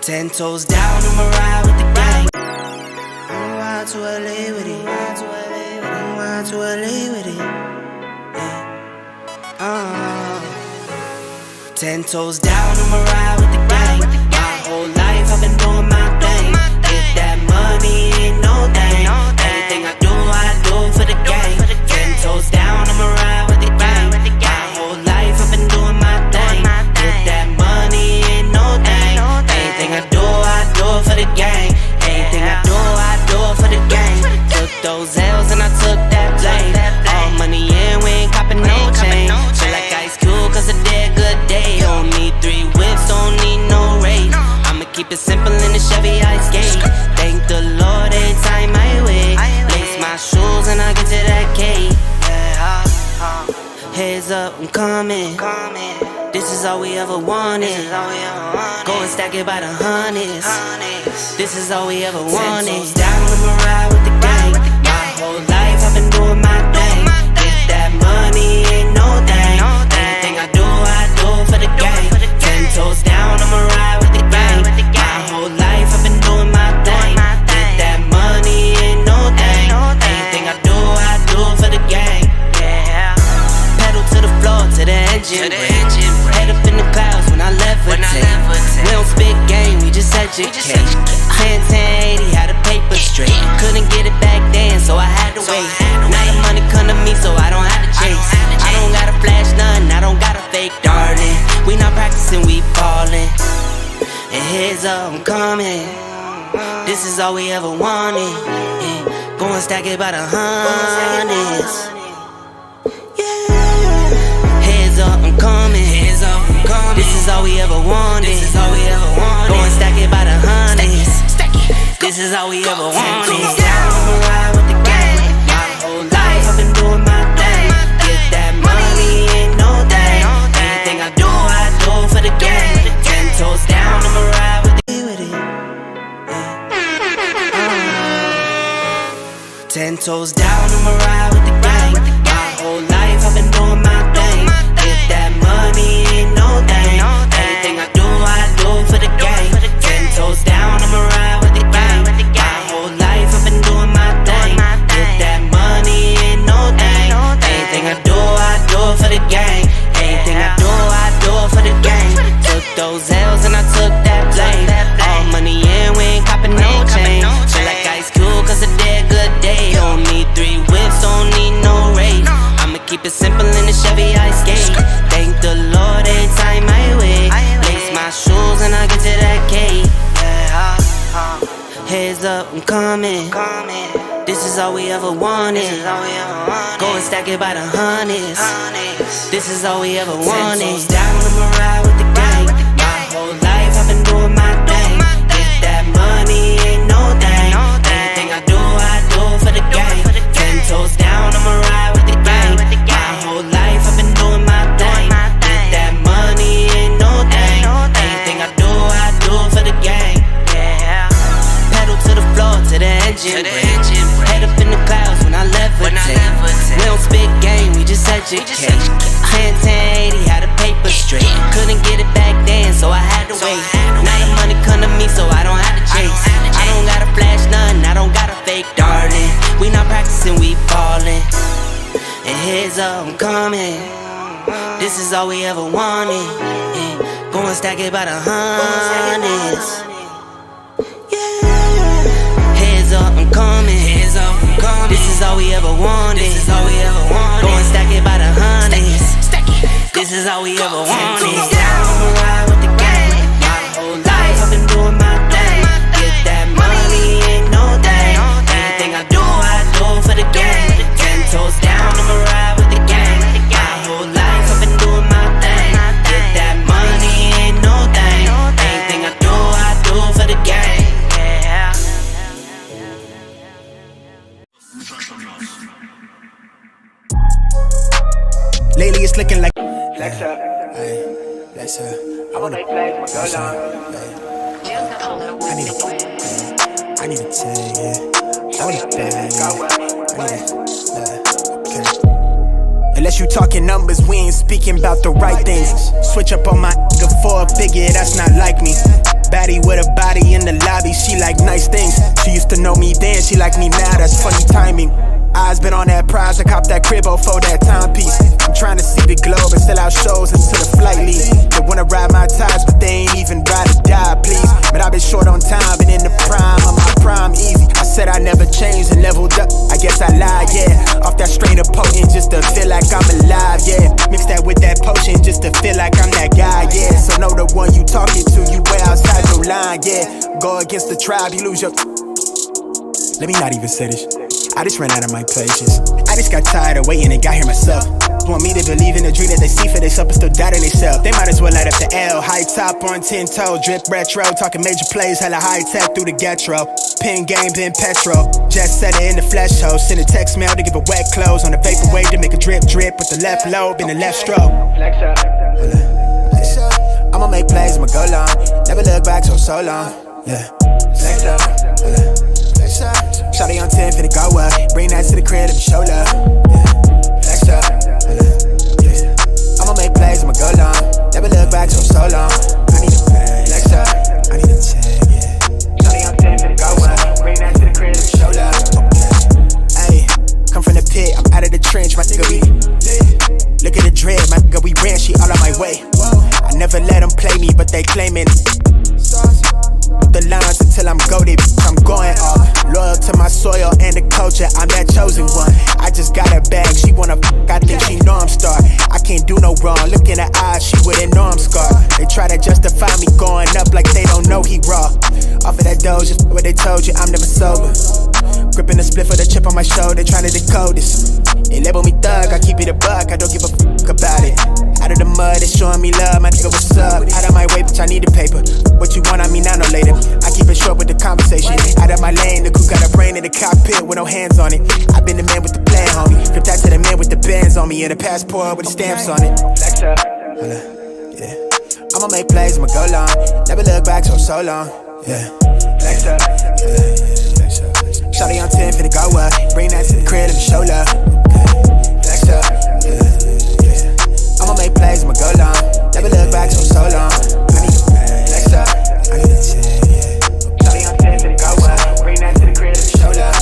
10 toes down, I'ma ride with the gang. I'ma ride to LA with it. I'ma ride to LA with it. Yeah. 10 toes down, I'ma ride with the gang. My whole life I've been doing my thing. Get that money, ain't no thing. Anything I do for the gang. 10 toes down, I'ma ride with the gang. My whole life I've been doing my thing. Get that money, ain't no thing. Anything I do for the gang. Anything I do for the gang. Took those L's and I took that blame. All money in, we ain't copping no chain. Feel like Ice Cube cause it did good day. Don't need 3 whips, don't need no race. I'ma keep it simple in the Chevy Ice Skate. Thank the Lord every time I wait. Lace my shoes and I get to that cake. Heads up, I'm coming. This is all we ever wanted. Go and stack it by the hundreds. This is all we ever wanted. 10 toes down, I'ma ride with the gang. My whole life I've been doing my thing. Get that money, ain't no thing. Anything I do for the gang. 10 toes down, I'ma ride with the gang. My whole life I've been doing my thing. Get that money, ain't no thing. Anything I do for the gang. Pedal to the floor, to the engine. Head up in the clouds when I levitate. We don't spit game, we just educate. 10-10-80, had a paper straight. Couldn't get it back then, so I had to wait. Now the money come to me, so I don't have to chase. I don't gotta flash nothing, I don't gotta fake, darling. We not practicing, we ballin'. And heads up, I'm coming. This is all we ever wanted. Yeah. Go and stack it by the hundreds. Heads up, I'm coming. This is all we ever wanted. Go and stack it by the hundreds. This is all we ever wanted. 10 toes down, I'ma ride with the gang. My whole life I've been doing my thing. Get that money, ain't no thing. Anything I do for the gang. 10 toes down, I'ma ride with it. 10 toes down, I'ma ride with the gang. My whole life I've been doing my thing. Get that money, ain't no thing. Anything I do for the gang. 10 toes down, I'ma ride with the gang. My whole life I've been doing my thing. Get that money, ain't no thing. Anything I do for the gang. Anything I do for the gang. Took those L's and I took that blame. All money in, we ain't copping no chain. Feel like Ice Cube cause it did good day. Don't need 3 whips, don't need no race. I'ma keep it simple in the Chevy Ice Skate. Thank the Lord every time I wait. Lace my shoes and I get to that cake. Heads up, I'm coming. This is all we ever wanted. Go and stack it by the hundreds. This is all we ever wanted. 10 toes down, I'ma ride with the gang. My whole life I've been doing my thing. Get that money, ain't no thing. Anything I do for the gang. 10 toes down, I'ma ride with the gang. My whole life I've been doing my thing. Get that money, ain't no thing. Anything I do for the gang. Pedal to the floor, to the engine. Head up in the clouds when I levitate. We don't spit game, we just educate. 10-10-80, had a paper straight. Couldn't get it back then, so I had to wait. Now the money come to me, so I don't have to chase. I don't gotta flash nothing, I don't gotta fake, darling. We not practicing, we ballin'. And heads up, I'm coming. This is all we ever wanted. Yeah. Go and stack it by the hundreds. Heads up, I'm coming. This is all we ever wanted. Go and stack it by the hundreds. This is all we ever wanted. 10 toes down, I'ma ride with the gang. My whole life I've been doing my thing. Get that money, ain't no thing. Anything I do for the gang. 10 toes down, I'ma ride with the gang. My whole life I've been doing my thing. Get that money, ain't no thing. Anything I do for the gang. Lately it's looking like Flex up. Flex up. I wanna flex up. I need a tag, yeah. I want a bag, yeah. Unless you talking numbers, we ain't speaking about the right things. Switch up on my nigga for a figure, that's not like me. Baddie with a body. like nice things. She used to know me then, she like me now, that's funny timing. Eyes been on that prize, I copped that crib for that timepiece. I'm trying to see the globe and sell out shows until the flight leave. They wanna ride my ties, but they ain't even ride or die, please. But I've been short on time, been in the prime of my prime, easy. I said I never changed and leveled up, I guess I lied, yeah. Off that strain of potent just to feel like I'm alive, yeah. Mix that with that potion just to feel like I'm that guy, yeah. So know the one you talking to, you way outside your line, yeah. Go against the tribe, you lose your... Let me not even say this. I just ran out of my patience. I just got tired of waiting and got here myself. Want me to believe in the dream that they see for themselves but still doubt in themselves. They might as well light up the L. High top on 10 toe, drip retro. Talking major plays, hella high tech through the getro. Pin game, pin petrol. Just set it in the flesh hole. Send a text mail to give a wet clothes. On the vapor wave to make a drip drip with the left lobe in the left stroke. Flex up. I'ma make plays, I'ma go long. Never look back so long. Yeah. Flex up. Shawty on 10, finna go up. Bring that to the crib, let me show love. Yeah. Flex up. Yeah. I'ma make plays, I'ma go long. Never look back so long. I need a bag. Flex up. I need a tag, yeah. Shawty on 10, finna go up. Bring that to the crib, let me show love. Ayy, come from the pit, I'm out of the trench, my nigga, we look at the dread, my nigga, we ran, she all on my way. I never let them play me, but they claiming the lines until I'm goated, I'm going off. Loyal to my soil and the culture, I'm that chosen one. I just got a bag, she wanna I think she know I'm star. I can't do no wrong, look in her eyes, she wouldn't know I'm scarred. They try to justify me going up like they don't know he raw. Off of that doge, just what they told you, I'm never sober. Gripping the split for the chip on my shoulder, trying to decode this. They label me thug, I keep it a buck, I don't give a fuck about it. Out of the mud, it's showing me love, my nigga, what's up? Out of my way, bitch, I need the paper. What you want, I mean, I know later. I keep it short with the conversation. Out of my lane, the coupe got a brain in the cockpit with no hands on it. I've been the man with the plan, homie. Flip that to the man with the bands on me and a passport with the stamps on it. Yeah. I'ma make plays, I'ma go long. Never look back so long. Yeah. Shawty on 10, finna go up. Bring that to the crib, let me show love. Yeah. I'ma make plays, I'ma go long. Never look back so long. I need a bag. I need a tag, yeah. Shawty on 10, finna go up. Bring that to the crib, let me show love.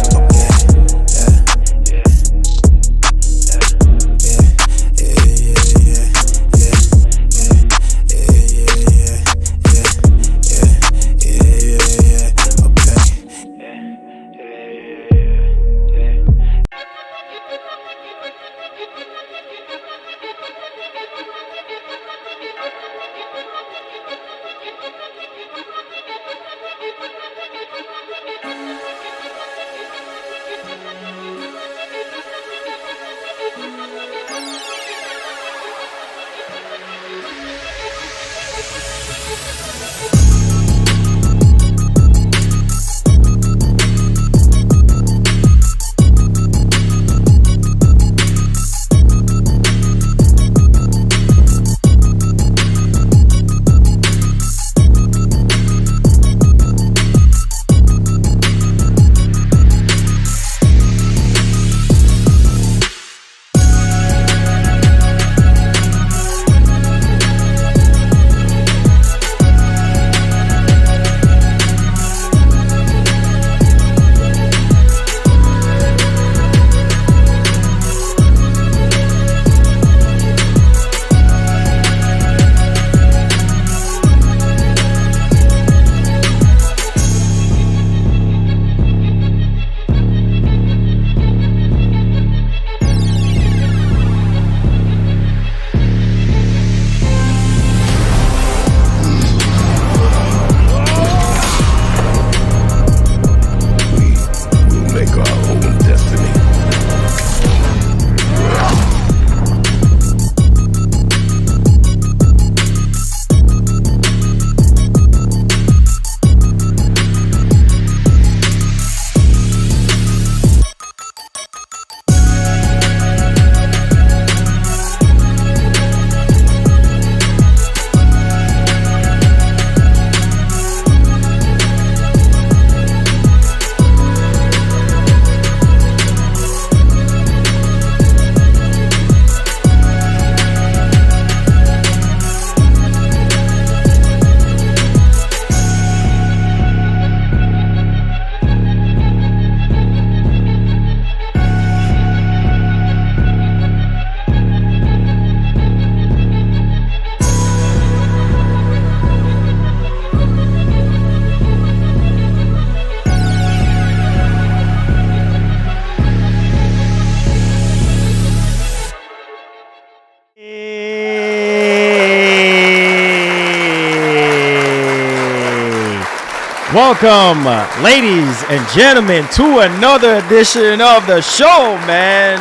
Welcome, ladies and gentlemen, to another edition of the show, man.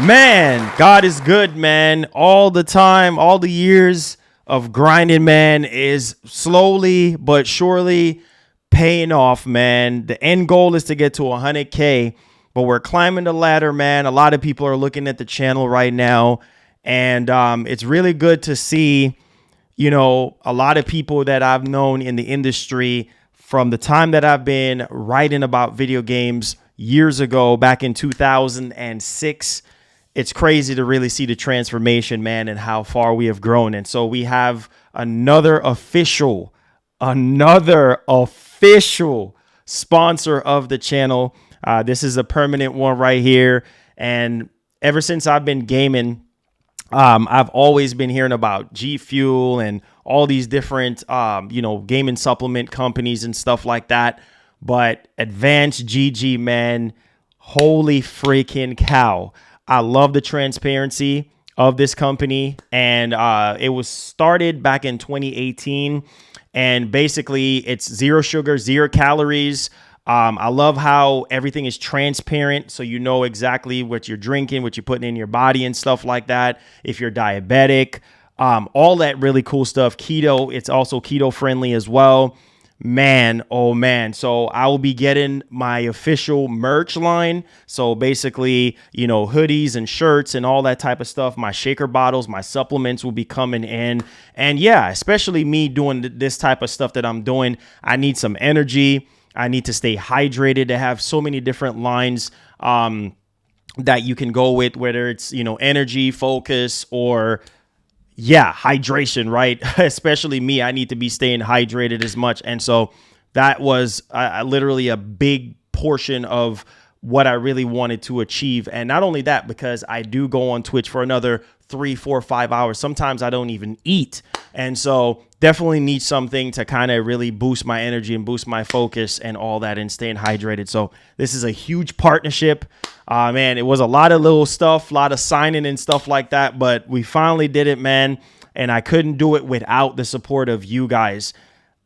Man, God is good, man. All the time, all the years of grinding, man, is slowly but surely paying off, man. The end goal is to get to 100K, but we're climbing the ladder, man. A lot of people are looking at the channel right now, and it's really good to see, you know, a lot of people that I've known in the industry from the time that I've been writing about video games years ago, back in 2006. It's crazy to really see the transformation, man, and how far we have grown. And so we have another official sponsor of the channel. This is a permanent one right here. And ever since I've been gaming, I've always been hearing about G Fuel and all these different, gaming supplement companies and stuff like that. But Advancegg, man, holy freaking cow. I love the transparency of this company. And it was started back in 2018. And basically, it's zero sugar, 0 calories. I love how everything is transparent, so you know exactly what you're drinking, what you're putting in your body and stuff like that. If you're diabetic, all that really cool stuff. Keto, it's also keto friendly as well. Man, oh man. So I will be getting my official merch line. So basically, you know, hoodies and shirts and all that type of stuff. My shaker bottles, my supplements will be coming in. And yeah, especially me doing this type of stuff that I'm doing, I need some energy. I need to stay hydrated. To have so many different lines that you can go with, whether it's, you know, energy, focus, or hydration, right? Especially me, I need to be staying hydrated as much. And so that was literally a big portion of what I really wanted to achieve. And not only that, because I do go on Twitch for another 3, 4, 5 hours. Sometimes I don't even eat. And so definitely need something to kind of really boost my energy and boost my focus and all that and staying hydrated. So this is a huge partnership. Man, it was a lot of little stuff, a lot of signing and stuff like that, but we finally did it, man. And I couldn't do it without the support of you guys.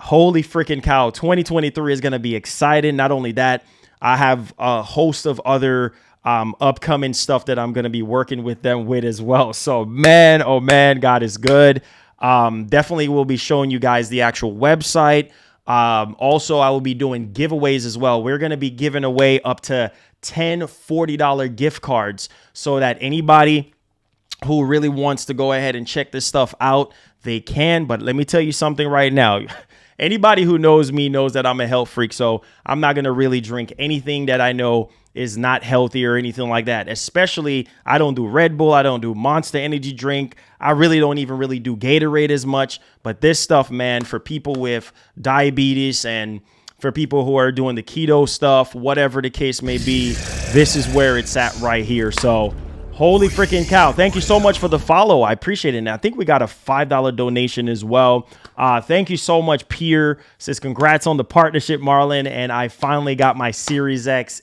Holy freaking cow. 2023 is going to be exciting. Not only that, I have a host of other upcoming stuff that I'm going to be working with them with as well. So man, oh man, God is good. Definitely will be showing you guys the actual website. Also, I will be doing giveaways as well. We're going to be giving away up to 10 $40 gift cards so that anybody who really wants to go ahead and check this stuff out, they can. But let me tell you something right now. Anybody who knows me knows that I'm a health freak, so I'm not going to really drink anything that I know is not healthy or anything like that. Especially, I don't do Red Bull. I don't do Monster Energy drink. I really don't even really do Gatorade as much. But this stuff, man, for people with diabetes and for people who are doing the keto stuff, whatever the case may be, this is where it's at right here. So holy freaking cow. Thank you so much for the follow. I appreciate it. And I think we got a $5 donation as well. Thank you so much, Pierre. Says congrats on the partnership, Marlon. And I finally got my Series X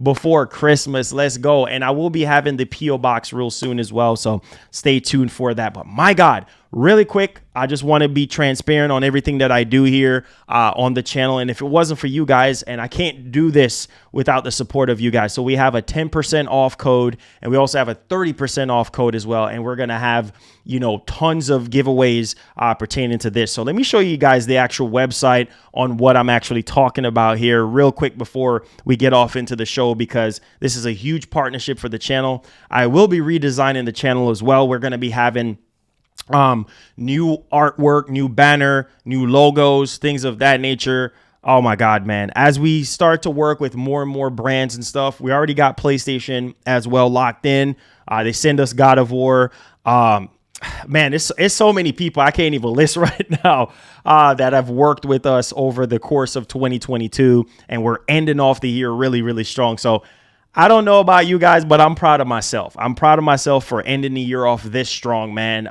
before Christmas. Let's go. And I will be having the P.O. box real soon as well. So stay tuned for that. But my God, really quick, I just want to be transparent on everything that I do here on the channel. And if it wasn't for you guys, and I can't do this without the support of you guys. So we have a 10% off code, and we also have a 30% off code as well. And we're going to have, you know, tons of giveaways pertaining to this. So let me show you guys the actual website on what I'm actually talking about here real quick before we get off into the show, because this is a huge partnership for the channel. I will be redesigning the channel as well. We're going to be having new artwork, new banner, new logos, things of that nature. Oh my God, man. As we start to work with more and more brands and stuff, we already got PlayStation as well locked in. They send us God of War. Man, it's so many people I can't even list right now that have worked with us over the course of 2022, and we're ending off the year really, really strong. So I don't know about you guys, but I'm proud of myself. I'm proud of myself for ending the year off this strong, man.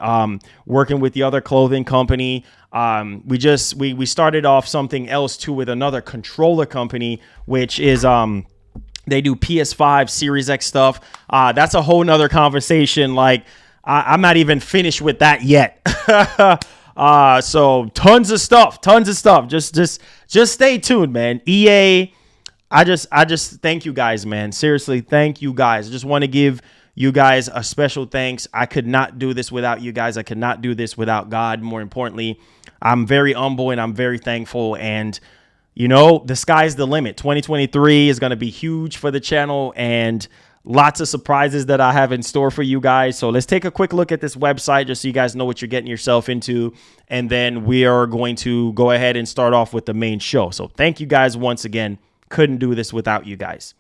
Working with the other clothing company. We started off something else too with another controller company, which is they do PS5 Series X stuff. That's a whole nother conversation. Like I'm not even finished with that yet. So tons of stuff. Just stay tuned, man. EA, I just thank you guys, man. Seriously, thank you guys. I just want to give you guys a special thanks. I could not do this without you guys. I could not do this without God. More importantly, I'm very humble and I'm very thankful. And, you know, the sky's the limit. 2023 is going to be huge for the channel and lots of surprises that I have in store for you guys. So let's take a quick look at this website just so you guys know what you're getting yourself into. And then we are going to go ahead and start off with the main show. So thank you guys once again. Couldn't do this without you guys.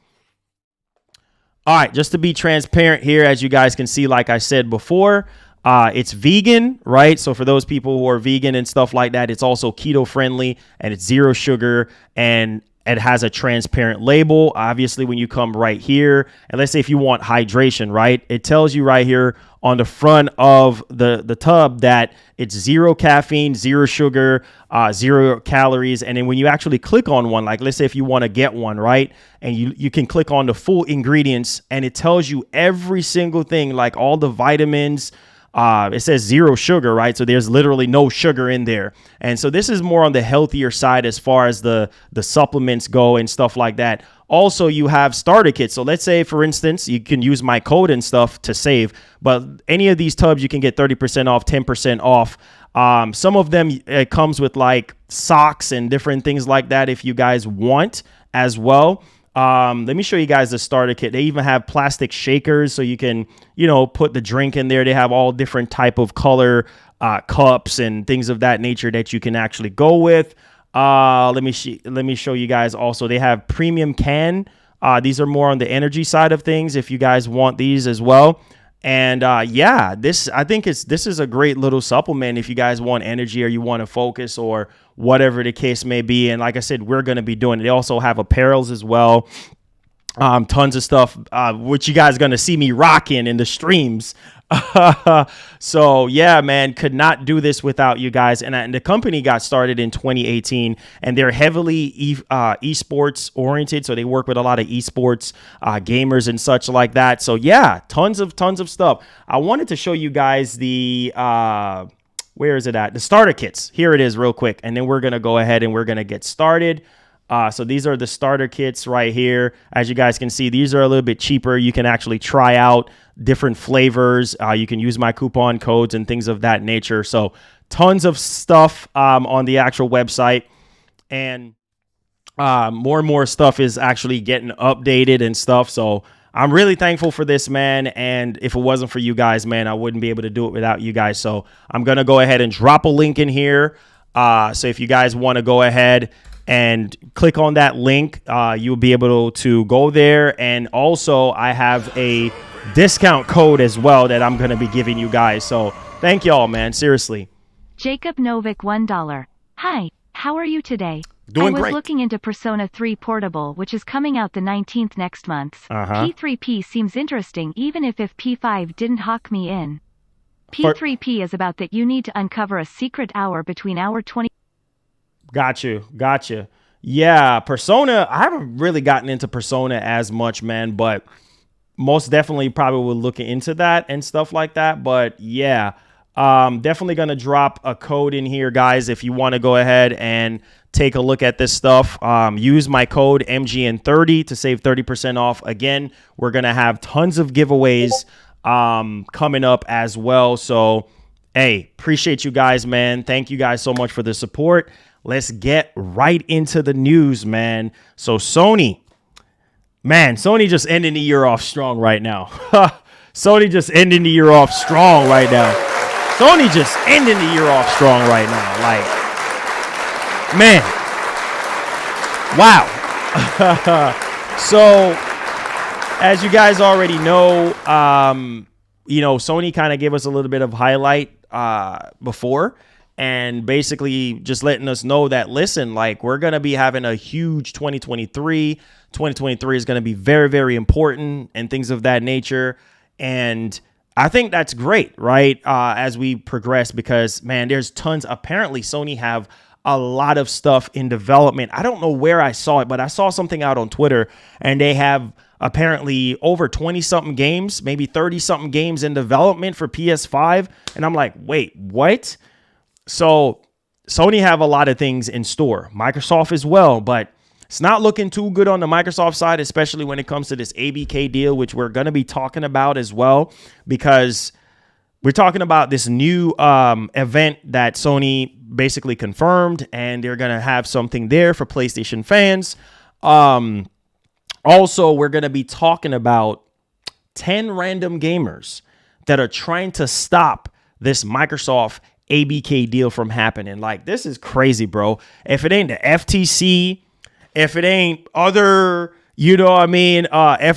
All right, just to be transparent here, as you guys can see, like I said before, it's vegan, right? So for those people who are vegan and stuff like that, it's also keto friendly and it's zero sugar and it has a transparent label. Obviously, when you come right here, and let's say if you want hydration, right? It tells you right here on the front of the tub that it's zero caffeine, zero sugar, 0 calories. And then when you actually click on one, like let's say if you want to get one, right? And you can click on the full ingredients and it tells you every single thing, like all the vitamins. It says zero sugar, right? So there's literally no sugar in there. And so this is more on the healthier side as far as the supplements go and stuff like that. Also, you have starter kits. So let's say, for instance, you can use my code and stuff to save. But any of these tubs, you can get 30% off, 10% off. Some of them, it comes with like socks and different things like that if you guys want as well. Let me show you guys the starter kit. They even have plastic shakers so you can, you know, put the drink in there. They have all different type of color cups and things of that nature that you can actually go with. Let me show you guys also. They have premium can. These are more on the energy side of things if you guys want these as well. And yeah, I think this is a great little supplement if you guys want energy or you want to focus or whatever the case may be. And like I said, we're going to be doing it. They also have apparels as well. Tons of stuff, which you guys are going to see me rocking in the streams. So yeah, man, could not do this without you guys. And the company got started in 2018 and they're heavily esports oriented. So they work with a lot of esports gamers and such like that. So yeah, tons of stuff. I wanted to show you guys the, where is it at? The starter kits. Here it is real quick. And then we're going to go ahead and we're going to get started. So these are the starter kits right here. As you guys can see, these are a little bit cheaper. You can actually try out different flavors. You can use my coupon codes and things of that nature. So tons of stuff on the actual website. And more stuff is actually getting updated and stuff. So I'm really thankful for this, man. And if it wasn't for you guys, man, I wouldn't be able to do it without you guys. So I'm going to go ahead and drop a link in here. So if you guys want to go ahead and click on that link, you'll be able to go there. And also I have a discount code as well that I'm going to be giving you guys. So thank y'all, man. Seriously. Jacob Novik, $1. Hi, how are you today? Doing I was great. looking into Persona 3 Portable, which is coming out the 19th next month. P3P seems interesting even if P5 didn't hook me in. P3P is about that you need to uncover a secret hour between hour 20. Gotcha. Yeah, Persona, I haven't really gotten into Persona as much, man, but most definitely probably will look into that and stuff like that. But yeah, definitely going to drop a code in here, guys, if you want to go ahead and take a look at this stuff. Use my code MGN30 to save 30% off. Again, we're going to have tons of giveaways coming up as well. So, hey, appreciate you guys, man. Thank you guys so much for the support. Let's get right into the news, man. So Sony just ending the year off strong right now. Sony just ending the year off strong right now. Sony just ending the year off strong right now. Like, man. Wow. So, as you guys already know, you know, Sony kind of gave us a little bit of highlight before. And basically just letting us know that, listen, like, we're going to be having a huge 2023. 2023 is going to be very, very important and things of that nature. And I think that's great, right? As we progress, because, man, there's tons. Apparently, Sony have a lot of stuff in development. I don't know where I saw it, but I saw something out on Twitter, and they have apparently over 20-something games, maybe 30-something games in development for PS5. And I'm like, wait, what? So Sony have a lot of things in store, Microsoft as well, but it's not looking too good on the Microsoft side, especially when it comes to this ABK deal, which we're going to be talking about as well, because we're talking about this new event that Sony basically confirmed, and they're going to have something there for PlayStation fans. Also, we're going to be talking about 10 random gamers that are trying to stop this Microsoft ABK deal from happening. Like, this is crazy, bro. If it ain't the FTC, if it ain't other, FTC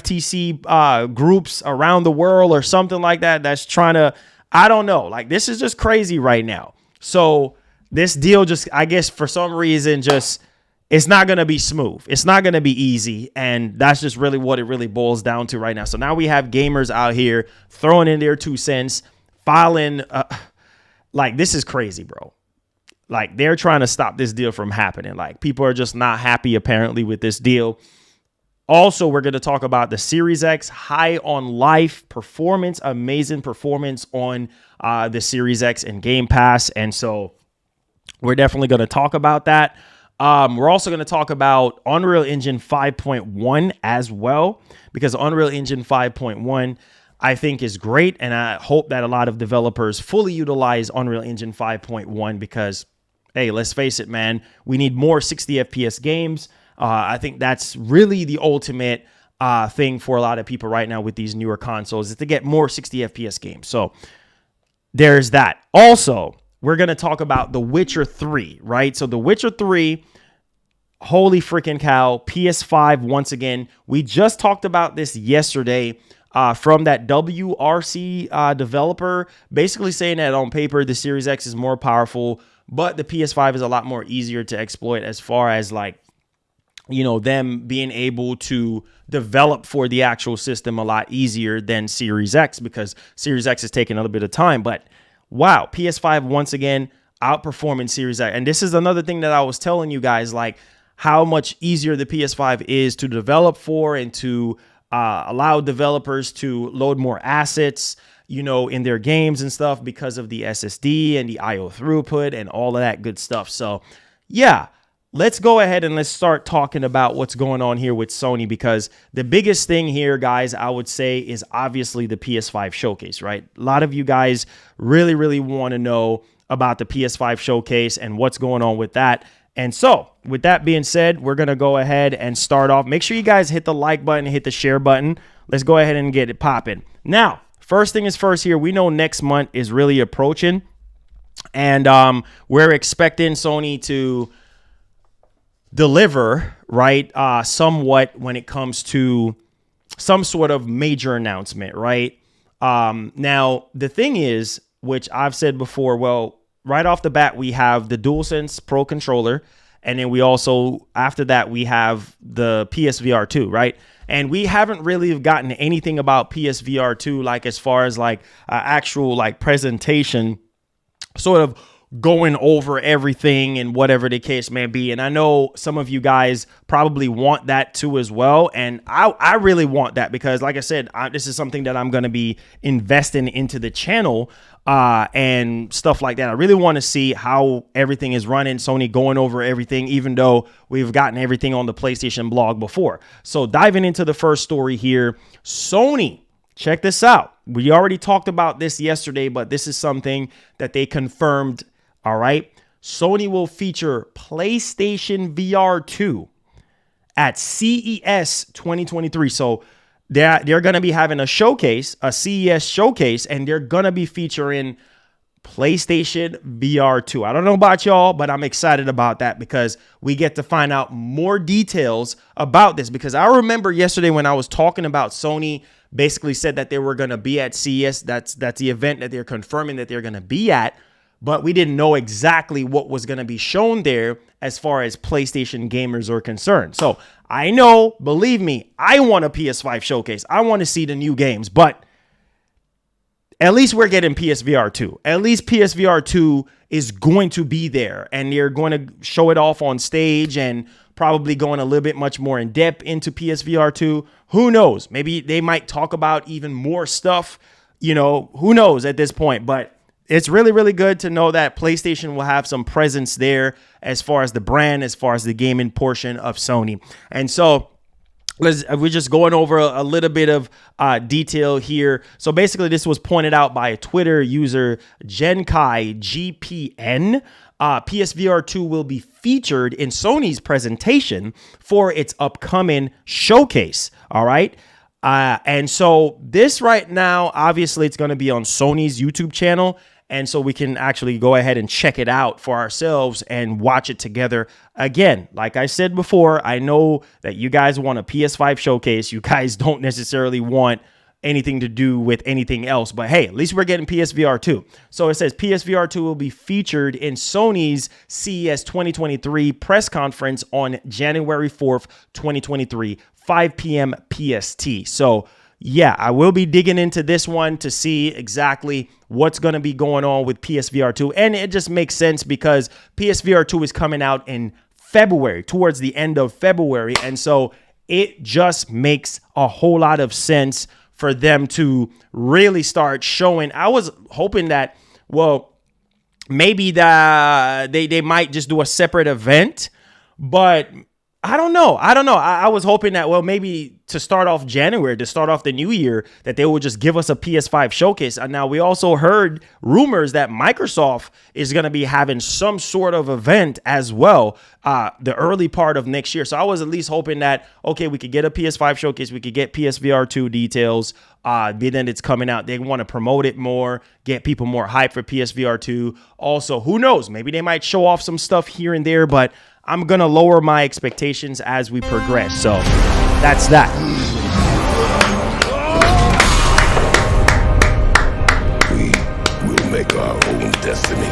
groups around the world or something like that, that's trying to, I don't know. Like, this is just crazy right now. So this deal just, I guess for some reason, just, it's not going to be smooth. It's not going to be easy. And that's just really what it really boils down to right now. So now we have gamers out here throwing in their 2 cents, filing, like, this is crazy, bro. Like, they're trying to stop this deal from happening. Like, people are just not happy, apparently, with this deal. Also, we're going to talk about the Series X, high on life performance, amazing performance on the Series X and Game Pass. And so we're definitely going to talk about that. We're also going to talk about Unreal Engine 5.1 as well, because Unreal Engine 5.1, I think, is great. And I hope that a lot of developers fully utilize Unreal Engine 5.1 because, hey, let's face it, man, we need more 60 FPS games. I think that's really the ultimate thing for a lot of people right now with these newer consoles, is to get more 60 FPS games. So there's that. Also, we're going to talk about The Witcher 3, right? So The Witcher 3, holy freaking cow, PS5 once again. We just talked about this yesterday from that WRC developer, basically saying that on paper, the Series X is more powerful, but the PS5 is a lot more easier to exploit as far as, like, them being able to develop for the actual system a lot easier than Series X, because Series X is taking a little bit of time. But wow, PS5 once again outperforming Series X. And this is another thing that I was telling you guys, like, how much easier the PS5 is to develop for and to allow developers to load more assets, in their games and stuff because of the SSD and the IO throughput and all of that good stuff. So yeah, let's go ahead and let's start talking about what's going on here with Sony, because the biggest thing here, guys, I would say, is obviously the PS5 showcase, right? A lot of you guys really, really want to know about the PS5 showcase and what's going on with that. And so with that being said, we're going to go ahead and start off. Make sure you guys hit the like button, hit the share button. Let's go ahead and get it popping. Now, first thing is first here. We know next month is really approaching, and we're expecting Sony to deliver, right, somewhat when it comes to some sort of major announcement, right? Now, the thing is, which I've said before, well, right off the bat, we have the DualSense Pro controller, and then we also, after that, we have the PSVR 2, right? And we haven't really gotten anything about PSVR 2, like, as far as, like, actual, like, presentation, sort of going over everything and whatever the case may be. And I know some of you guys probably want that too as well. And I really want that because, like I said, this is something that I'm going to be investing into the channel and stuff like that. I really want to see how everything is running, Sony going over everything, even though we've gotten everything on the PlayStation blog before. So diving into the first story here, Sony, check this out. We already talked about this yesterday, but this is something that they confirmed. All right. Sony will feature PlayStation VR 2 at CES 2023. So they're going to be having a showcase, a CES showcase, and they're going to be featuring PlayStation VR 2. I don't know about y'all, but I'm excited about that because we get to find out more details about this. Because I remember yesterday when I was talking about Sony basically said that they were going to be at CES. That's the event that they're confirming that they're going to be at. But we didn't know exactly what was going to be shown there as far as PlayStation gamers are concerned. So I know, believe me, I want a PS5 showcase. I want to see the new games, but at least we're getting PSVR 2. At least PSVR 2 is going to be there, and they're going to show it off on stage and probably going a little bit much more in depth into PSVR 2. Who knows? Maybe they might talk about even more stuff. Who knows at this point, but it's really, really good to know that PlayStation will have some presence there as far as the brand, as far as the gaming portion of Sony. And so we're just going over a little bit of detail here. So basically, this was pointed out by a Twitter user, Genkai GPN. PSVR 2 will be featured in Sony's presentation for its upcoming showcase. All right. And so this right now, obviously, it's going to be on Sony's YouTube channel. And so we can actually go ahead and check it out for ourselves and watch it together. Again, like I said before, I know that you guys want a PS5 showcase. You guys don't necessarily want anything to do with anything else. But hey, at least we're getting PSVR 2. So it says PSVR 2 will be featured in Sony's CES 2023 press conference on January 4th, 2023, 5 p.m. PST. So yeah, I will be digging into this one to see exactly what's going to be going on with PSVR 2. And it just makes sense because PSVR 2 is coming out in February, towards the end of February. And so it just makes a whole lot of sense for them to really start showing. I was hoping that, well, maybe that they might just do a separate event, but I don't know. I was hoping that, well, maybe to start off January, to start off the new year, that they would just give us a PS5 showcase. And now we also heard rumors that Microsoft is going to be having some sort of event as well, the early part of next year. So I was at least hoping that, okay, we could get a PS5 showcase. We could get PSVR 2 details. Then it's coming out. They want to promote it more, get people more hyped for PSVR 2. Also, who knows? Maybe they might show off some stuff here and there, but I'm going to lower my expectations as we progress. So that's that. We will make our own destiny.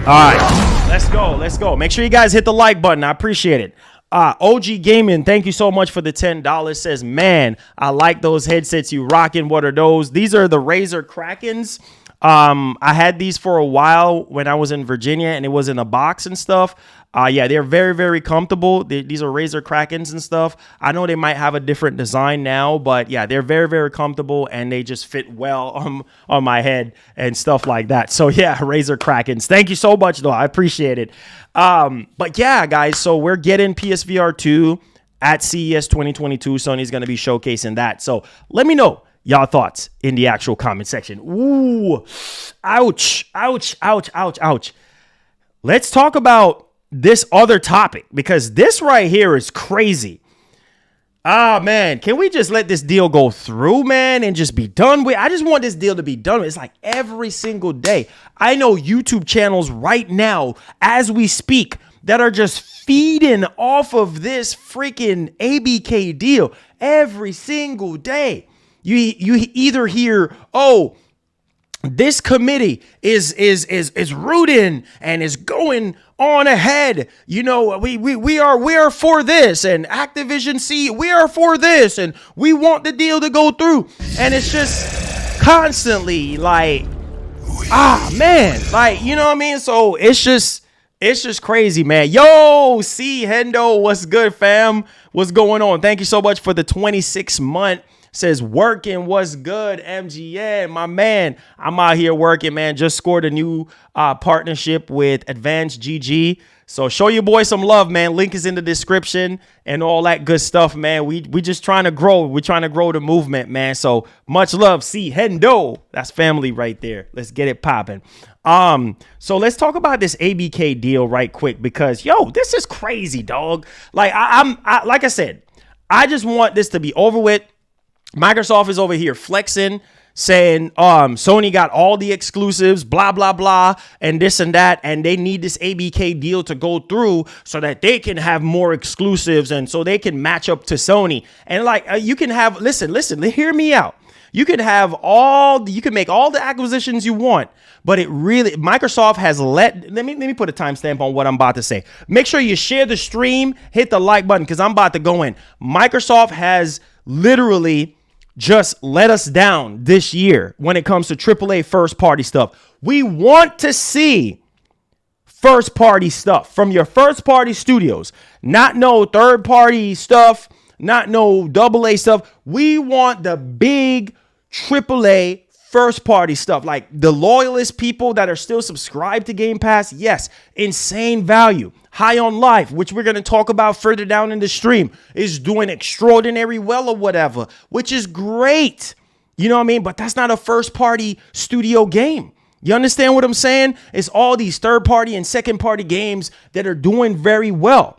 All right, let's go. Make sure you guys hit the like button. I appreciate it. OG Gaming, thank you so much for the $10. Says, man, I like those headsets you rocking. What are those? These are the Razer Krakens. I had these for a while when I was in Virginia, and it was in a box and stuff. Yeah, they're very, very comfortable. These are Razer Krakens and stuff. I know they might have a different design now, but yeah, they're very, very comfortable, and they just fit well on my head and stuff like that. So yeah, Razer Krakens. Thank you so much, though. I appreciate it. But yeah, guys, so we're getting PSVR 2 at CES 2022. Sony's going to be showcasing that. So let me know y'all thoughts in the actual comment section. Ooh, ouch. Let's talk about this other topic, because this right here is crazy. Man, can we just let this deal go through, man, and just be done with? I just want this deal to be done with. It's like every single day. I know YouTube channels right now, as we speak, that are just feeding off of this freaking ABK deal every single day. You either hear, oh, this committee is rooting and is going on ahead. You know, we are for this, and Activision we are for this, and we want the deal to go through. And it's just constantly like, man, like, you know what I mean? So it's just crazy, man. Yo, C Hendo, what's good, fam? What's going on? Thank you so much for the 26-month. Says working, what's good, MGN, my man. I'm out here working, man. Just scored a new partnership with Advancegg. So show your boy some love, man. Link is in the description and all that good stuff, man. We just trying to grow. We're trying to grow the movement, man. So much love. See, Hendo. That's family right there. Let's get it popping. So let's talk about this ABK deal right quick, because yo, this is crazy, dog. Like like I said, I just want this to be over with. Microsoft is over here flexing, saying Sony got all the exclusives, blah, blah, blah, and this and that, and they need this ABK deal to go through so that they can have more exclusives and so they can match up to Sony. And like, you can have, listen, hear me out. You can make all the acquisitions you want, but it really, Microsoft has let me put a timestamp on what I'm about to say. Make sure you share the stream, hit the like button, because I'm about to go in. Microsoft has literally just let us down this year when it comes to AAA first party stuff. We want to see first party stuff from your first party studios, not no third party stuff, not no AA stuff. We want the big AAA first party stuff, like the loyalist people that are still subscribed to Game Pass. Yes, insane value. High on Life, which we're going to talk about further down in the stream, is doing extraordinary well or whatever, which is great. You know what I mean? But that's not a first party studio game. You understand what I'm saying? It's all these third party and second party games that are doing very well.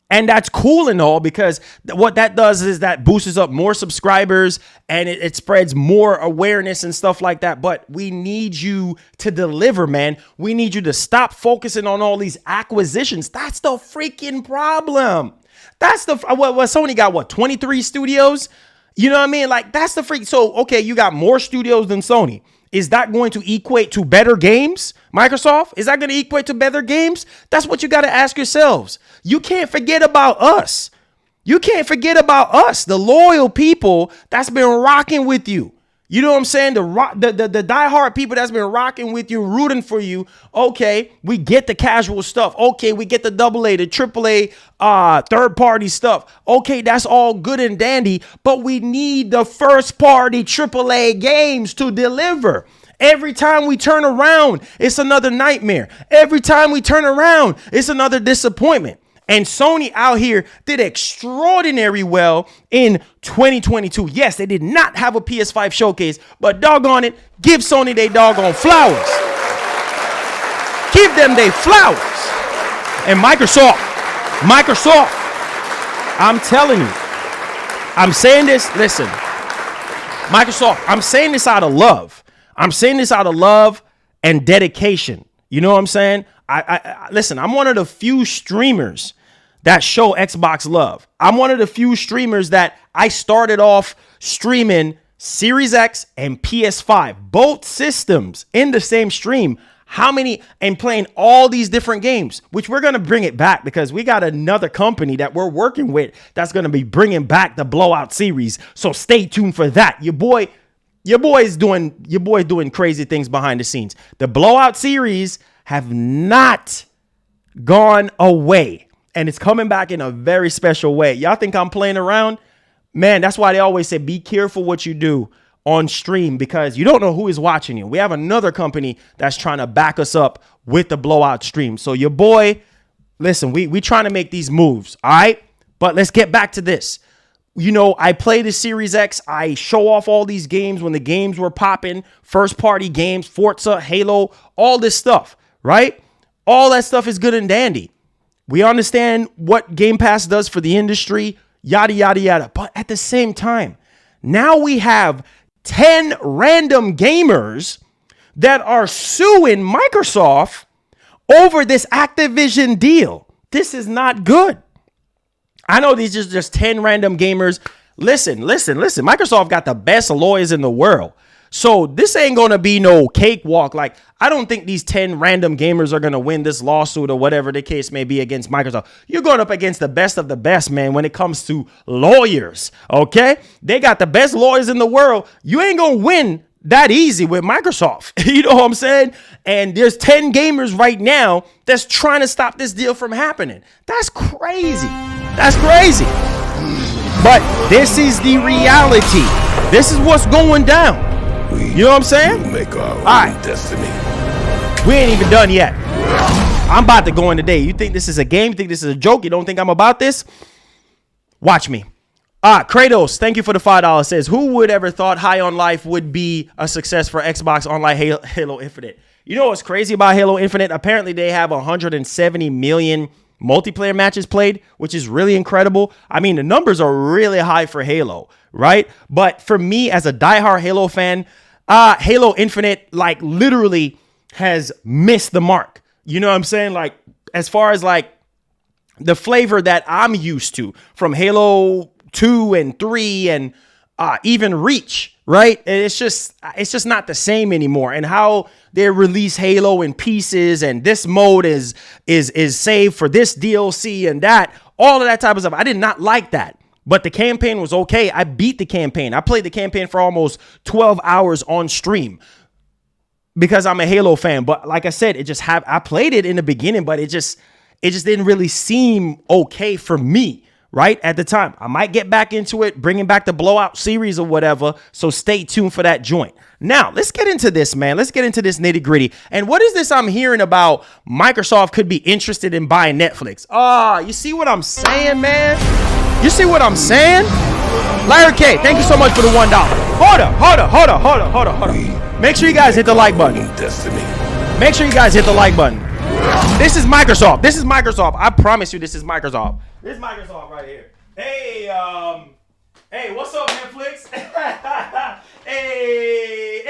And that's cool and all, because what that does is that boosts up more subscribers and it spreads more awareness and stuff like that. But we need you to deliver, man. We need you to stop focusing on all these acquisitions. That's the freaking problem. That's the what Sony got, 23 studios? You know what I mean? Like, that's the freak. So, okay, you got more studios than Sony. Is that going to equate to better games? Microsoft, is that going to equate to better games? That's what you got to ask yourselves. You can't forget about us. You can't forget about us, the loyal people that's been rocking with you. You know what I'm saying? The diehard people that's been rocking with you, rooting for you. Okay, we get the casual stuff. Okay, we get the AA, the AAA, third party stuff. Okay, that's all good and dandy, but we need the first party AAA games to deliver. Every time we turn around, it's another nightmare. Every time we turn around, it's another disappointment. And Sony out here did extraordinary well in 2022. Yes, they did not have a PS5 showcase, but doggone it, give Sony they doggone flowers. Give them they flowers. And Microsoft, I'm telling you, I'm saying this, listen, Microsoft, I'm saying this out of love. I'm saying this out of love and dedication. You know what I'm saying? I listen, I'm one of the few streamers that show Xbox love. I'm one of the few streamers that I started off streaming Series X and PS5, both systems in the same stream. How many, and playing all these different games, which we're going to bring it back because we got another company that we're working with that's going to be bringing back the Blowout series. So stay tuned for that. Your boy is doing crazy things behind the scenes. The Blowout series have not gone away, and it's coming back in a very special way. Y'all think I'm playing around? Man, that's why they always say be careful what you do on stream, because you don't know who is watching you. We have another company that's trying to back us up with the Blowout stream. So your boy, listen, we trying to make these moves, all right? But let's get back to this. You know, I play the Series X. I show off all these games when the games were popping, first party games, Forza, Halo, all this stuff. Right? All that stuff is good and dandy. We understand what Game Pass does for the industry, yada, yada, yada. But at the same time, now we have 10 random gamers that are suing Microsoft over this Activision deal. This is not good. I know these are just 10 random gamers. Listen. Microsoft got the best lawyers in the world. So this ain't going to be no cakewalk. Like, I don't think these 10 random gamers are going to win this lawsuit or whatever the case may be against Microsoft. You're going up against the best of the best, man, when it comes to lawyers. Okay? They got the best lawyers in the world. You ain't going to win that easy with Microsoft. You know what I'm saying? And there's 10 gamers right now that's trying to stop this deal from happening. That's crazy. That's crazy. But this is the reality. This is what's going down. You know what I'm saying? Make our own destiny. We ain't even done yet. I'm about to go in today. You think this is a game? You think this is a joke? You don't think I'm about this? Watch me. Kratos, thank you for the $5. Says, who would ever thought High on Life would be a success for Xbox Online Halo Infinite? You know what's crazy about Halo Infinite? Apparently they have 170 million multiplayer matches played, which is really incredible. I mean, the numbers are really high for Halo, right? But for me as a diehard Halo fan, Halo Infinite, like, literally has missed the mark. You know what I'm saying? Like, as far as like the flavor that I'm used to from Halo 2 and 3 and even Reach, right? It's just not the same anymore. And how they release Halo in pieces, and this mode is saved for this DLC and that, all of that type of stuff. I did not like that. But the campaign was okay. I beat the campaign. I played the campaign for almost 12 hours on stream because I'm a Halo fan. But like I said, I played it in the beginning, but it just didn't really seem okay for me, right? At the time, I might get back into it, bringing back the blowout series or whatever. So stay tuned for that joint. Now, let's get into this, man. Let's get into this nitty gritty. And what is this I'm hearing about Microsoft could be interested in buying Netflix? You see what I'm saying, man? You see what I'm saying? Larry K, thank you so much for the $1. Hold up. Make sure you guys hit the like button. Make sure you guys hit the like button. This is Microsoft. This is Microsoft. I promise you this is Microsoft. This is Microsoft right here. Hey, what's up, Netflix? Hey,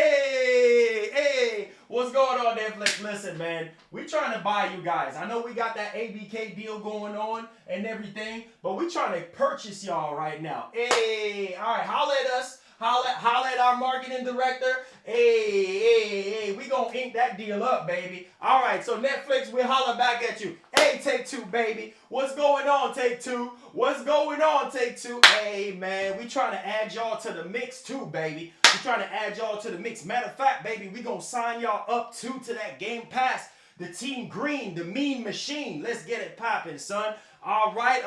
what's going on, Netflix? Listen, man, we trying to buy you guys. I know we got that ABK deal going on and everything, but we trying to purchase y'all right now. Hey, all right, holla at us. Holla at our marketing director. Hey, we gonna ink that deal up, baby. All right, so Netflix, we'll holler back at you. Hey, Take-Two, baby. What's going on, Take-Two? What's going on, Take-Two? Hey, man, we trying to add y'all to the mix too, baby. We trying to add y'all to the mix. Matter of fact, baby, we gonna sign y'all up too to that Game Pass. The Team Green, the Mean Machine. Let's get it popping, son. All right.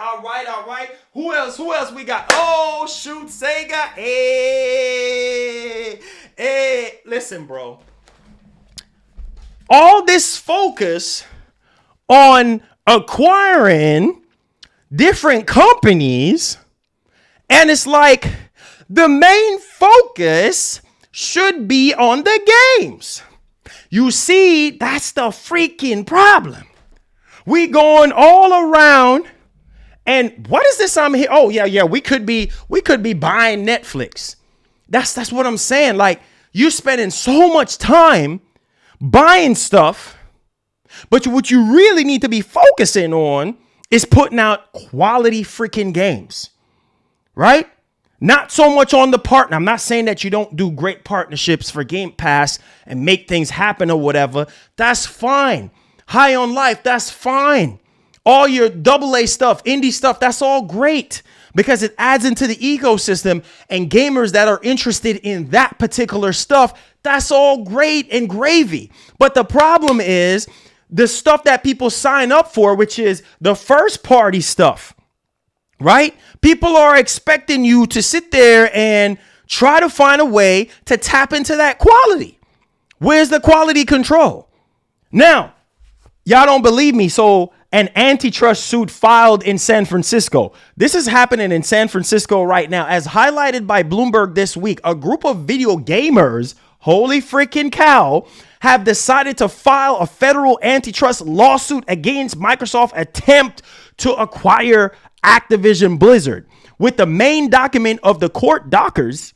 Who else we got? Oh, shoot, Sega. Hey. Listen, bro. All this focus on acquiring different companies, and it's like the main focus should be on the games. You see, that's the freaking problem. We going all around, and what is this I'm here? Oh, yeah, we could be buying Netflix. That's what I'm saying. Like, you're spending so much time buying stuff, but what you really need to be focusing on is putting out quality freaking games, right? Not so much on the partner. I'm not saying that you don't do great partnerships for Game Pass and make things happen or whatever. That's fine. High on Life, that's fine. All your AA stuff, indie stuff, that's all great because it adds into the ecosystem, and gamers that are interested in that particular stuff, that's all great and gravy. But the problem is the stuff that people sign up for, which is the first party stuff. Right? People are expecting you to sit there and try to find a way to tap into that quality. Where's the quality control? Now, y'all don't believe me. So an antitrust suit filed in San Francisco. This is happening in San Francisco right now. As highlighted by Bloomberg this week, a group of video gamers, holy freaking cow, have decided to file a federal antitrust lawsuit against Microsoft's attempt to acquire Activision Blizzard, with the main document of the court dockets,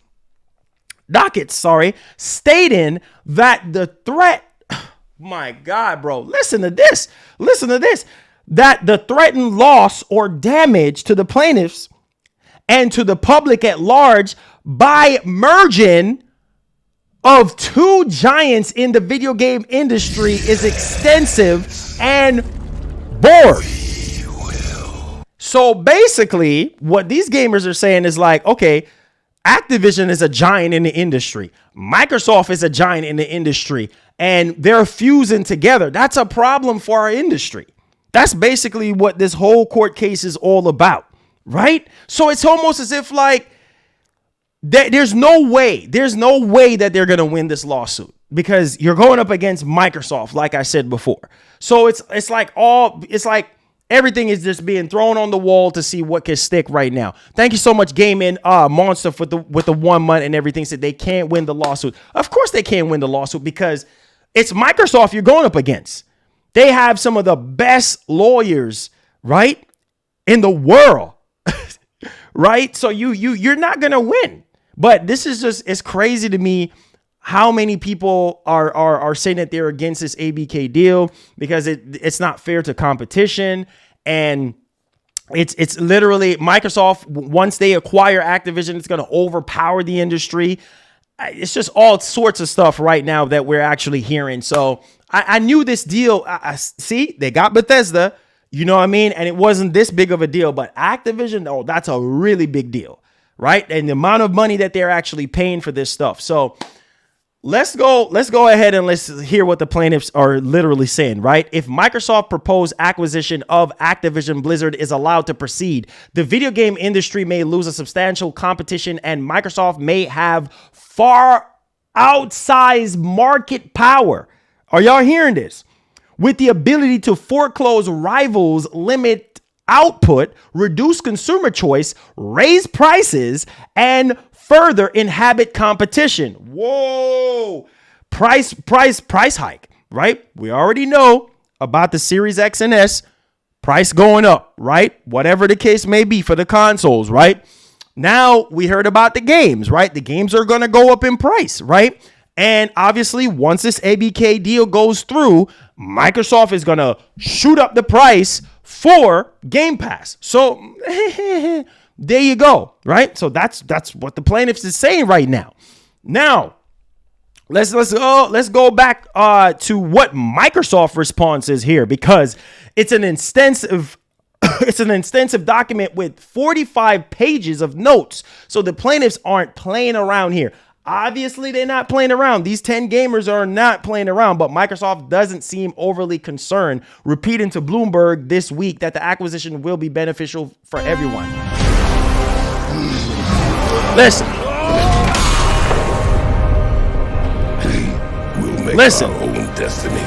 stating that the threat, my God, bro, listen to this, that the threatened loss or damage to the plaintiffs and to the public at large by merging of two giants in the video game industry is extensive and broad. So basically, what these gamers are saying is like, okay, Activision is a giant in the industry. Microsoft is a giant in the industry, and they're fusing together. That's a problem for our industry. That's basically what this whole court case is all about, right? So it's almost as if like there's no way that they're going to win this lawsuit because you're going up against Microsoft, like I said before. So it's like everything is just being thrown on the wall to see what can stick right now. Thank you so much, Gaming Monster, with the 1 month and everything. Said they can't win the lawsuit. Of course they can't win the lawsuit because it's Microsoft you're going up against. They have some of the best lawyers, right, in the world, right? So you're not gonna win. But this is just, it's crazy to me how many people are saying that they're against this ABK deal because it's not fair to competition. And it's literally Microsoft, once they acquire Activision, it's going to overpower the industry. It's just all sorts of stuff right now that we're actually hearing. So I knew this deal. See, they got Bethesda, you know what I mean? And it wasn't this big of a deal, but Activision, oh, that's a really big deal, right? And the amount of money that they're actually paying for this stuff. So let's go ahead and let's hear what the plaintiffs are literally saying, right? If Microsoft proposed acquisition of Activision Blizzard is allowed to proceed, the video game industry may lose a substantial competition and Microsoft may have far outsized market power. Are y'all hearing this? With the ability to foreclose rivals, limit output, reduce consumer choice, raise prices, and further inhibit competition. Whoa. Price hike, right? We already know about the Series X and S, price going up, right? Whatever the case may be for the consoles, right? Now we heard about the games, right? The games are going to go up in price, right? And obviously, once this ABK deal goes through, Microsoft is going to shoot up the price for Game Pass. So there you go, right? So that's what the plaintiffs is saying right now. Now, let's go back to what Microsoft response is here, because it's an extensive document with 45 pages of notes. So the plaintiffs aren't playing around here. Obviously, they're not playing around. These 10 gamers are not playing around, but Microsoft doesn't seem overly concerned, repeating to Bloomberg this week that the acquisition will be beneficial for everyone. Listen. We'll make Listen. our own destiny.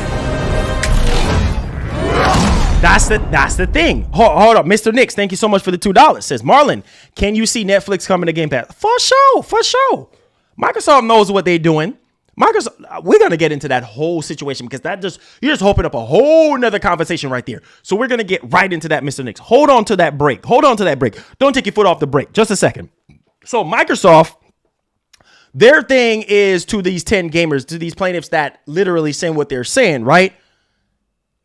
That's the thing. Hold up. Mr. Nix, thank you so much for the $2. Says, Marlon, can you see Netflix coming to Game Pass? For sure. Microsoft knows what they're doing. We're going to get into that whole situation because you're just hoping up a whole nother conversation right there. So we're going to get right into that, Mr. Nix. Hold on to that break. Don't take your foot off the brake. Just a second. So Microsoft, their thing is to these 10 gamers, to these plaintiffs that literally saying what they're saying, right?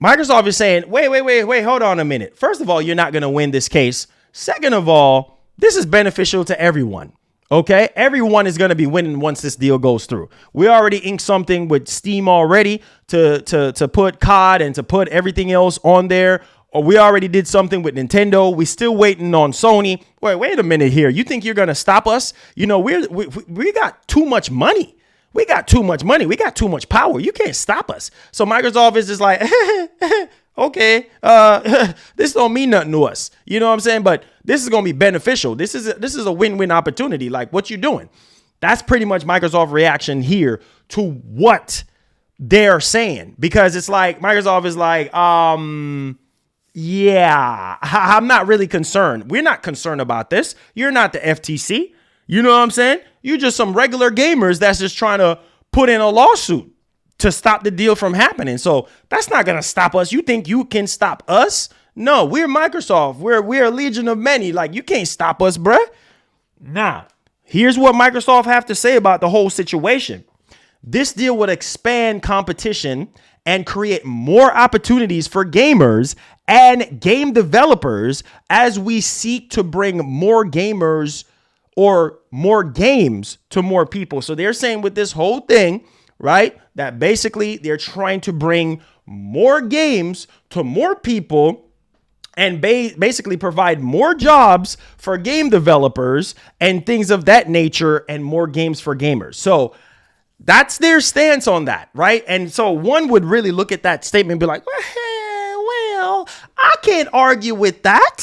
Microsoft is saying, wait, hold on a minute. First of all, you're not going to win this case. Second of all, this is beneficial to everyone. Okay, everyone is going to be winning once this deal goes through. We already inked something with Steam already to put COD and to put everything else on there. Or we already did something with Nintendo. We still waiting on Sony. Wait a minute here. You think you're going to stop us? You know, we got too much money. We got too much money. We got too much power. You can't stop us. So Microsoft is just like, okay, this don't mean nothing to us. You know what I'm saying? But this is going to be beneficial. This is a win-win opportunity. Like, what you doing? That's pretty much Microsoft reaction here to what they're saying, because it's like Microsoft is like, yeah, I'm not really concerned. We're not concerned about this. You're not the FTC. You know what I'm saying? You're just some regular gamers that's just trying to put in a lawsuit to stop the deal from happening. So that's not going to stop us. You think you can stop us? No, we're Microsoft. We're a legion of many. Like, you can't stop us, bruh. Nah, here's what Microsoft have to say about the whole situation. This deal would expand competition and create more opportunities for gamers and game developers as we seek to bring more gamers or more games to more people. So they're saying with this whole thing, right, that basically they're trying to bring more games to more people and basically provide more jobs for game developers and things of that nature and more games for gamers. So that's their stance on that, right? And so one would really look at that statement and be like, well, I can't argue with that.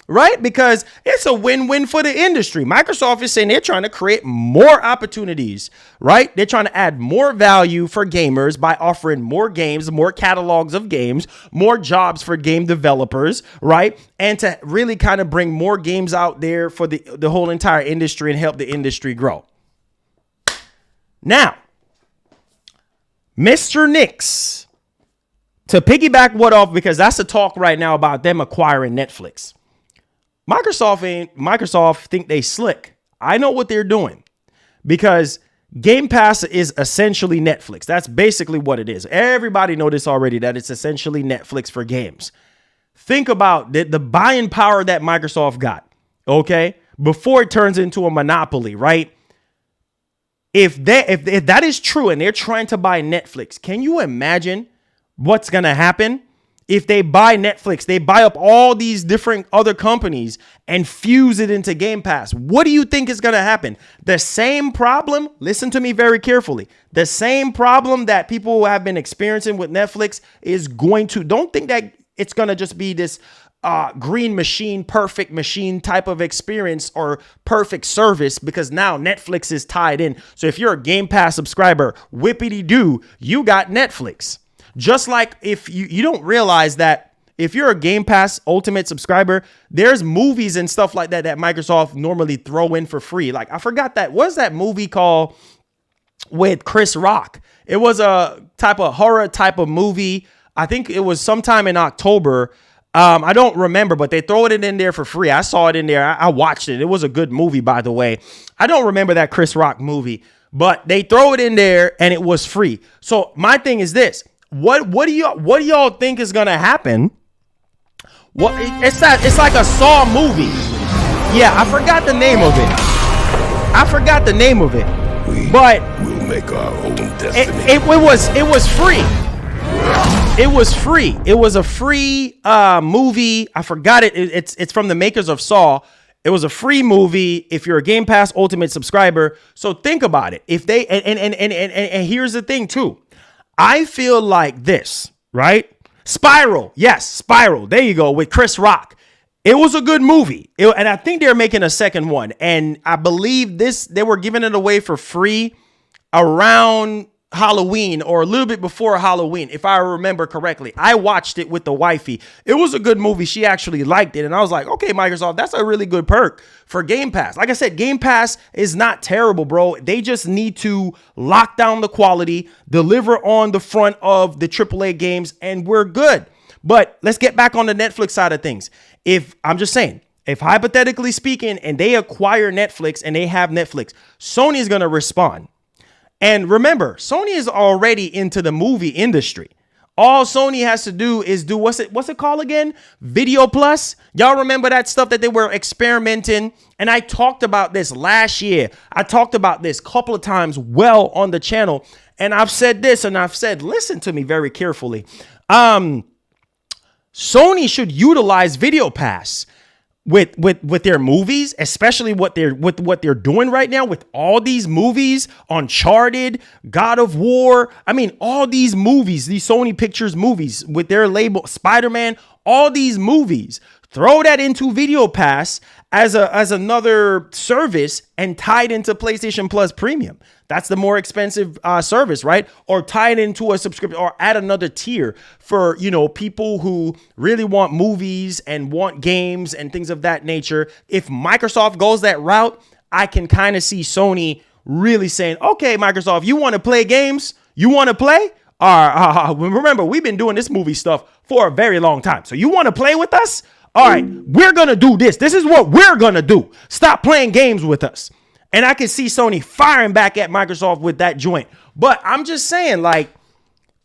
Right? Because it's a win-win for the industry. Microsoft is saying they're trying to create more opportunities, right? They're trying to add more value for gamers by offering more games, more catalogs of games, more jobs for game developers, right? And to really kind of bring more games out there for the whole entire industry and help the industry grow. Now, Mr. Nix, to piggyback what off, because that's the talk right now about them acquiring Netflix. Microsoft think they slick. I know what they're doing, because Game Pass is essentially Netflix. That's basically what it is. Everybody know this already, that it's essentially Netflix for games. Think about the buying power that Microsoft got, okay? Before it turns into a monopoly, right? If that is true and they're trying to buy Netflix, can you imagine what's going to happen if they buy Netflix, they buy up all these different other companies and fuse it into Game Pass. What do you think is going to happen? The same problem, listen to me very carefully. The same problem that people have been experiencing with Netflix is going to, don't think that it's going to just be this green machine, perfect machine type of experience or perfect service, because now Netflix is tied in. So if you're a Game Pass subscriber, whippity-doo, you got Netflix. Just like if you don't realize that if you're a Game Pass Ultimate subscriber, there's movies and stuff like that that Microsoft normally throw in for free. Like, I forgot that. What's that movie called with Chris Rock? It was a type of horror type of movie. I think it was sometime in October. I don't remember, but they throw it in there for free. I saw it in there. I watched it. It was a good movie, by the way. I don't remember that Chris Rock movie, but they throw it in there and it was free. So my thing is this. What do y'all think is gonna happen? It's like a Saw movie. Yeah, I forgot the name of it. But we'll make our own destiny. It was free. It was free. It was a free movie. I forgot it. It's from the makers of Saw. It was a free movie if you're a Game Pass Ultimate subscriber. So think about it. If they and here's the thing too. I feel like this, right? Spiral. Yes, Spiral. There you go, with Chris Rock. It was a good movie. And I think they're making a second one. And I believe they were giving it away for free around Halloween or a little bit before Halloween, if I remember correctly. I watched it with the wifey. It was a good movie. She actually liked it. And I was like, okay, Microsoft, that's a really good perk for Game Pass. Like I said, Game Pass is not terrible, bro. They just need to lock down the quality, deliver on the front of the AAA games, and we're good. But let's get back on the Netflix side of things. If hypothetically speaking, and they acquire Netflix and they have Netflix, Sony is going to respond. And remember, Sony is already into the movie industry. All Sony has to do is do, what's it called again? Video Plus. Y'all remember that stuff that they were experimenting? And I talked about this last year. I talked about this a couple of times well on the channel. And I've said this, and I've said, listen to me very carefully. Sony should utilize Video Pass with their movies, especially what they're doing right now with all these movies, Uncharted, God of War. I mean, all these movies, these Sony Pictures movies with their label, Spider-Man, all these movies. Throw that into Video Pass as another service and tie it into PlayStation Plus Premium. That's the more expensive service, right? Or tie it into a subscription or add another tier for, people who really want movies and want games and things of that nature. If Microsoft goes that route, I can kind of see Sony really saying, okay, Microsoft, you want to play games? You want to play? Remember, we've been doing this movie stuff for a very long time. So you want to play with us? All right, we're going to do this. This is what we're going to do. Stop playing games with us. And I can see Sony firing back at Microsoft with that joint. But I'm just saying, like,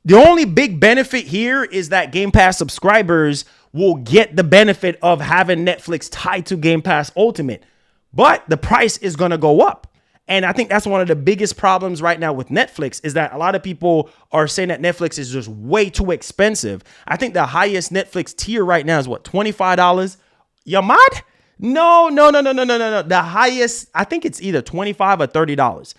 the only big benefit here is that Game Pass subscribers will get the benefit of having Netflix tied to Game Pass Ultimate. But the price is going to go up. And I think that's one of the biggest problems right now with Netflix is that a lot of people are saying that Netflix is just way too expensive. I think the highest Netflix tier right now is what, $25? You mad? No. The highest, I think it's either $25 or $30.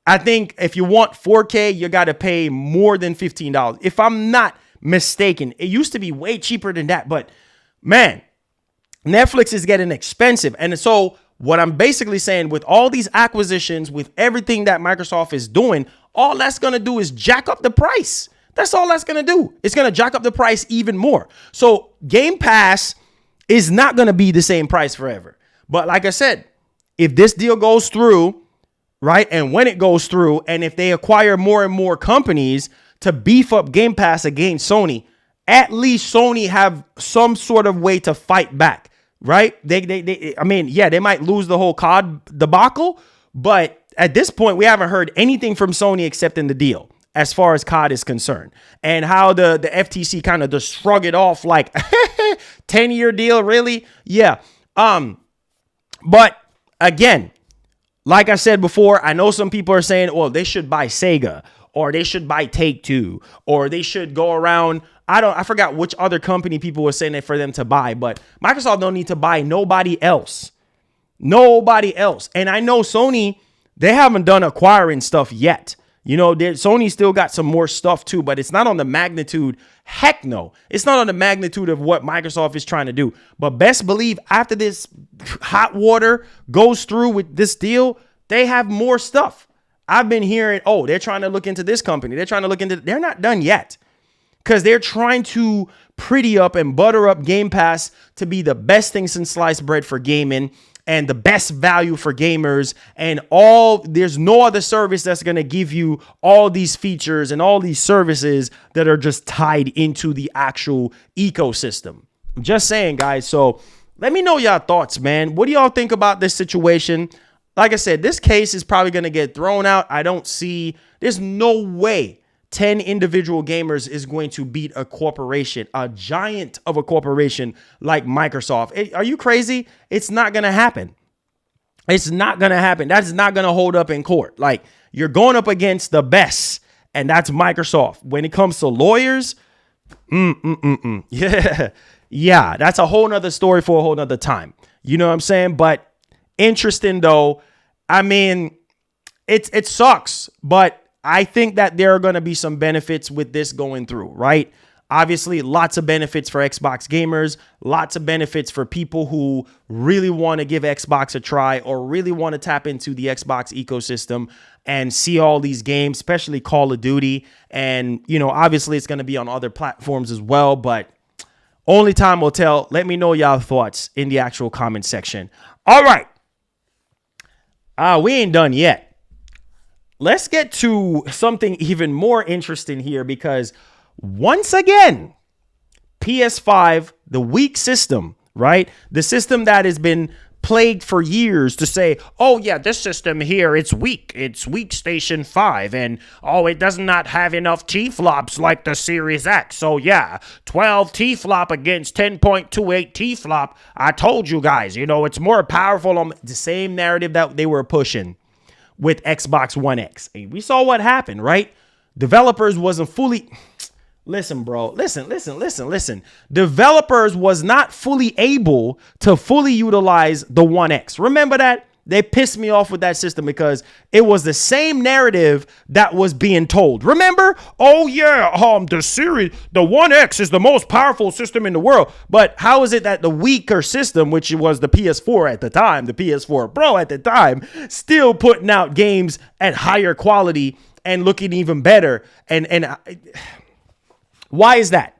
I think if you want 4K, you got to pay more than $15. If I'm not mistaken, it used to be way cheaper than that. But man, Netflix is getting expensive. And so what I'm basically saying, with all these acquisitions, with everything that Microsoft is doing, all that's going to do is jack up the price. That's all that's going to do. It's going to jack up the price even more. So Game Pass is not going to be the same price forever. But like I said, if this deal goes through, right, and when it goes through, and if they acquire more and more companies to beef up Game Pass against Sony, at least Sony have some sort of way to fight back. Right? They might lose the whole COD debacle, but at this point, we haven't heard anything from Sony except in the deal as far as COD is concerned, and how the FTC kind of just shrug it off like 10-year deal. Really? Yeah. But again, like I said before, I know some people are saying, well, they should buy Sega, or they should buy Take-Two, or they should go around I forgot which other company people were saying that for them to buy, but Microsoft don't need to buy nobody else. Nobody else. And I know Sony, they haven't done acquiring stuff yet. You know, Sony still got some more stuff too, but it's not on the magnitude. Heck no. It's not on the magnitude of what Microsoft is trying to do. But best believe after this hot water goes through with this deal, they have more stuff. I've been hearing, oh, they're trying to look into this company. They're not done yet because they're trying to pretty up and butter up Game Pass to be the best thing since sliced bread for gaming and the best value for gamers, and there's no other service that's going to give you all these features and all these services that are just tied into the actual ecosystem. I'm just saying, guys. So let me know your thoughts, man. What do y'all think about this situation? Like I said, this case is probably going to get thrown out. There's no way 10 individual gamers is going to beat a corporation, a giant of a corporation like Microsoft. Are you crazy? It's not going to happen. It's not going to happen. That's not going to hold up in court. Like, you're going up against the best, and that's Microsoft. When it comes to lawyers, yeah, that's a whole nother story for a whole nother time. You know what I'm saying? But interesting though. I mean, it sucks, but I think that there are going to be some benefits with this going through, right? Obviously, lots of benefits for Xbox gamers, lots of benefits for people who really want to give Xbox a try or really want to tap into the Xbox ecosystem and see all these games, especially Call of Duty. And, you know, obviously it's going to be on other platforms as well, but only time will tell. Let me know y'all thoughts in the actual comment section. All right. We ain't done yet. Let's get to something even more interesting here because once again, PS5, the weak system, right? The system that has been plagued for years to say, oh yeah, this system here, it's weak. It's weak Station 5. And oh, it does not have enough T-flops like the Series X. So yeah, 12 T-flop against 10.28 T-flop. I told you guys, you know, it's more powerful on the same narrative that they were pushing with Xbox One X. And we saw what happened, right? Developers wasn't fully... Listen, bro. Listen. Developers was not fully able to fully utilize the One X. Remember that? They pissed me off with that system because it was the same narrative that was being told. Remember? Oh yeah, the One X is the most powerful system in the world. But how is it that the weaker system, which was the PS4 at the time, the PS4 Pro at the time, still putting out games at higher quality and looking even better? Why is that?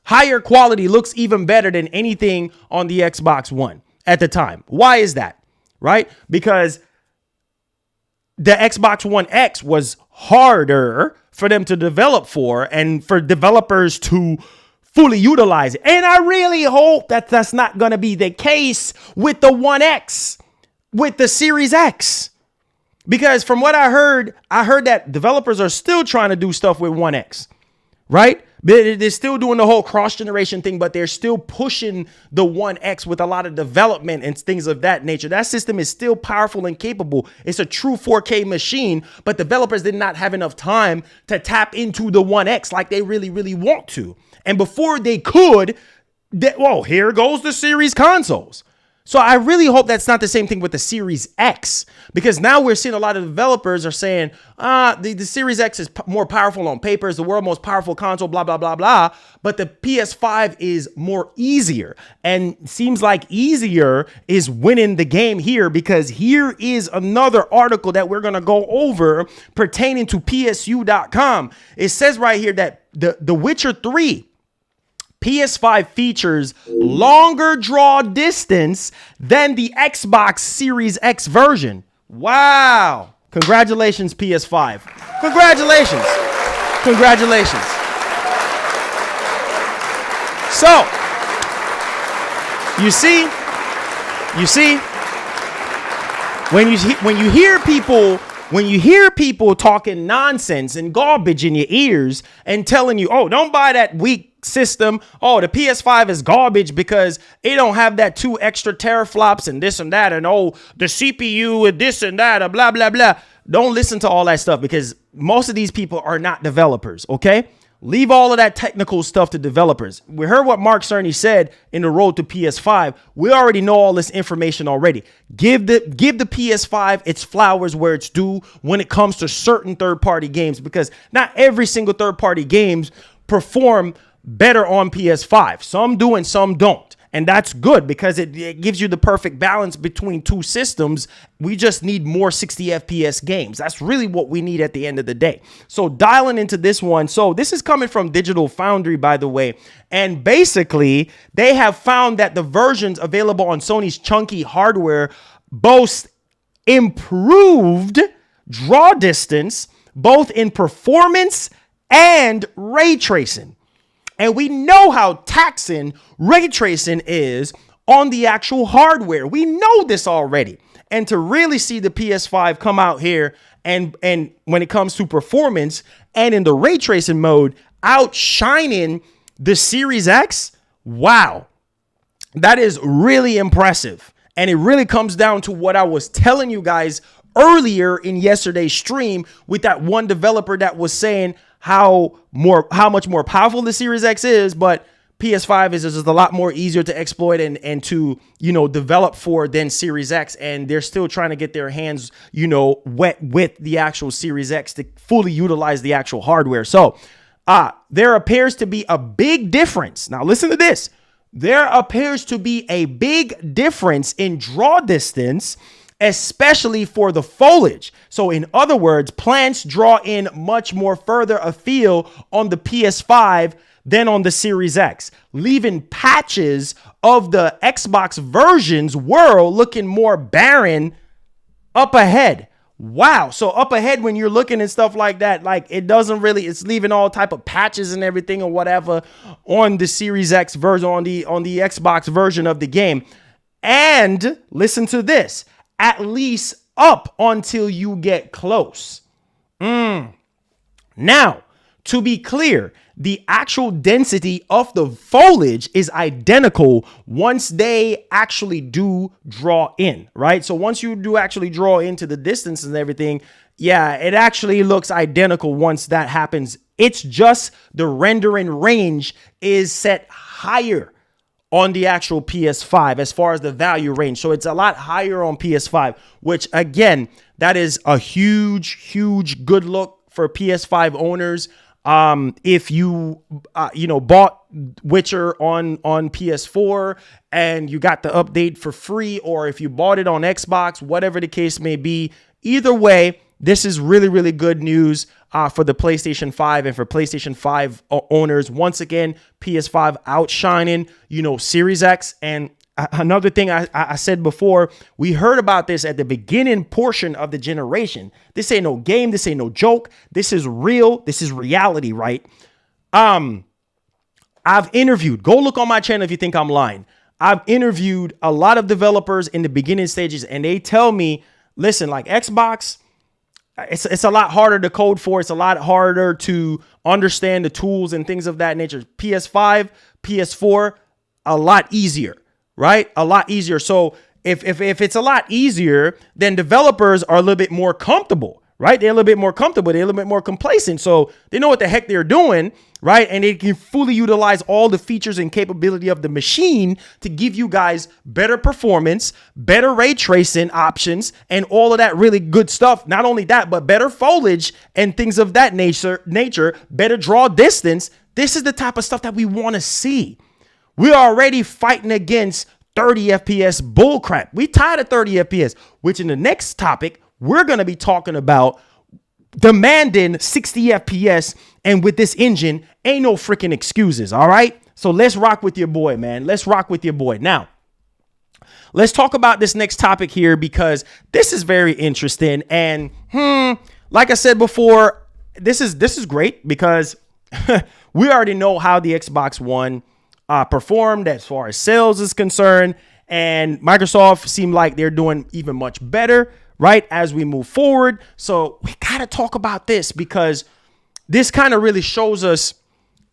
Higher quality looks even better than anything on the Xbox One at the time. Why is that? Right? Because the Xbox One X was harder for them to develop for and for developers to fully utilize it. And I really hope that that's not going to be the case with the One X, with the Series X. Because from what I heard that developers are still trying to do stuff with One X. Right? They're still doing the whole cross-generation thing, but they're still pushing the One X with a lot of development and things of that nature. That system is still powerful and capable. It's a true 4K machine, but developers did not have enough time to tap into the One X like they really, really want to. And before they could, here goes the series consoles. So I really hope that's not the same thing with the Series X, because now we're seeing a lot of developers are saying, the Series X is more powerful on paper, it's the world's most powerful console, blah, blah, blah, blah. But the PS5 is more easier, and seems like easier is winning the game here, because here is another article that we're going to go over pertaining to PSU.com. It says right here that the Witcher 3 PS5 features longer draw distance than the Xbox Series X version. Wow. Congratulations, PS5. Congratulations. So, you see, when you hear people talking nonsense and garbage in your ears and telling you, oh, don't buy that weak system. Oh, the PS5 is garbage because it don't have that 2 extra teraflops and this and that. And oh, the CPU and this and that and blah, blah, blah. Don't listen to all that stuff, because most of these people are not developers. Okay. Leave all of that technical stuff to developers. We heard what Mark Cerny said in the road to PS5. We already know all this information already. Give the PS5 its flowers where it's due when it comes to certain third-party games, because not every single third-party games perform better on PS5. Some do and some don't. And that's good because it gives you the perfect balance between two systems. We just need more 60 FPS games. That's really what we need at the end of the day. So dialing into this one. So this is coming from Digital Foundry, by the way. And basically, they have found that the versions available on Sony's chunky hardware boast improved draw distance, both in performance and ray tracing. And we know how taxing ray tracing is on the actual hardware. We know this already. And to really see the PS5 come out here and when it comes to performance and in the ray tracing mode, outshining the Series X, wow. That is really impressive. And it really comes down to what I was telling you guys earlier in yesterday's stream with that one developer that was saying how much more powerful the Series X is, but PS5 is just a lot more easier to exploit and to, develop for than Series X. And they're still trying to get their hands, wet with the actual Series X to fully utilize the actual hardware. So there appears to be a big difference. Now, listen to this. There appears to be a big difference in draw distance, especially for the foliage. So in other words, plants draw in much more further afield on the PS5 than on the Series X, leaving patches of the Xbox version's world looking more barren up ahead. Wow. So up ahead, when you're looking at stuff like that, like it's leaving all type of patches and everything or whatever on the Series X version, on the Xbox version of the game. And listen to this. At least up until you get close. Now, to be clear, the actual density of the foliage is identical once they actually do draw in, right? So once you do actually draw into the distance and everything, yeah, it actually looks identical once that happens. It's just the rendering range is set higher on the actual PS5 as far as the value range. So it's a lot higher on PS5, which again, that is a huge good look for PS5 owners. If you, bought Witcher on PS4 and you got the update for free, or if you bought it on Xbox, whatever the case may be, either way, this is really good news for the PlayStation 5 and for PlayStation 5 owners. Once again, PS5 outshining, Series X. And another thing I said before, we heard about this at the beginning portion of the generation. This ain't no game. This ain't no joke. This is real. This is reality, right? I've interviewed, go look on my channel if you think I'm lying. I've interviewed a lot of developers in the beginning stages, and they tell me, listen, like Xbox, it's a lot harder to code for. It's a lot harder to understand the tools and things of that nature. PS5, PS4, a lot easier, right? A lot easier. So if it's a lot easier, then developers are a little bit more comfortable, right? They're a little bit more comfortable. They're a little bit more complacent. So they know what the heck they're doing, right? And they can fully utilize all the features and capability of the machine to give you guys better performance, better ray tracing options, and all of that really good stuff. Not only that, but better foliage and things of that nature, better draw distance. This is the type of stuff that we want to see. We're already fighting against 30 FPS bullcrap. We tired of 30 FPS, which in the next topic, we're going to be talking about demanding 60 FPS, and with this engine, ain't no freaking excuses, all right? So let's rock with your boy, man. Let's rock with your boy. Now, let's talk about this next topic here because this is very interesting. And like I said before, this is great because we already know how the Xbox One performed as far as sales is concerned. And Microsoft seemed like they're doing even much better, right, as we move forward. So we got to talk about this because this kind of really shows us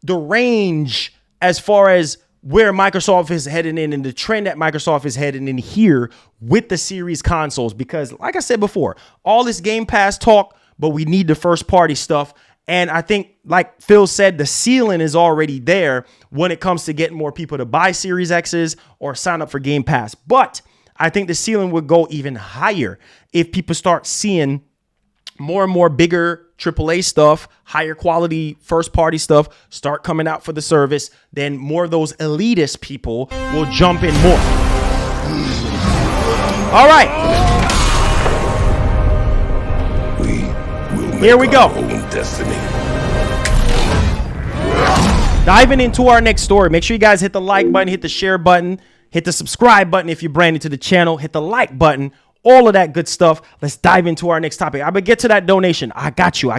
the range as far as where Microsoft is heading in and the trend that Microsoft is heading in here with the series consoles. Because like I said before, all this Game Pass talk, but we need the first party stuff. And I think, like Phil said, the ceiling is already there when it comes to getting more people to buy Series X's or sign up for Game Pass. But I think the ceiling would go even higher if people start seeing more and more bigger AAA stuff, higher quality first party stuff start coming out for the service. Then more of those elitist people will jump in more. All right. Here we go. Diving into our next story. Make sure you guys hit the like button, hit the share button, hit the subscribe button if you're brand new to the channel, hit the like button, all of that good stuff. Let's dive into our next topic. I'm gonna get to that donation. I got you.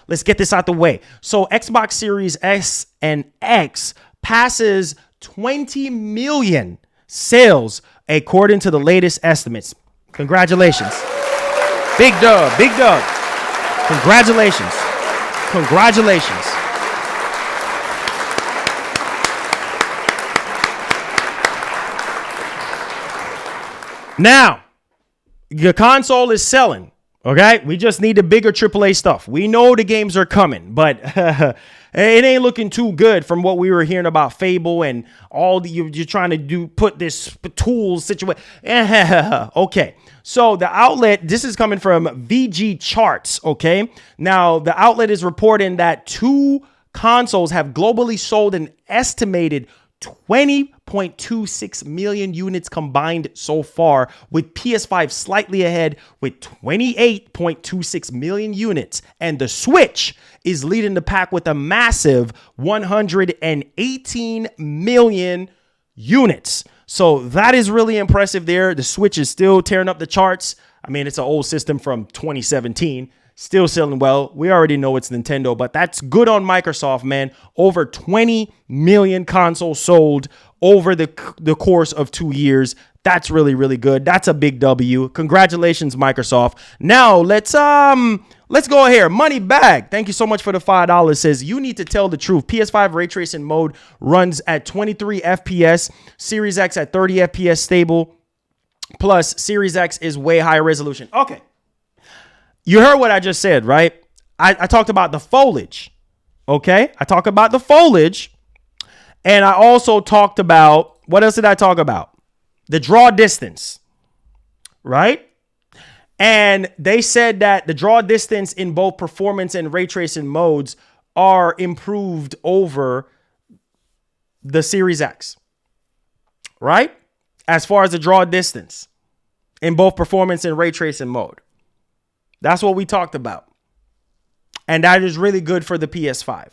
Let's get this out the way. So Xbox Series S and X passes 20 million sales according to the latest estimates. Congratulations. Big dub. Congratulations. Now, your console is selling, okay? We just need the bigger AAA stuff. We know the games are coming, but it ain't looking too good from what we were hearing about Fable and all the you're trying to put this tools situation. Okay, so the outlet, this is coming from VG Charts, okay? Now, the outlet is reporting that 2 consoles have globally sold an estimated 20.26 million units combined so far, with PS5 slightly ahead with 28.26 million units. And the Switch is leading the pack with a massive 118 million units. So that is really impressive there. The Switch is still tearing up the charts. I mean, it's an old system from 2017. Still selling well. We already know it's Nintendo, but that's good on Microsoft, man. Over 20 million consoles sold over the course of 2 years. That's really, really good. That's a big W. Congratulations, Microsoft. Now let's go here. Money Bag, thank you so much for the $5. Says you need to tell the truth. PS5 ray tracing mode runs at 23 FPS. Series X at 30 FPS stable. Plus Series X is way higher resolution. Okay. You heard what I just said, right? I talked about the foliage, okay? I talked about the foliage, and I also talked about, what else did I talk about? The draw distance, right? And they said that the draw distance in both performance and ray tracing modes are improved over the Series X, right? As far as the draw distance in both performance and ray tracing mode. That's what we talked about. And that is really good for the PS5.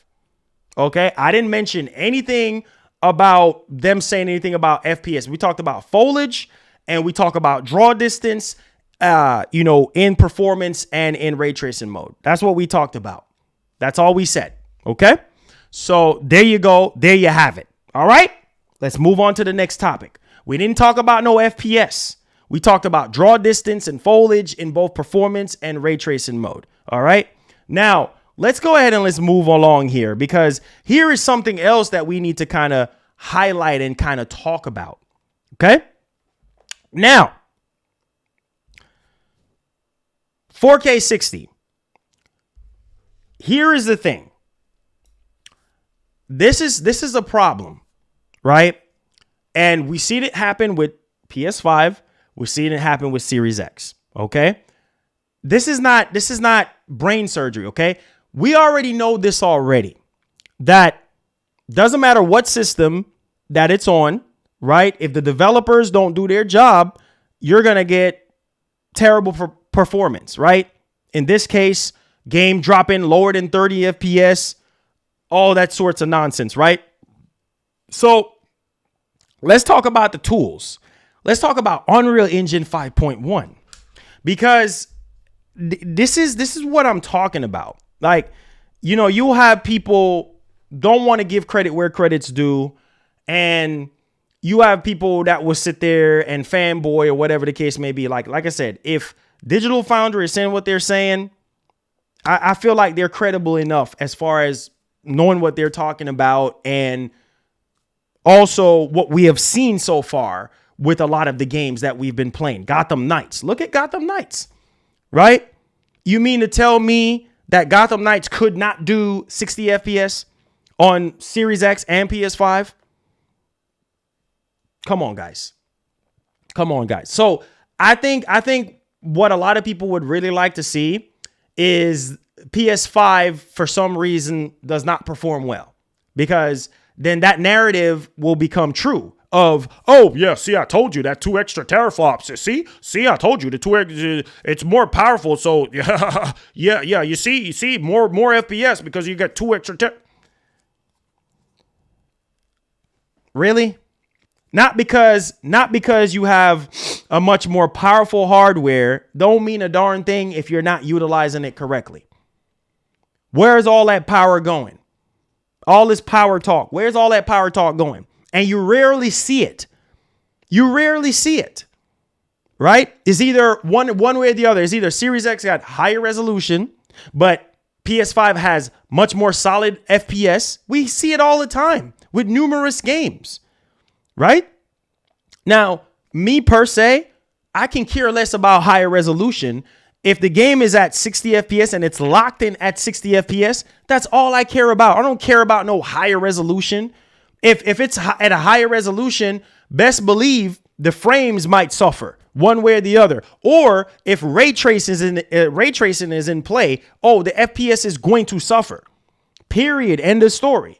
Okay. I didn't mention anything about them saying anything about FPS. We talked about foliage and we talk about draw distance, in performance and in ray tracing mode. That's what we talked about. That's all we said. Okay. So there you go. There you have it. All right. Let's move on to the next topic. We didn't talk about no FPS. We talked about draw distance and foliage in both performance and ray tracing mode. All right. Now, let's go ahead and let's move along here, because here is something else that we need to kind of highlight and kind of talk about. Okay. Now, 4K 60. Here is the thing. This is a problem, right? And we see it happen with PS5. We're seeing it happen with Series X. Okay. This is not brain surgery. Okay. We already know this already, that doesn't matter what system that it's on, right? If the developers don't do their job, you're going to get terrible performance, right? In this case, game dropping lower than 30 FPS, all that sorts of nonsense, right? So let's talk about the tools. Let's talk about Unreal Engine 5.1, because this is what I'm talking about. Like, you'll have people don't want to give credit where credit's due, and you have people that will sit there and fanboy or whatever the case may be. Like I said, if Digital Foundry is saying what they're saying, I feel like they're credible enough as far as knowing what they're talking about, and also what we have seen so far with a lot of the games that we've been playing. Gotham Knights. Look at Gotham Knights, right? You mean to tell me that Gotham Knights could not do 60 FPS on Series X and PS5? Come on, guys. So I think what a lot of people would really like to see is PS5 for some reason does not perform well, because then that narrative will become true of, oh yeah, see, I told you that 2 extra teraflops. See, I told you the 2 it's more powerful. So yeah, you see more FPS because you got 2 extra Really? Not because you have a much more powerful hardware don't mean a darn thing if you're not utilizing it correctly. Where's all that power going? All this power talk. Where's all that power talk going? And you rarely see it. Right? It's either one way or the other. It's either Series X got higher resolution, but PS5 has much more solid FPS. We see it all the time with numerous games. Right? Now, me per se, I can care less about higher resolution. If the game is at 60 FPS and it's locked in at 60 FPS, that's all I care about. I don't care about no higher resolution. If it's at a higher resolution, best believe the frames might suffer one way or the other. Or if ray tracing is in play, oh, the FPS is going to suffer. Period. End of story.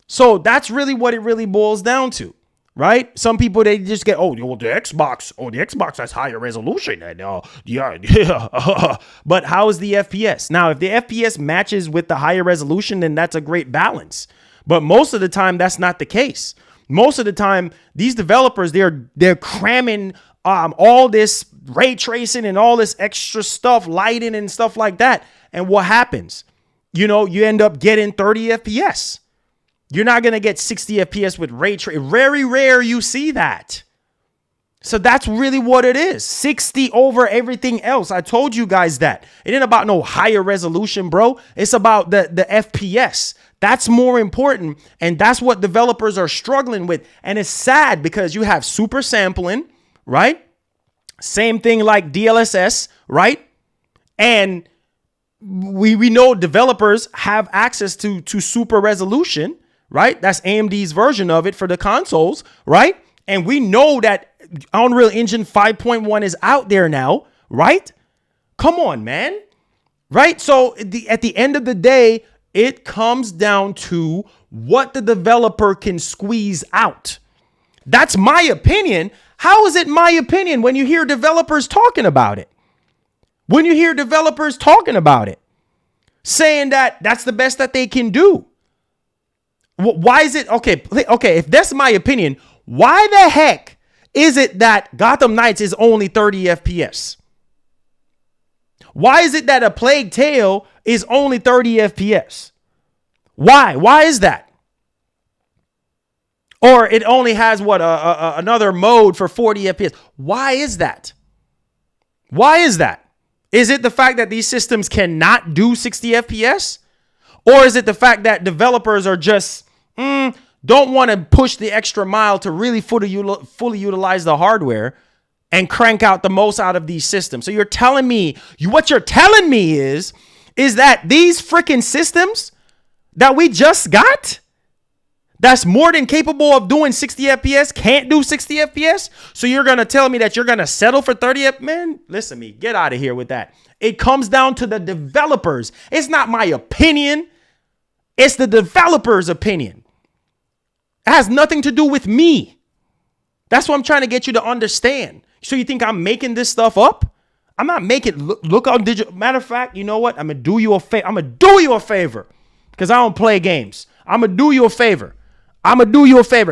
So that's really what it really boils down to, right? Some people, they just get, the Xbox has higher resolution. And yeah. But how is the FPS? Now, if the FPS matches with the higher resolution, then that's a great balance. But most of the time, that's not the case. Most of the time, these developers, they're cramming all this ray tracing and all this extra stuff, lighting and stuff like that. And what happens? You end up getting 30 FPS. You're not going to get 60 FPS with ray tracing. Very rare you see that. So that's really what it is. 60 over everything else. I told you guys that. It ain't about no higher resolution, bro. It's about the FPS. That's more important. And that's what developers are struggling with. And it's sad because you have super sampling, right? Same thing like DLSS, right? And we know developers have access to super resolution, right? That's AMD's version of it for the consoles, right? And we know that Unreal Engine 5.1 is out there now, right? Come on, man. Right? So at the end of the day, it comes down to what the developer can squeeze out. That's my opinion. How is it my opinion when you hear developers talking about it? When you hear developers talking about it, saying that that's the best that they can do. Why is it? Okay, if that's my opinion, why the heck is it that Gotham Knights is only 30 FPS? Why is it that A Plague Tale is only 30 FPS? Why? Why is that? Or it only has another mode for 40 FPS. Why is that? Why is that? Is it the fact that these systems cannot do 60 FPS? Or is it the fact that developers are just don't want to push the extra mile to really fully utilize the hardware and crank out the most out of these systems? So you're telling me, what you're telling me is that these freaking systems that we just got, that's more than capable of doing 60 FPS, can't do 60 FPS? So you're going to tell me that you're going to settle for 30 FPS? Man, listen to me. Get out of here with that. It comes down to the developers. It's not my opinion. It's the developer's opinion. It has nothing to do with me. That's what I'm trying to get you to understand. So you think I'm making this stuff up? I'm not making look on digital. Matter of fact, you know what? I'm gonna do you a favor. I'm gonna do you a favor because I don't play games. I'm gonna do you a favor.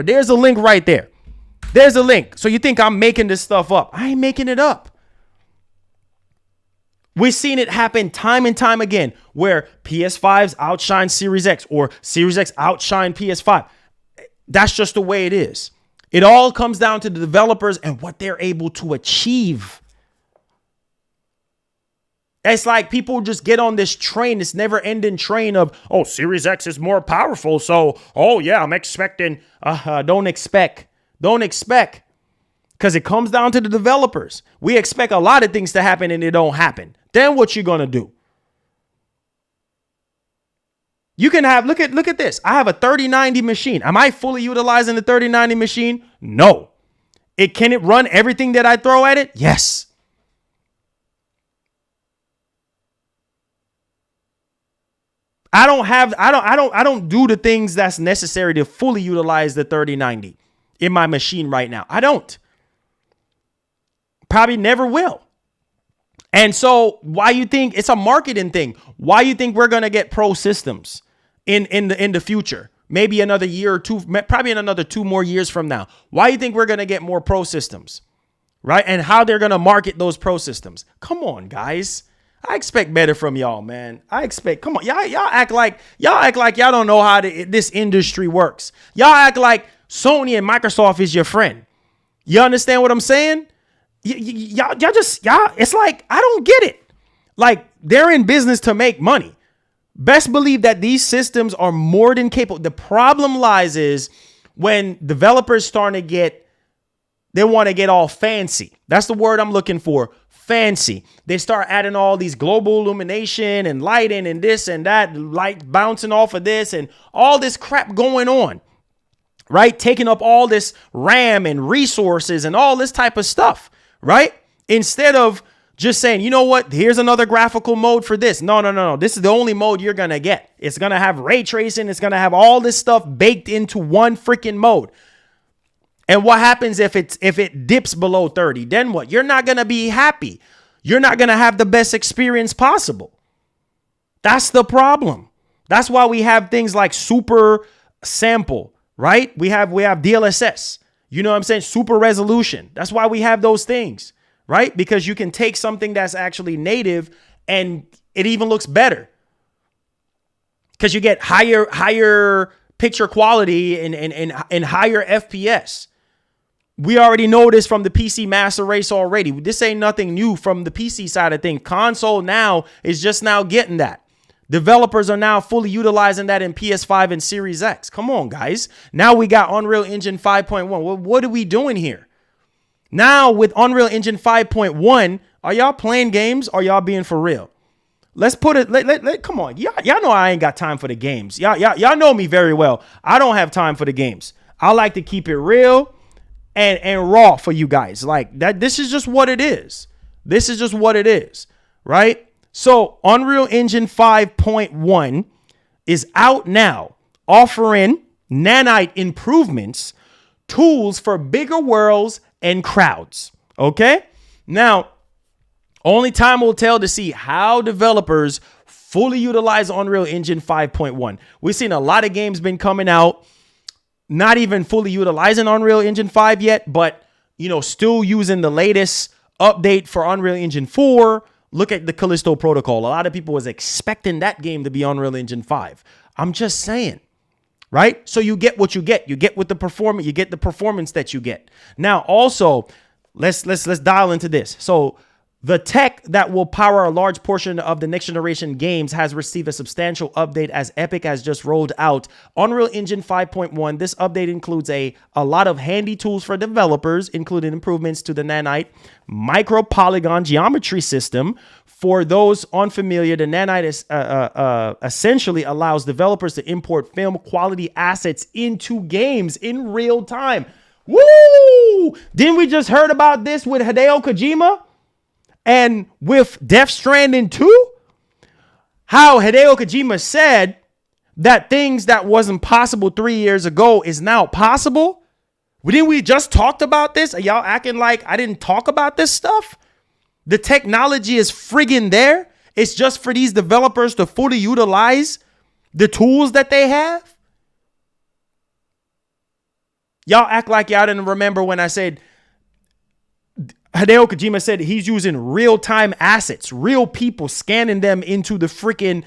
There's a link right there. There's a link. So you think I'm making this stuff up? I ain't making it up. We've seen it happen time and time again where PS5s outshine Series X or Series X outshine PS5. That's just the way it is. It all comes down to the developers and what they're able to achieve. It's like people just get on this train, this never-ending train of, Series X is more powerful. So, I'm expecting. Don't expect. Because it comes down to the developers. We expect a lot of things to happen and it don't happen. Then what you going to do? You can have, look at this. I have a 3090 machine. Am I fully utilizing the 3090 machine? No. Can it run everything that I throw at it? Yes. I don't do the things that's necessary to fully utilize the 3090 in my machine right now. I don't. Probably never will. And so why you think it's a marketing thing? Why you think we're going to get pro systems in the future? Maybe another year or two, probably in another 2 more years from now. Why you think we're going to get more pro systems? Right? And how they're going to market those pro systems. Come on, guys. I expect better from y'all, man. Come on. Y'all act like y'all don't know how this industry works. Y'all act like Sony and Microsoft is your friend. You understand what I'm saying? Y'all, it's like, I don't get it. Like, they're in business to make money. Best believe that these systems are more than capable. The problem lies is when developers they want to get all fancy. That's the word I'm looking for. Fancy. They start adding all these global illumination and lighting and this and that, light bouncing off of this and all this crap going on, right? Taking up all this RAM and resources and all this type of stuff, right? Instead of just saying, you know what, here's another graphical mode for this. No. This is the only mode you're going to get. It's going to have ray tracing. It's going to have all this stuff baked into one freaking mode. And what happens if it dips below 30? Then what? You're not going to be happy. You're not going to have the best experience possible. That's the problem. That's why we have things like super sample, right? We have DLSS. You know what I'm saying? Super resolution. That's why we have those things, right? Because you can take something that's actually native and it even looks better. Because you get higher picture quality and higher FPS. We already know this from the PC master race already. This ain't nothing new from the PC side of things. Console now is just now getting that. Developers are now fully utilizing that in PS5 and Series X. Come on, guys. Now we got Unreal Engine 5.1. Well, what are we doing here? Now with Unreal Engine 5.1, are y'all playing games or y'all being for real? Let's put it, come on. Y'all know I ain't got time for the games. Y'all know me very well. I don't have time for the games. I like to keep it real and raw for you guys. Like that, this is just what it is. This is just what it is, right? So Unreal Engine 5.1 is out now, offering nanite improvements, tools for bigger worlds and crowds. Okay? Now, only time will tell to see how developers fully utilize Unreal Engine 5.1. We've seen a lot of games been coming out, not even fully utilizing Unreal Engine 5 yet, but, still using the latest update for Unreal Engine 4. Look at the Callisto Protocol. A lot of people was expecting that game to be Unreal Engine 5. I'm just saying, right? So you get what you get. You get with the performance. You get the performance that you get. Now, also, let's dial into this. So the tech that will power a large portion of the next generation games has received a substantial update as Epic has just rolled out Unreal Engine 5.1. This update includes a lot of handy tools for developers, including improvements to the nanite micro polygon geometry system. For those unfamiliar, the nanite is, essentially allows developers to import film quality assets into games in real time. Woo! Didn't we just heard about this with Hideo Kojima? And with Death Stranding 2, how Hideo Kojima said that things that wasn't possible 3 years ago is now possible. Didn't we just talked about this? Are y'all acting like I didn't talk about this stuff? The technology is friggin' there. It's just for these developers to fully utilize the tools that they have. Y'all act like y'all didn't remember when I said Hideo Kojima said he's using real-time assets, real people, scanning them into the freaking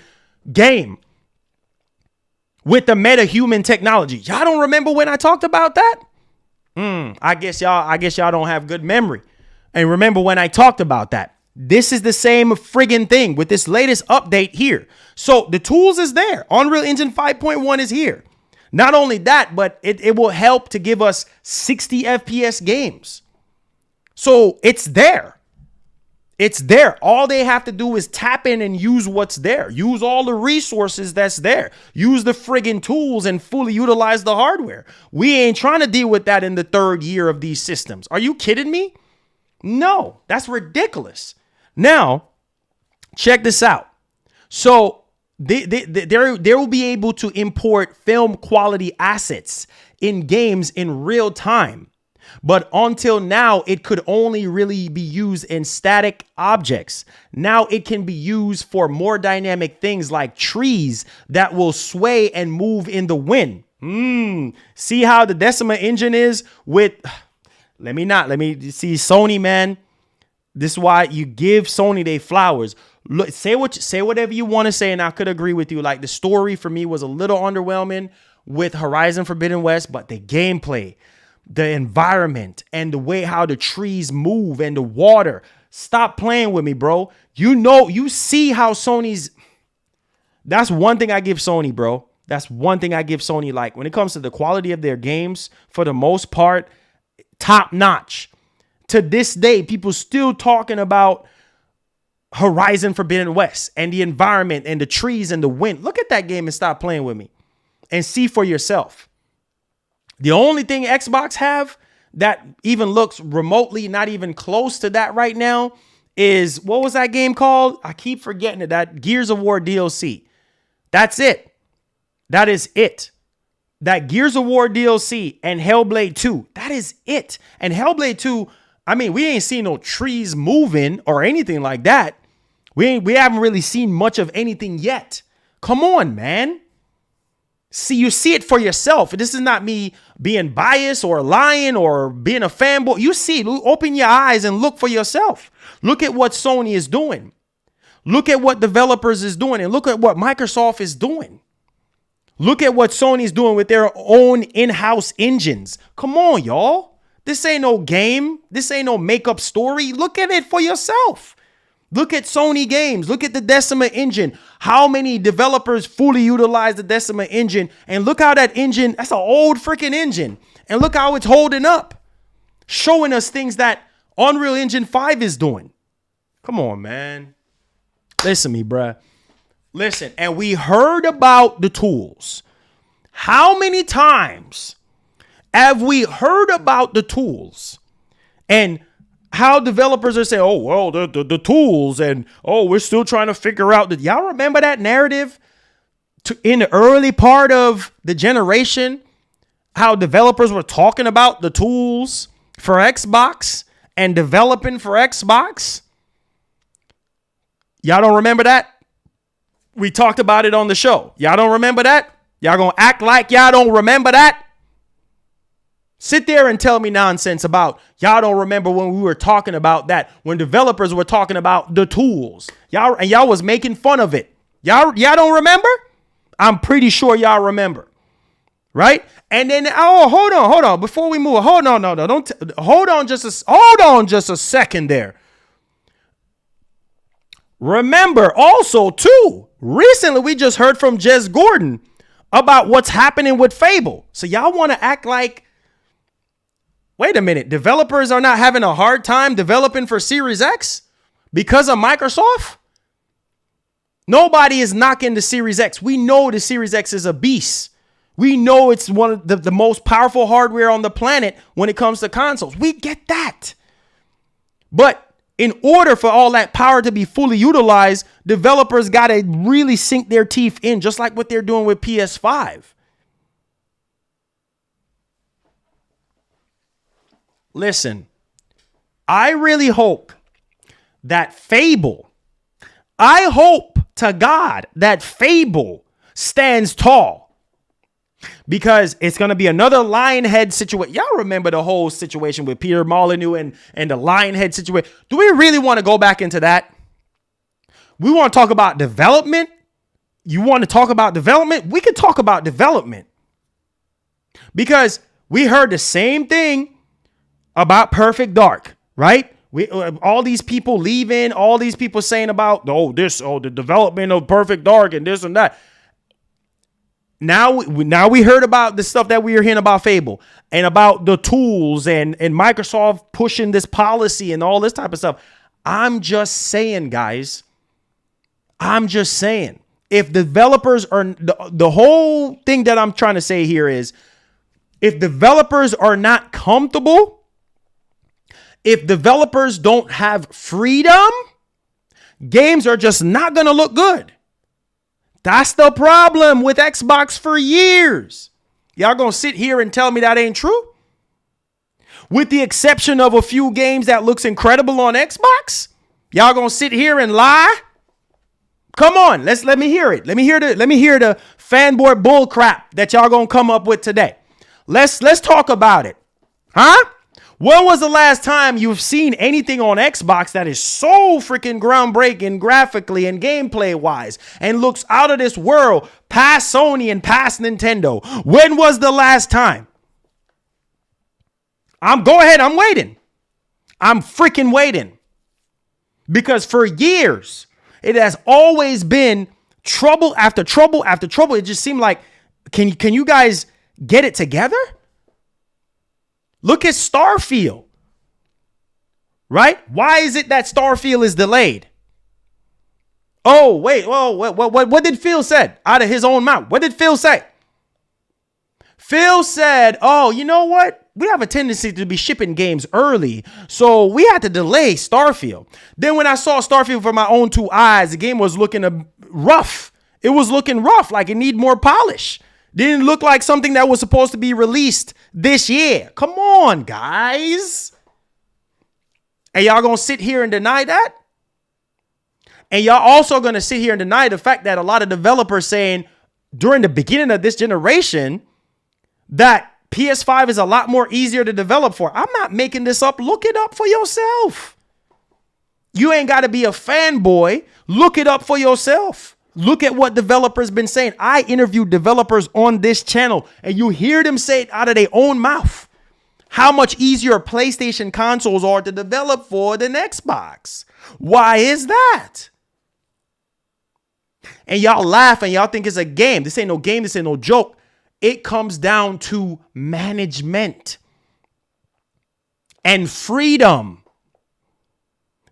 game with the meta-human technology. Y'all don't remember when I talked about that? I guess y'all don't have good memory. And remember when I talked about that. This is the same friggin' thing with this latest update here. So the tools is there. Unreal Engine 5.1 is here. Not only that, but it will help to give us 60 FPS games. So it's there. It's there. All they have to do is tap in and use what's there. Use all the resources that's there. Use the friggin' tools and fully utilize the hardware. We ain't trying to deal with that in the 3rd year of these systems. Are you kidding me? No, that's ridiculous. Now, check this out. So they will be able to import film quality assets in games in real time. But until now, it could only really be used in static objects. Now it can be used for more dynamic things like trees that will sway and move in the wind. See how the Decima engine is with, let me see Sony, man. This is why you give Sony their flowers. Look, say whatever you want to say, and I could agree with you. Like, the story for me was a little underwhelming with Horizon Forbidden West, but the gameplay, the environment, and the way how the trees move and the water. Stop playing with me, bro. You see how Sony's. That's one thing I give Sony, bro. That's one thing I give Sony. Like, when it comes to the quality of their games, for the most part, top notch. To this day, people still talking about Horizon Forbidden West and the environment and the trees and the wind. Look at that game and stop playing with me and see for yourself. The only thing Xbox have that even looks remotely not even close to that right now is, what was that game called? I keep forgetting it. That Gears of War DLC. That's it. That is it. That Gears of War DLC and Hellblade 2. That is it. And Hellblade 2, I mean, we ain't seen no trees moving or anything like that. We haven't really seen much of anything yet. Come on, man. You see it for yourself. This is not me being biased or lying or being a fanboy. You see, open your eyes and look for yourself. Look at what Sony is doing. Look at what developers is doing, and look at what Microsoft is doing. Look at what Sony's doing with their own in-house engines. Come on, y'all. This ain't no game. This ain't no make-up story. Look at it for yourself. Look at Sony games. Look at the Decima engine. How many developers fully utilize the Decima engine? And look how that engine, that's an old freaking engine. And look how it's holding up. Showing us things that Unreal Engine 5 is doing. Come on, man. Listen to me, bruh. Listen, and we heard about the tools. How many times have we heard about the tools? And how developers are saying, oh, well, the tools, and oh, we're still trying to figure out that. Y'all remember that narrative in the early part of the generation, how developers were talking about the tools for Xbox and developing for Xbox? Y'all don't remember that? We talked about it on the show. Y'all don't remember that? Y'all gonna act like y'all don't remember that? Sit there and tell me nonsense about y'all don't remember when we were talking about that, when developers were talking about the tools. Y'all was making fun of it. Y'all don't remember? I'm pretty sure y'all remember. Right? And then, oh, hold on. Before we move, hold on, hold on just a second there. Remember also too, recently we just heard from Jez Gordon about what's happening with Fable. So y'all want to act like, wait a minute, developers are not having a hard time developing for Series X because of Microsoft? Nobody is knocking the Series X. We know the Series X is a beast. We know it's one of the most powerful hardware on the planet when it comes to consoles. We get that. But in order for all that power to be fully utilized, developers got to really sink their teeth in, just like what they're doing with PS5. Listen, I really hope that I hope to God that Fable stands tall, because it's going to be another Lionhead situation. Y'all remember the whole situation with Peter Molyneux and the Lionhead situation. Do we really want to go back into that? We want to talk about development? You want to talk about development? We can talk about development, because we heard the same thing about Perfect Dark, right? All these people leaving, all these people saying about, the development of Perfect Dark and this and that. Now we heard about the stuff that we were hearing about Fable and about the tools and Microsoft pushing this policy and all this type of stuff. I'm just saying, guys. I'm just saying. If developers are, the whole thing that I'm trying to say here is, if developers are not comfortable, if developers don't have freedom, games are just not going to look good. That's the problem with Xbox for years. Y'all going to sit here and tell me that ain't true? With the exception of a few games that looks incredible on Xbox, y'all going to sit here and lie? Come on, let me hear it. Let me hear the fanboy bull crap that y'all going to come up with today. Let's talk about it. Huh? When was the last time you've seen anything on Xbox that is so freaking groundbreaking graphically and gameplay wise and looks out of this world past Sony and past Nintendo? When was the last time? Go ahead. I'm waiting. I'm freaking waiting. Because for years, it has always been trouble after trouble after trouble. It just seemed like, can you guys get it together? Look at Starfield. Right? Why is it that Starfield is delayed? Oh, wait. Well, what did Phil said out of his own mouth? What did Phil say? Phil said, oh, you know what? We have a tendency to be shipping games early, so we had to delay Starfield. Then when I saw Starfield with my own two eyes, the game was looking rough. It was looking rough, like it need more polish. Didn't look like something that was supposed to be released this year. Come on, guys. And y'all gonna sit here and deny that? And y'all also gonna sit here and deny the fact that a lot of developers saying during the beginning of this generation that PS5 is a lot more easier to develop for. I'm not making this up. Look it up for yourself. You ain't got to be a fanboy. Look it up for yourself. Look at what developers been saying. I interviewed developers on this channel, and you hear them say it out of their own mouth. How much easier PlayStation consoles are to develop for than Xbox. Why is that? And y'all laugh and y'all think it's a game. This ain't no game. This ain't no joke. It comes down to management and freedom.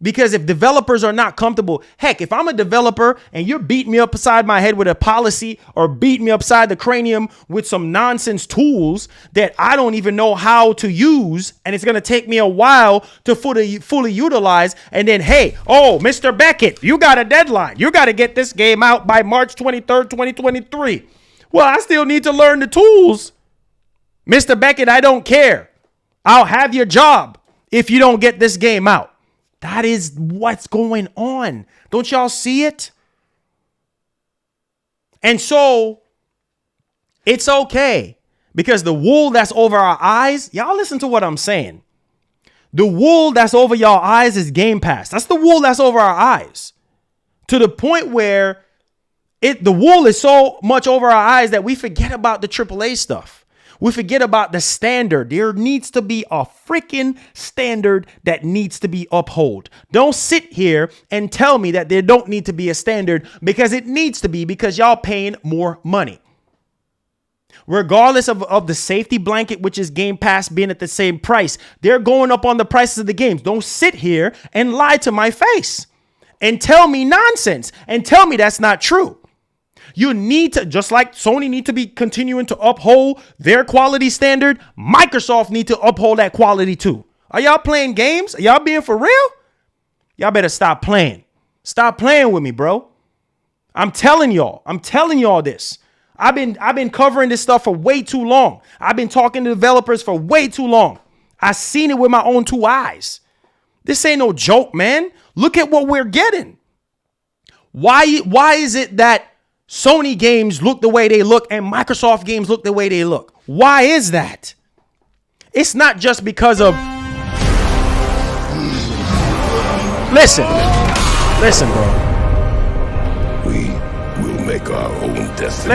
Because if developers are not comfortable, heck, if I'm a developer and you're beating me upside my head with a policy or beating me upside the cranium with some nonsense tools that I don't even know how to use, and it's going to take me a while to fully utilize, and then, hey, oh, Mr. Beckett, you got a deadline. You got to get this game out by March 23rd, 2023. Well, I still need to learn the tools. Mr. Beckett, I don't care. I'll have your job if you don't get this game out. That is what's going on. Don't y'all see it? And so it's okay because the wool that's over our eyes, y'all listen to what I'm saying. The wool that's over y'all eyes is Game Pass. That's the wool that's over our eyes to the point where the wool is so much over our eyes that we forget about the AAA stuff. We forget about the standard. There needs to be a freaking standard that needs to be upheld. Don't sit here and tell me that there don't need to be a standard because it needs to be because y'all paying more money. Regardless of the safety blanket, which is Game Pass being at the same price, they're going up on the prices of the games. Don't sit here and lie to my face and tell me nonsense and tell me that's not true. You need to, just like Sony need to be continuing to uphold their quality standard, Microsoft need to uphold that quality too. Are y'all playing games? Are y'all being for real? Y'all better stop playing. Stop playing with me, bro. I'm telling y'all this. I've been covering this stuff for way too long. I've been talking to developers for way too long. I seen it with my own two eyes. This ain't no joke, man. Look at what we're getting. Why is it that Sony games look the way they look and Microsoft games look the way they look? Why is that? It's not just because of... Listen, bro. We will make our own destiny.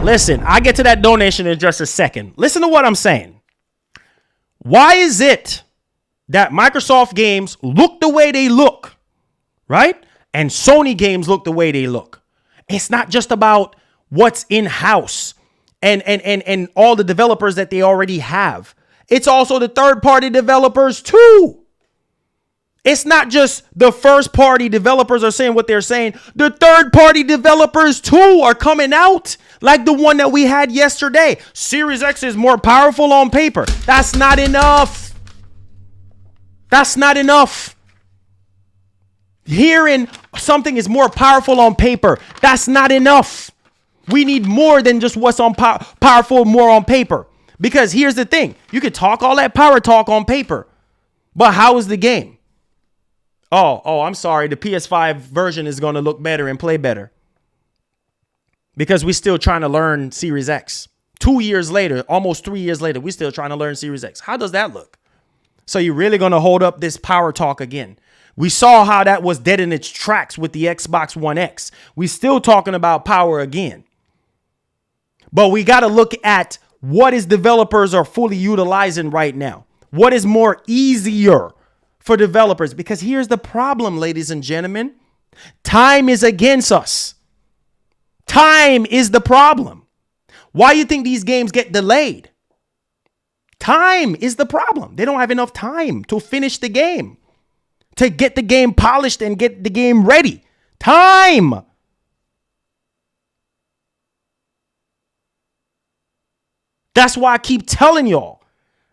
Listen, I get to that donation in just a second. Listen to what I'm saying. Why is it that Microsoft games look the way they look, right? And Sony games look the way they look? It's not just about what's in-house and all the developers that they already have. It's also the third-party developers too. It's not just the first-party developers are saying what they're saying. The third-party developers too are coming out, like the one that we had yesterday. Series X is more powerful on paper. That's not enough. That's not enough. Hearing something is more powerful on paper, that's not enough. We need more than just what's on powerful more on paper. Because here's the thing. You could talk all that power talk on paper, but how is the game? Oh, I'm sorry. The PS5 version is going to look better and play better. Because we're still trying to learn Series X. 2 years later, almost 3 years later, we're still trying to learn Series X. How does that look? So you're really going to hold up this power talk again? We saw how that was dead in its tracks with the Xbox One X. We're still talking about power again. But we got to look at what is developers are fully utilizing right now. What is more easier for developers? Because here's the problem, ladies and gentlemen. Time is against us. Time is the problem. Why do you think these games get delayed? Time is the problem. They don't have enough time to finish the game, to get the game polished and get the game ready. Time. That's why I keep telling y'all.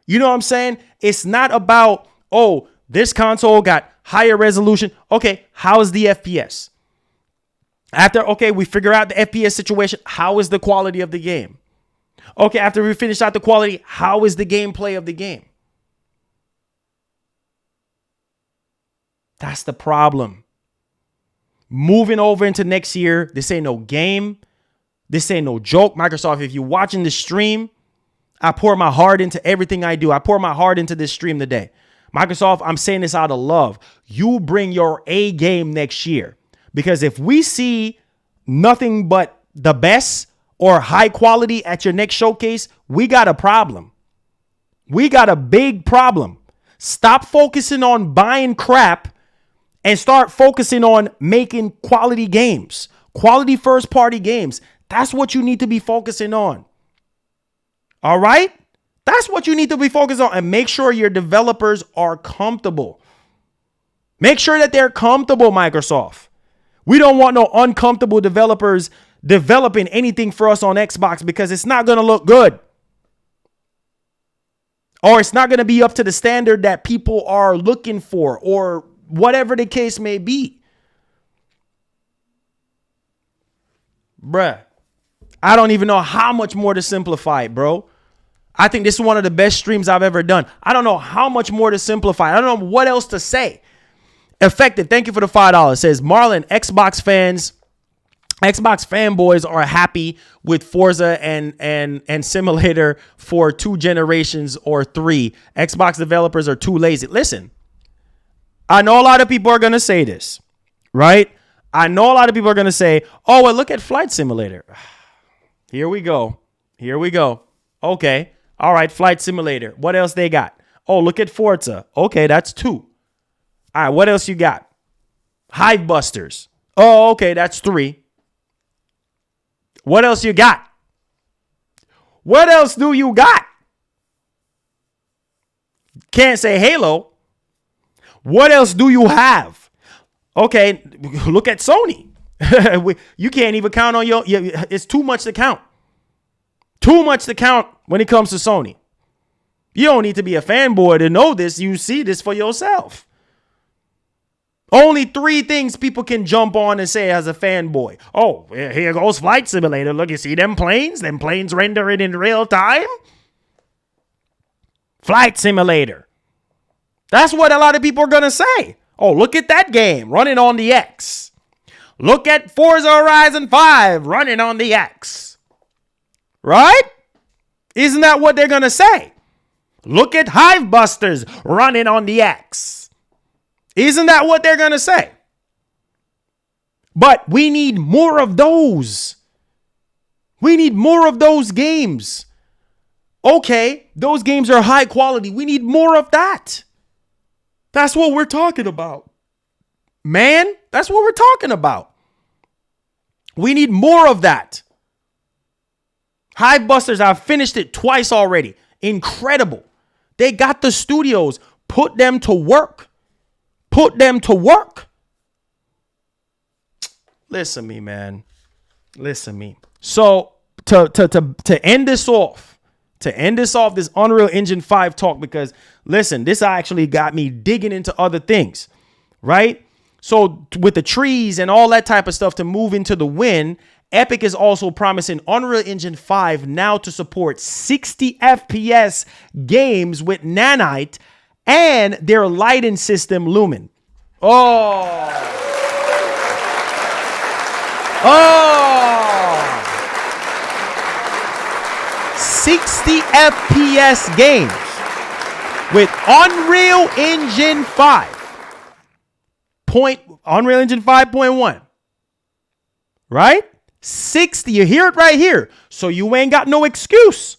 You know what I'm saying? It's not about, oh, this console got higher resolution. Okay, how's the FPS? After, we figure out the FPS situation, how is the quality of the game? Okay, after we finish out the quality, how is the gameplay of the game? That's the problem. Moving over into next year, this ain't no game. This ain't no joke. Microsoft, if you're watching this stream, I pour my heart into everything I do. I pour my heart into this stream today. Microsoft, I'm saying this out of love. You bring your A game next year. Because if we see nothing but the best or high quality at your next showcase, we got a problem. We got a big problem. Stop focusing on buying crap and start focusing on making quality games, quality first party games. That's what you need to be focusing on. All right? That's what you need to be focused on, and make sure your developers are comfortable. Make sure that they're comfortable, Microsoft. We don't want no uncomfortable developers developing anything for us on Xbox because it's not going to look good. Or it's not going to be up to the standard that people are looking for, or whatever the case may be. Bruh, I don't even know how much more to simplify it, bro. I think this is one of the best streams I've ever done. I don't know how much more to simplify. I don't know what else to say. Effective, thank you for the $5. Says Marlon, Xbox fanboys are happy with Forza and Simulator for 2 generations or 3. Xbox developers are too lazy. Listen, I know a lot of people are going to say this, right? I know a lot of people are going to say, oh, well, look at Flight Simulator. Here we go. Okay. All right, Flight Simulator. What else they got? Oh, look at Forza. Okay, that's 2. All right, what else you got? Hive Busters. Oh, okay, that's 3. What else you got? What else do you got? Can't say Halo. What else do you have? Okay, look at Sony. You can't even count on your, it's too much to count. Too much to count when it comes to Sony. You don't need to be a fanboy to know this. You see this for yourself. Only 3 things people can jump on and say as a fanboy. Oh, here goes Flight Simulator. Look, you see them planes? Them planes rendering in real time? Flight Simulator. That's what a lot of people are going to say. Oh, look at that game running on the X. Look at Forza Horizon 5 running on the X. Right? Isn't that what they're going to say? Look at Hive Busters running on the X. Isn't that what they're going to say? But we need more of those. We need more of those games. Okay, those games are high quality. We need more of that. That's what we're talking about. Man, that's what we're talking about. We need more of that. Hive Busters, I've finished it twice already. Incredible. They got the studios. Put them to work. Put them to work. Listen to me, man. Listen to me. So to end this off, this Unreal Engine 5 talk, because listen, this actually got me digging into other things, right? So with the trees and all that type of stuff to move into the wind, Epic is also promising Unreal Engine 5 now to support 60 FPS games with Nanite and their lighting system Lumen. Oh, 60 FPS games with Unreal Engine 5. Unreal Engine 5.1. Right? 60. You hear it right here. So you ain't got no excuse.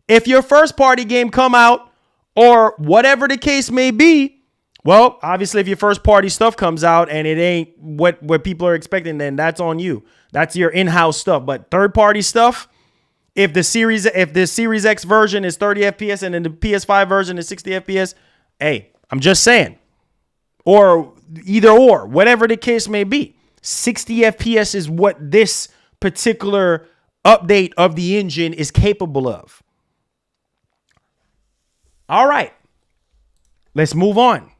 If your first party game come out or whatever the case may be, well, obviously if your first party stuff comes out and it ain't what people are expecting, then that's on you. That's your in-house stuff. But third party stuff, if the Series X version is 30 FPS and then the PS5 version is 60 FPS, hey, I'm just saying. Or either or, whatever the case may be. 60 FPS is what this particular update of the engine is capable of. All right. Let's move on.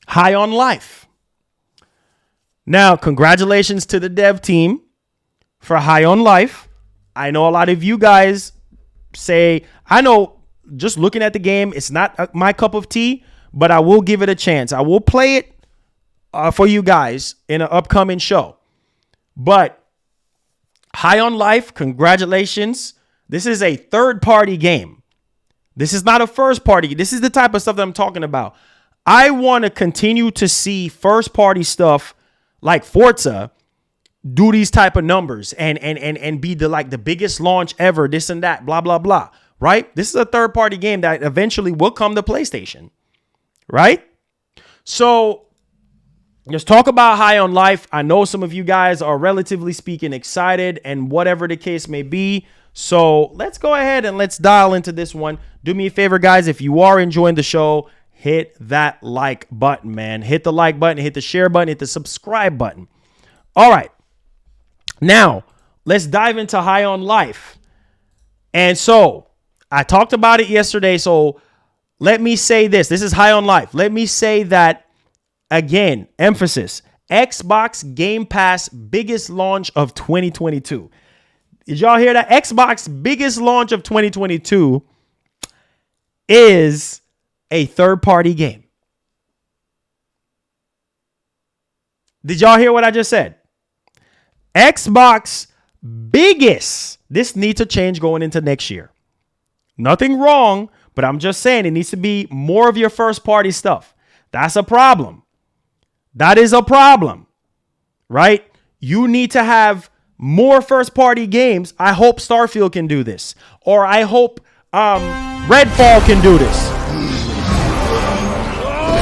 High on Life. Now, congratulations to the dev team for High on Life. I know a lot of you guys say, I know just looking at the game, it's not my cup of tea, but I will give it a chance. I will play it for you guys in an upcoming show. But High on Life, congratulations. This is a third-party game. This is not a first-party. This is the type of stuff that I'm talking about. I want to continue to see first-party stuff like Forza do these type of numbers and be the biggest launch ever, this and that, blah, blah, blah, right? This is a third-party game that eventually will come to PlayStation, right? So let's talk about High on Life. I know some of you guys are relatively speaking excited and whatever the case may be. So let's go ahead and let's dial into this one. Do me a favor, guys. If you are enjoying the show, hit that like button, man. Hit the like button, hit the share button, hit the subscribe button. All right. Now, let's dive into High on Life. And so I talked about it yesterday. So let me say this. This is High on Life. Let me say that again, emphasis, Xbox Game Pass biggest launch of 2022. Did y'all hear that? Xbox biggest launch of 2022 is a third-party game. Did y'all hear what I just said? Xbox biggest. This needs to change going into next year. Nothing wrong, but I'm just saying it needs to be more of your first-party stuff. That's a problem. That is a problem, right? You need to have more first-party games. I hope Starfield can do this. Or I hope Redfall can do this.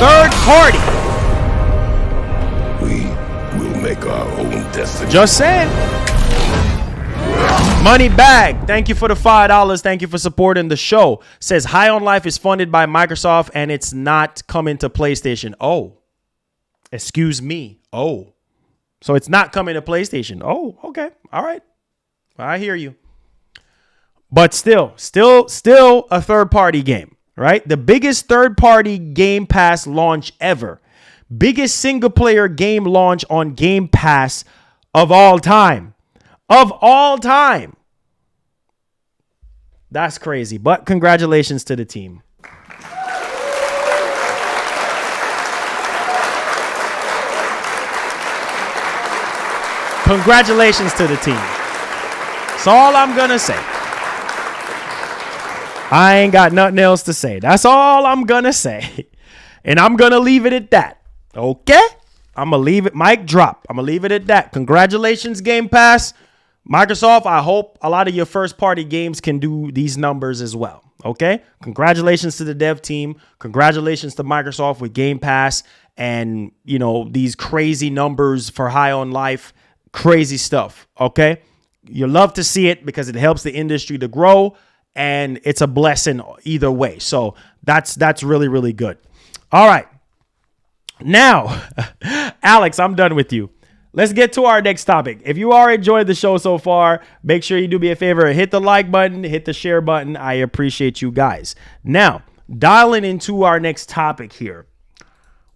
Third party. We will make our own destiny. Just saying. Money Bag, thank you for the $5. Thank you for supporting the show. Says High on Life is funded by Microsoft and it's not coming to PlayStation. Oh, excuse me. Oh, so it's not coming to PlayStation. Oh, okay. All right. I hear you. But still a third-party game, right? The biggest third-party Game Pass launch ever. Biggest single-player game launch on Game Pass of all time. Of all time. That's crazy. But congratulations to the team. Congratulations to the team. That's all I'm going to say. I ain't got nothing else to say. That's all I'm going to say. And I'm going to leave it at that. Okay? I'm going to leave it. Mic drop. I'm going to leave it at that. Congratulations, Game Pass. Microsoft, I hope a lot of your first-party games can do these numbers as well. Okay? Congratulations to the dev team. Congratulations to Microsoft with Game Pass and, you know, these crazy numbers for High on Life. Crazy stuff. Okay? You love to see it because it helps the industry to grow. and it's a blessing either way. So that's really, really good. All right. Now, Alex, I'm done with you. Let's get to our next topic. If you are enjoying the show so far, make sure you do me a favor. Hit the like button, hit the share button. I appreciate you guys. Now, dialing into our next topic here,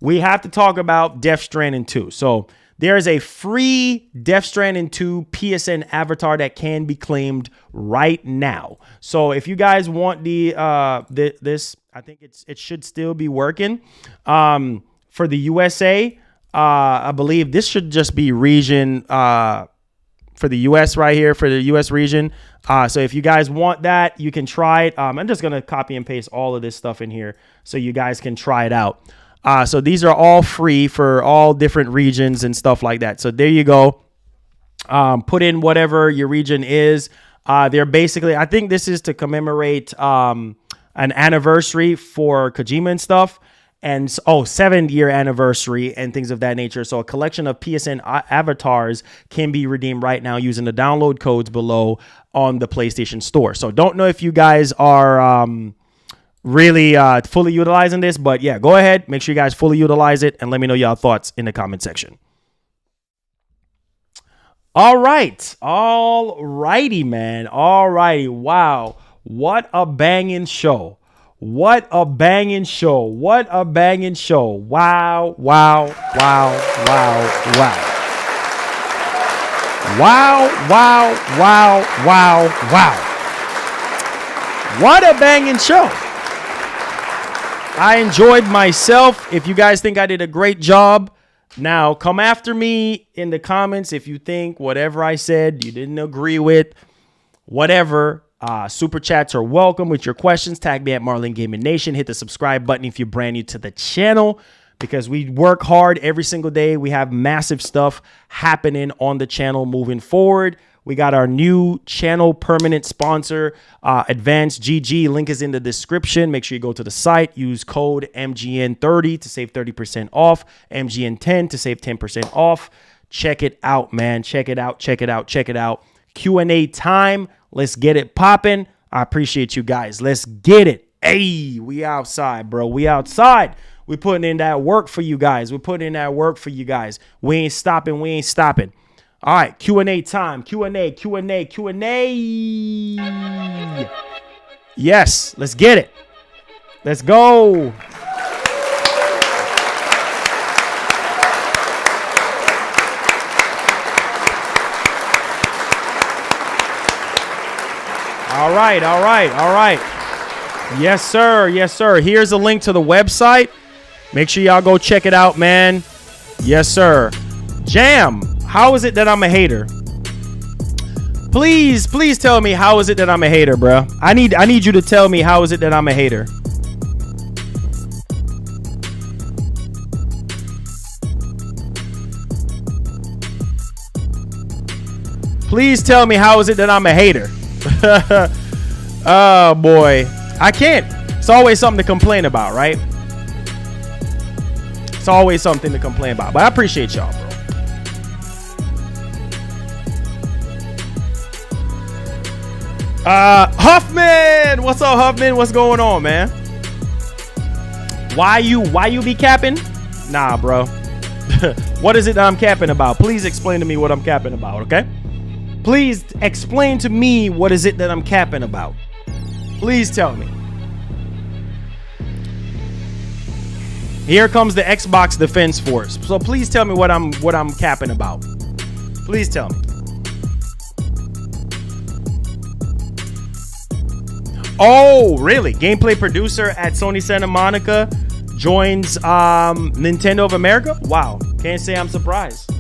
we have to talk about Death Stranding 2. So there is a free Death Stranding 2 PSN avatar that can be claimed right now. So if you guys want this, I think it should still be working. For the USA, I believe this should just be region for the US right here, for the US region. So if you guys want that, you can try it. I'm just going to copy and paste all of this stuff in here so you guys can try it out. So these are all free for all different regions and stuff like that. So there you go. Put in whatever your region is. They're basically, I think this is to commemorate an anniversary for Kojima and stuff. And 7-year anniversary and things of that nature. So a collection of PSN avatars can be redeemed right now using the download codes below on the PlayStation Store. So don't know if you guys are really fully utilizing this, but yeah, go ahead. Make sure you guys fully utilize it and let me know your thoughts in the comment section. All right. All righty, man. All righty. Wow. What a banging show. What a banging show. What a banging show. Wow, wow, wow, wow, wow. Wow, wow, wow, wow, wow. What a banging show. I enjoyed myself. If you guys think I did a great job, now come after me in the comments if you think whatever I said you didn't agree with, whatever. Super chats are welcome with your questions. Tag me at MarlonGamingNation. Hit the subscribe button if you're brand new to the channel, because we work hard every single day. We have massive stuff happening on the channel moving forward. We got our new channel permanent sponsor, Advancegg. Link is in the description. Make sure you go to the site. Use code MGN30 to save 30% off. MGN10 to save 10% off. Check it out, man. Check it out. Check it out. Check it out. Q&A time. Let's get it popping. I appreciate you guys. Let's get it. Hey, we outside, bro. We outside. We putting in that work for you guys. We're putting in that work for you guys. We ain't stopping. We ain't stopping. All right, Q&A time. Q&A, Q&A, Q&A. Yes, let's get it. Let's go. All right, all right, all right. Yes, sir. Yes, sir. Here's a link to the website. Make sure y'all go check it out, man. Yes, sir. Jam, how is it that I'm a hater? Please tell me how is it that I'm a hater, bro? I need you to tell me how is it that I'm a hater. Please tell me how is it that I'm a hater. Oh boy, I can't. It's always something to complain about, right? It's always something to complain about, but I appreciate y'all, bro. Huffman, what's up, Huffman? What's going on, man? Why you be capping? Nah, bro. What is it that I'm capping about? Please explain to me what I'm capping about, okay? Please explain to me what is it that I'm capping about. Please tell me. Here comes the Xbox Defense Force. So please tell me what I'm capping about. Please tell me. Oh, really? Gameplay producer at Sony Santa Monica joins Nintendo of America? Wow. Can't say I'm surprised.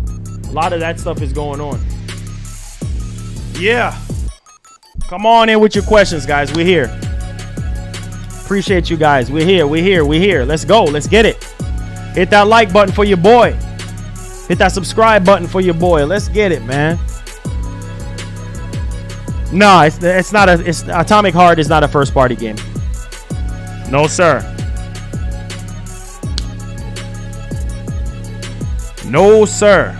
A lot of that stuff is going on. Yeah. Come on in with your questions, guys. We're here. Appreciate you guys. We're here. We're here. We're here. Let's go. Let's get it. Hit that like button for your boy. Hit that subscribe button for your boy. Let's get it, man. No, it's not Atomic Heart is not a first party game. No, sir. No, sir.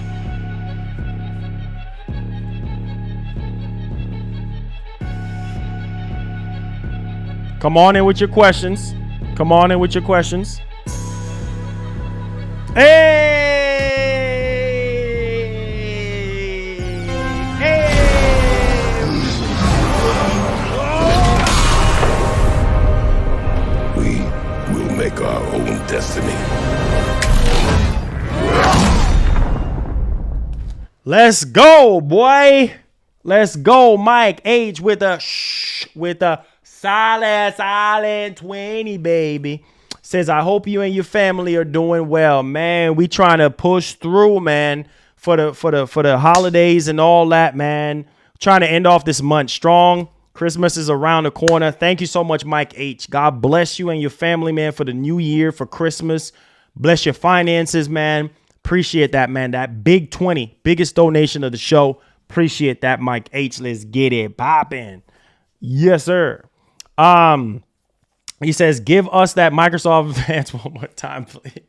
Come on in with your questions. Come on in with your questions. Hey! Hey! We will make our own destiny. Let's go, boy. Let's go, Mike H with a solid 20, baby. Says, I hope you and your family are doing well, man. We trying to push through, man, for the holidays and all that, man. Trying to end off this month strong. Christmas is around the corner. Thank you so much, Mike H. God bless you and your family, man, for the new year, for Christmas. Bless your finances, man. Appreciate that, man. That big 20, biggest donation of the show. Appreciate that, Mike H. Let's get it popping. Yes, sir. He says, give us that Microsoft Advance one more time, please.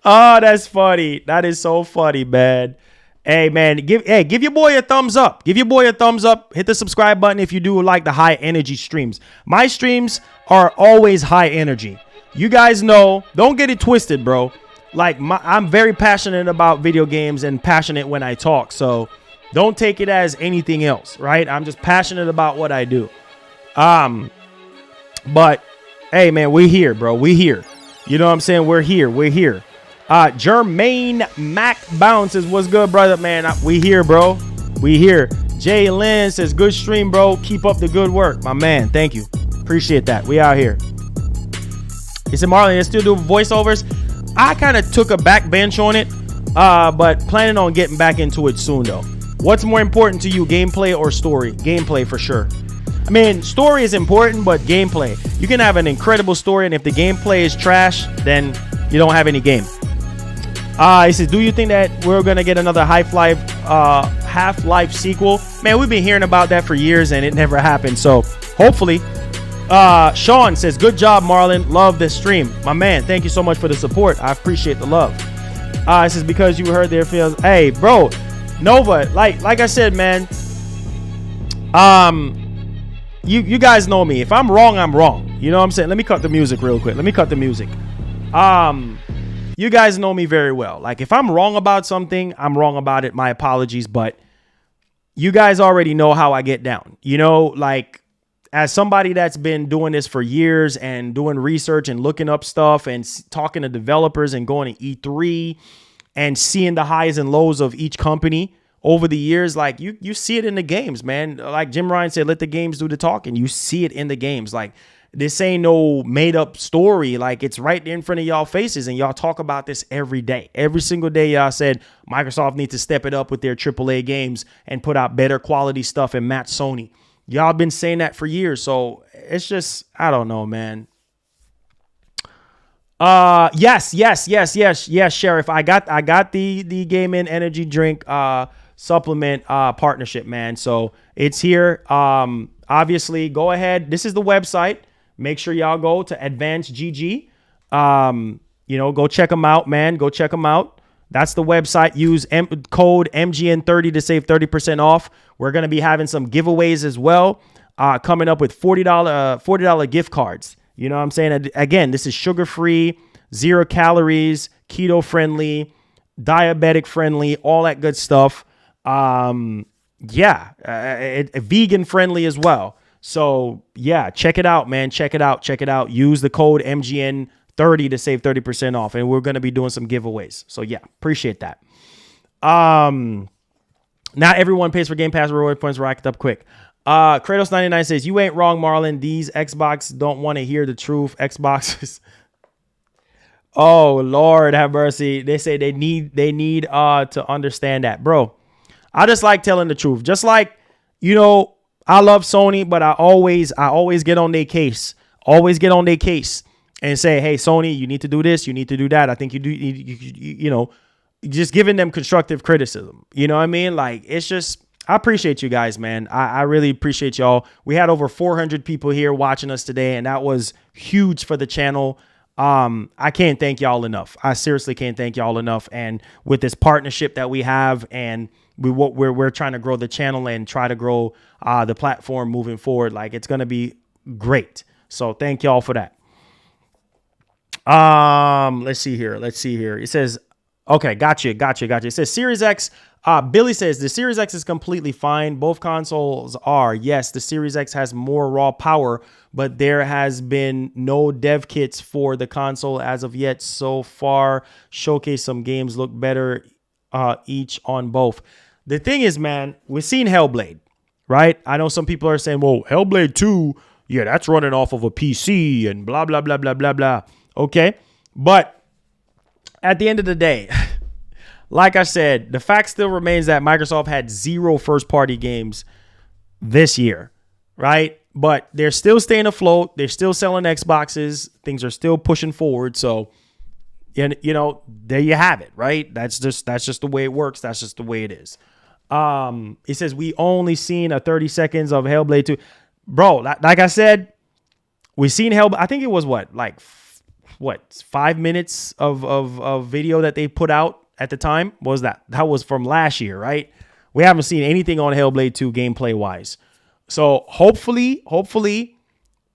Oh, that's funny. That is so funny, man. Hey, man, give your boy a thumbs up. Give your boy a thumbs up. Hit the subscribe button if you do like the high energy streams. My streams are always high energy. You guys know, don't get it twisted, bro. Like, I'm very passionate about video games and passionate when I talk. So don't take it as anything else, right? I'm just passionate about what I do. But hey, man, we here, bro. We here. You know what I'm saying? We're here. We're here. Jermaine Mac Bounce says, what's good, brother, man? We here, bro. We here. Jay Lynn says, good stream, bro. Keep up the good work, my man. Thank you. Appreciate that. We out here. He said, Marlon, you still do voiceovers? I kind of took a back bench on it, but planning on getting back into it soon, though. What's more important to you, gameplay or story? Gameplay for sure. I mean, story is important, but gameplay. You can have an incredible story, and if the gameplay is trash, then you don't have any game. He says, do you think that we're going to get another Half-Life sequel? Man, we've been hearing about that for years, and it never happened. So, hopefully. Sean says, good job, Marlon. Love this stream. My man, thank you so much for the support. I appreciate the love. It says, because you heard their feels. Hey, bro, Nova, like I said, man, you guys know me. If I'm wrong, I'm wrong. You know what I'm saying? Let me cut the music real quick. You guys know me very well. Like, if I'm wrong about something, I'm wrong about it. My apologies, but you guys already know how I get down. You know, like, as somebody that's been doing this for years and doing research and looking up stuff and talking to developers and going to E3 and seeing the highs and lows of each company over the years, like you see it in the games, man. Like Jim Ryan said, let the games do the talking. You see it in the games. Like, this ain't no made up story. Like, it's right in front of y'all faces, and y'all talk about this every day. Every single day y'all said Microsoft needs to step it up with their AAA games and put out better quality stuff and match Sony. Y'all been saying that for years, so it's just, I don't know, man. Yes, Sheriff. I got the Gaming Energy Drink supplement partnership, man. So it's here. Obviously, go ahead. This is the website. Make sure y'all go to Advancegg. Go check them out, man. Go check them out. That's the website. Use code MGN30 to save 30% off. We're going to be having some giveaways as well, coming up with $40 gift cards. You know what I'm saying? Again, this is sugar-free, 0 calories, keto-friendly, diabetic-friendly, all that good stuff. Vegan-friendly as well. So, yeah, check it out, man. Check it out. Use the code MGN30 to save 30% off, and we're going to be doing some giveaways. So yeah, appreciate that. Not everyone pays for Game Pass reward points racked up quick. Kratos99 says, you ain't wrong, Marlon. These Xbox don't want to hear the truth. Xboxes. Oh, Lord have mercy. They say they need to understand that, bro. I just like telling the truth. Just like, I love Sony, but I always get on their case. And say, hey, Sony, you need to do this. You need to do that. I think you do, just giving them constructive criticism. You know what I mean? Like, it's just, I appreciate you guys, man. I really appreciate y'all. We had over 400 people here watching us today, and that was huge for the channel. I can't thank y'all enough. I seriously can't thank y'all enough. And with this partnership that we have, and we're trying to grow the channel and try to grow the platform moving forward, like, it's going to be great. So thank y'all for that. Let's see here. It says, okay, gotcha. It says Series X. Billy says the Series X is completely fine. Both consoles are. Yes, the Series X has more raw power, but there has been no dev kits for the console as of yet. So far, showcase some games look better each on both. The thing is, man, we've seen Hellblade, right? I know some people are saying, well, Hellblade 2, yeah, that's running off of a PC and blah, blah, blah, blah, blah, blah. Okay, but at the end of the day, like I said, the fact still remains that Microsoft had 0 first-party games this year, right? But they're still staying afloat. They're still selling Xboxes. Things are still pushing forward. So, you know, there you have it, right? That's just the way it works. That's just the way it is. It says we only seen a 30 seconds of Hellblade 2. Bro, like I said, we seen Hellblade. I think it was 5 minutes of video that they put out at the time. What was that? That was from last year, right? We haven't seen anything on Hellblade 2 gameplay wise. So hopefully,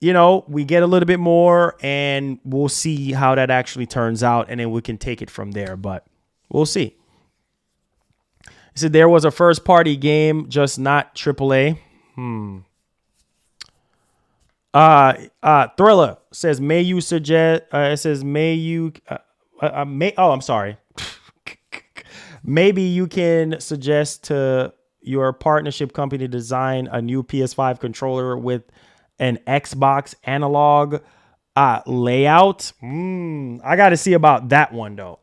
you know, we get a little bit more and we'll see how that actually turns out, and then we can take it from there, but we'll see. He said there was a first party game, just not AAA. Thriller says, may you suggest, it says, I'm sorry. Maybe you can suggest to your partnership company to design a new PS5 controller with an Xbox analog layout. I got to see about that one, though.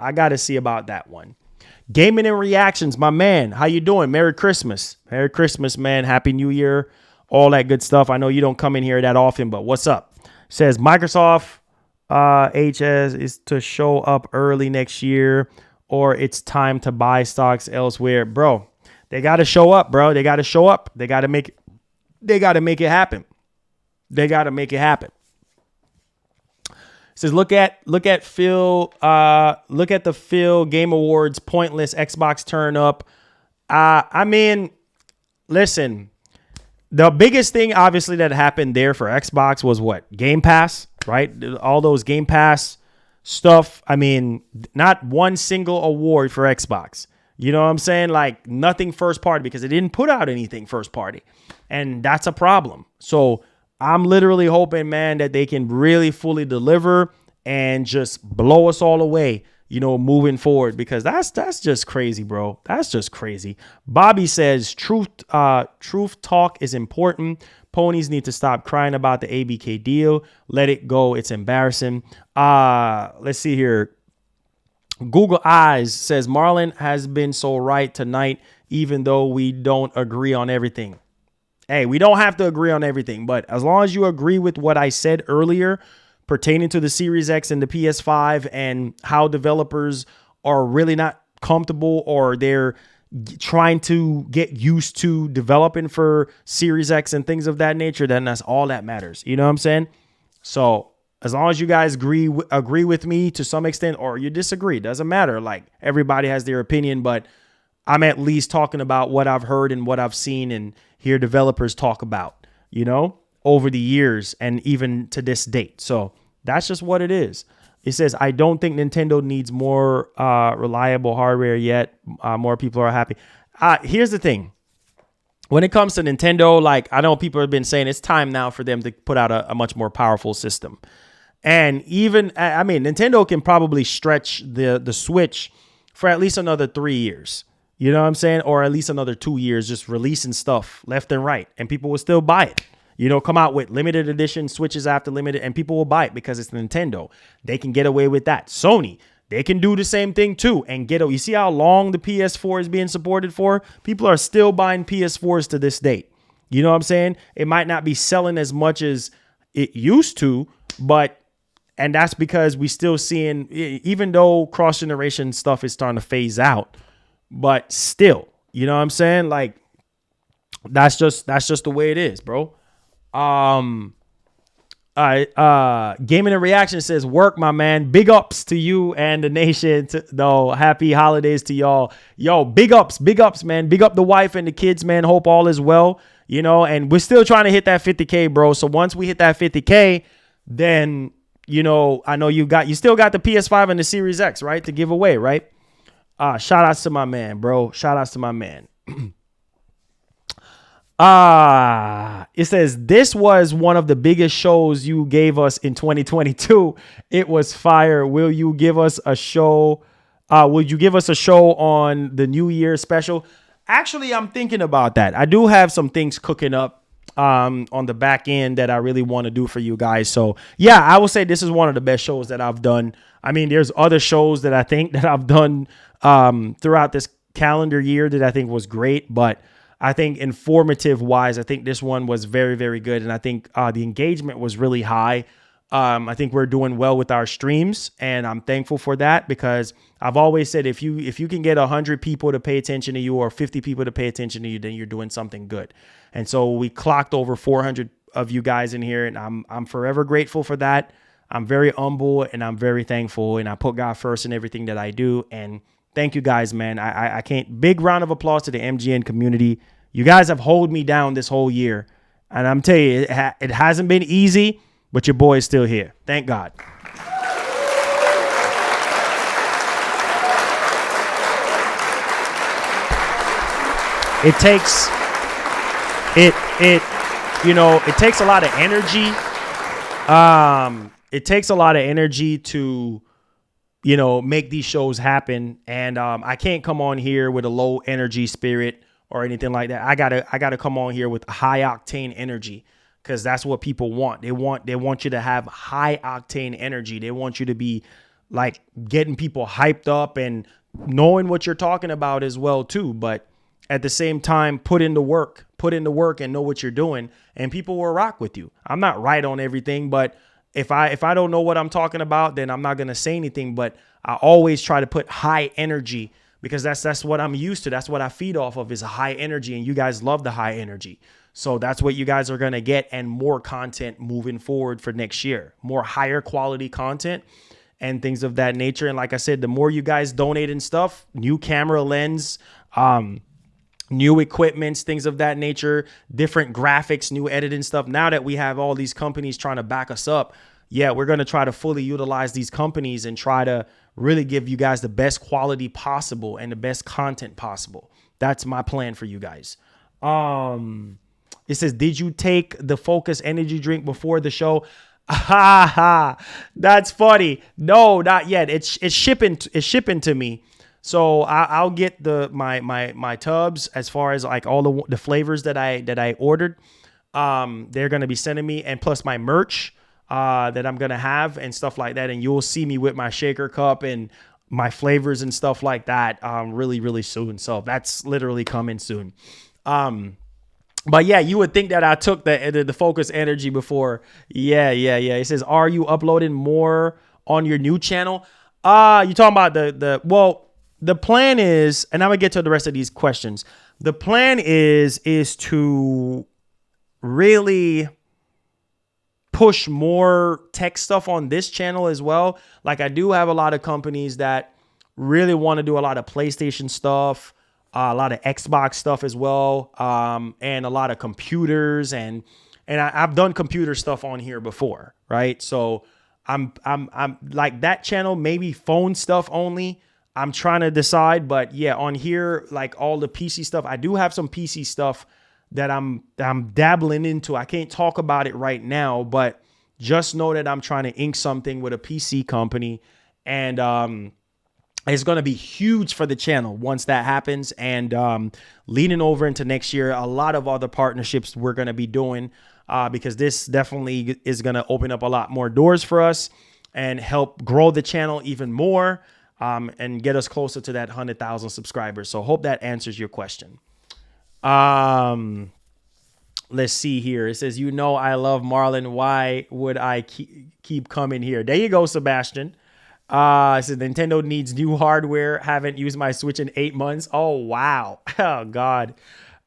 Gaming and Reactions, my man. How you doing? Merry Christmas. Merry Christmas, man. Happy New Year. All that good stuff. I know you don't come in here that often, but what's up? Says Microsoft HS is to show up early next year, or it's time to buy stocks elsewhere. Bro, they got to show up, bro. They got to show up. They got to make it happen. They got to make it happen. It says look at the Phil Game Awards pointless Xbox turn up. I mean, listen, the biggest thing obviously that happened there for Xbox was what? Game Pass, right? All those Game Pass stuff. I mean, not one single award for Xbox. You know what I'm saying? Like nothing first party because they didn't put out anything first party. And that's a problem. So I'm literally hoping, man, that they can really fully deliver and just blow us all away, you know, moving forward, because that's just crazy, bro. That's just crazy. Bobby says truth talk is important. Ponies need to stop crying about the ABK deal. Let it go. It's embarrassing. Let's see here. Google Eyes says Marlon has been so right tonight, even though we don't agree on everything. Hey, we don't have to agree on everything, but as long as you agree with what I said earlier pertaining to the Series X and the PS5 and how developers are really not comfortable or they're trying to get used to developing for Series X and things of that nature, then that's all that matters. You know what I'm saying? So as long as you guys agree with me to some extent or you disagree, doesn't matter. Like everybody has their opinion, but I'm at least talking about what I've heard and what I've seen and hear developers talk about, you know, over the years and even to this date. So that's just what it is. It says, I don't think Nintendo needs more reliable hardware yet. More people are happy. Here's the thing. When it comes to Nintendo, like I know people have been saying it's time now for them to put out a much more powerful system. And even, I mean, Nintendo can probably stretch the Switch for at least another 3 years. You know what I'm saying? Or at least another 2 years, just releasing stuff left and right. And people will still buy it. You know, come out with limited edition Switches after limited, and people will buy it because it's Nintendo. They can get away with that. Sony, they can do the same thing too and get. You see how long the PS4 is being supported for? People are still buying PS4s to this date. You know what I'm saying? It might not be selling as much as it used to, and that's because we still seeing, even though cross-generation stuff is starting to phase out, but still, you know what I'm saying? Like, that's just the way it is, bro. Gaming and Reaction says, work, my man. Big ups to you and the nation. Happy holidays to y'all. Yo, big ups, man. Big up the wife and the kids, man. Hope all is well. you know, and we're still trying to hit that 50K, bro. So once we hit that 50K, then, you know, I know you still got the PS5 and the Series X, right, to give away, right? Shout outs to my man, bro. Shout outs to my man. It says, this was one of the biggest shows you gave us in 2022. It was fire. Will you give us a show? Will you give us a show on the New Year special? Actually, I'm thinking about that. I do have some things cooking up on the back end that I really want to do for you guys. So yeah, I will say this is one of the best shows that I've done. I mean, there's other shows that I think that I've done throughout this calendar year that I think was great, but I think informative wise, I think this one was very, very good. And I think the engagement was really high. I think we're doing well with our streams, and I'm thankful for that, because I've always said, if you can get 100 people to pay attention to you or 50 people to pay attention to you, then you're doing something good. And so we clocked over 400 of you guys in here, and I'm forever grateful for that. I'm very humble and I'm very thankful, and I put God first in everything that I do. And thank you guys, man. I can't. Big round of applause to the MGN community. You guys have held me down this whole year, and I'm telling you, it hasn't been easy, but your boy is still here. Thank God. It takes a lot of energy. It takes a lot of energy to, you know, make these shows happen. And I can't come on here with a low energy spirit or anything like that. I gotta come on here with high octane energy, because that's what people want. They want you to have high octane energy. They want you to be like getting people hyped up and knowing what you're talking about as well too. But at the same time, put in the work and know what you're doing, and people will rock with you. I'm not right on everything, but if I don't know what I'm talking about, then I'm not going to say anything. But I always try to put high energy, because that's what I'm used to. That's what I feed off of, is a high energy. And you guys love the high energy. So that's what you guys are going to get, and more content moving forward for next year, more higher quality content and things of that nature. And like I said, the more you guys donate and stuff, new camera lens, new equipments, things of that nature, different graphics, new editing stuff. Now that we have all these companies trying to back us up, yeah, we're going to try to fully utilize these companies and try to really give you guys the best quality possible and the best content possible. That's my plan for you guys. It says, did you take the Focus energy drink before the show? That's funny. No, not yet. It's shipping to me. So I'll get my tubs, as far as like all the flavors that I ordered. They're going to be sending me, and plus my merch that I'm going to have and stuff like that. And you'll see me with my shaker cup and my flavors and stuff like that really, really soon. So that's literally coming soon. But yeah, you would think that I took the Focus energy before. Yeah. It says, are you uploading more on your new channel? You talking about the plan is, and I'm gonna get to the rest of these questions. The plan is to really push more tech stuff on this channel as well. Like, I do have a lot of companies that really want to do a lot of PlayStation stuff, a lot of Xbox stuff as well, and a lot of computers, and I've done computer stuff on here before, right? So I'm like that channel, maybe phone stuff only. I'm trying to decide, but yeah, on here, like all the PC stuff, I do have some PC stuff that I'm dabbling into. I can't talk about it right now, but just know that I'm trying to ink something with a PC company, and it's going to be huge for the channel once that happens. And leading over into next year, a lot of other partnerships we're going to be doing, because this definitely is going to open up a lot more doors for us and help grow the channel even more. And get us closer to that 100,000 subscribers. So hope that answers your question. Let's see here. It says, you know, I love Marlon. Why would I keep coming here? There you go, Sebastian. It says, Nintendo needs new hardware. Haven't used my Switch in 8 months. Oh, wow. Oh, God.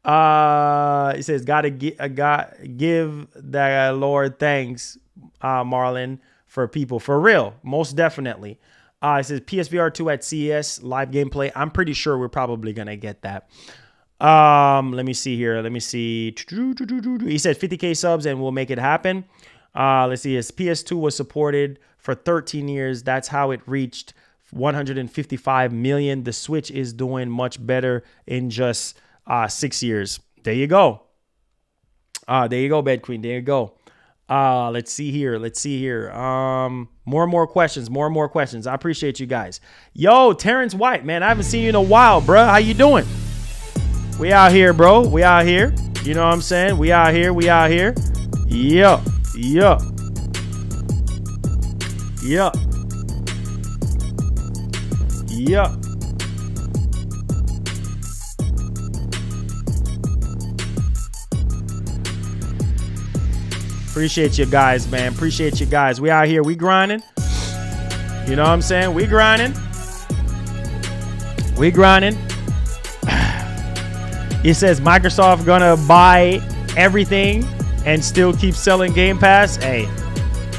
It says, gotta give the Lord thanks, Marlon, for people. For real. Most definitely. It says PSVR 2 at CES live gameplay. I'm pretty sure we're probably going to get that. Let me see here. Let me see. He said 50K subs and we'll make it happen. Let's see. His PS2 was supported for 13 years. That's how it reached 155 million. The Switch is doing much better in just 6 years. There you go. There you go, Bed Queen. There you go. Let's see here. More and more questions. I appreciate you guys. Yo, Terrence White, man, I haven't seen you in a while, bro. How you doing? We out here, bro. We out here. You know what I'm saying? We out here. Yeah. Appreciate you guys, man. Appreciate you guys. We out here. We grinding. You know what I'm saying? We grinding. It says Microsoft gonna buy everything and still keep selling Game Pass. Hey,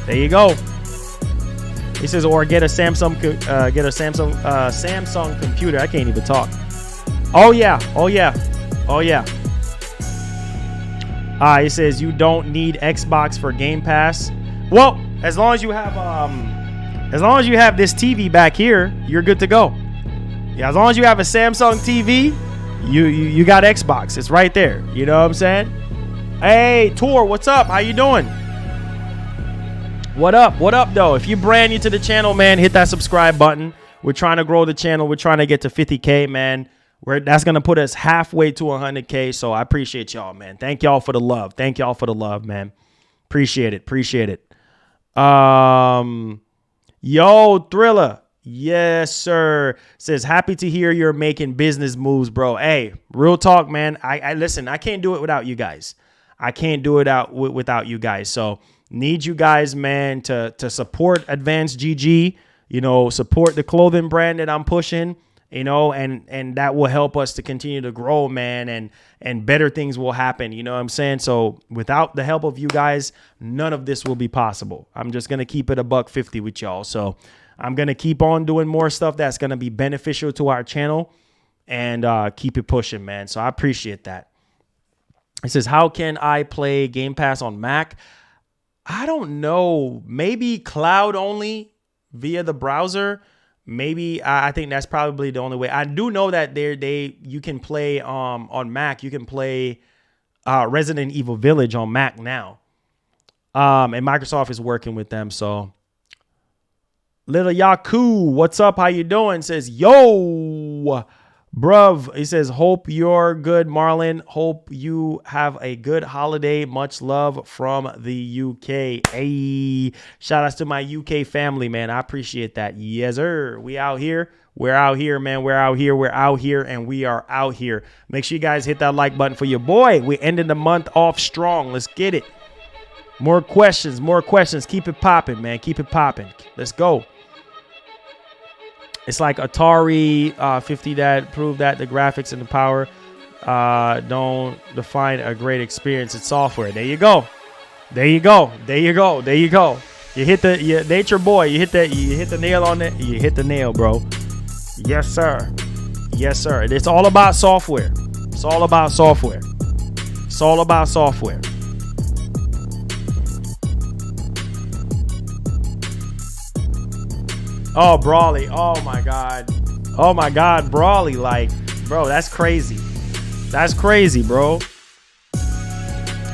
there you go. He says, or get a Samsung computer. I can't even talk. Oh yeah. He says you don't need Xbox for Game Pass. Well, as long as you have this TV back here, you're good to go. Yeah, as long as you have a Samsung TV, you got Xbox. It's right there. You know what I'm saying? Hey, Tor, what's up? How you doing? What up though? If you're brand new to the channel, man, hit that subscribe button. We're trying to grow the channel. We're trying to get to 50K, man. That's going to put us halfway to 100K. So I appreciate y'all, man. Thank y'all for the love. Man. Appreciate it. Yo, Thriller. Yes, sir. Says, happy to hear you're making business moves, bro. Hey, real talk, man. I listen, I can't do it without you guys. Without you guys. So need you guys, man, to support Advancegg, support the clothing brand that I'm pushing. And that will help us to continue to grow, man, and better things will happen. You know what I'm saying? So without the help of you guys, none of this will be possible. I'm just going to keep it $150 with y'all. So I'm going to keep on doing more stuff that's going to be beneficial to our channel and keep it pushing, man. So I appreciate that. It says, how can I play Game Pass on Mac? I don't know. Maybe cloud only via the browser. Maybe I think that's probably the only way. I do know that you can play on Mac. You can play Resident Evil Village on Mac now, and Microsoft is working with them. So, Little Yaku, what's up? How you doing? Says, yo, bruv. He says, hope you're good, Marlon. Hope you have a good holiday. Much love from the UK. Hey, shout outs to my UK family, man. I appreciate that. Yes, sir. We out here. We're out here, man. We're out here, and we are out here. Make sure you guys hit that like button for your boy. We ended the month off strong. Let's get it. More questions. Keep it popping, man. Keep it popping. Let's go. It's like Atari 50 that proved that the graphics and the power don't define a great experience. It's software. There you go. You hit that's your boy. You hit the nail on it. You hit the nail, bro. Yes, sir. It's all about software. Oh, Brawly. Oh my God, Brawly. Like, bro, that's crazy. Bro.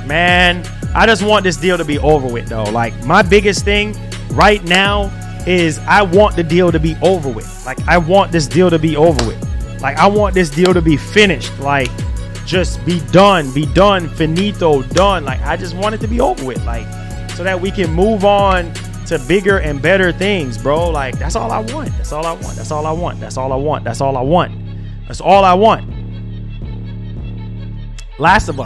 Man, I just want this deal to be over with, though. Like, my biggest thing right now is I want the deal to be over with. Like, I want this deal to be over with. Like, I want this deal to be finished. Like, just be done, finito, done. Like, I just want it to be over with. Like, so that we can move on to bigger and better things, bro. Like, that's all I want. Last of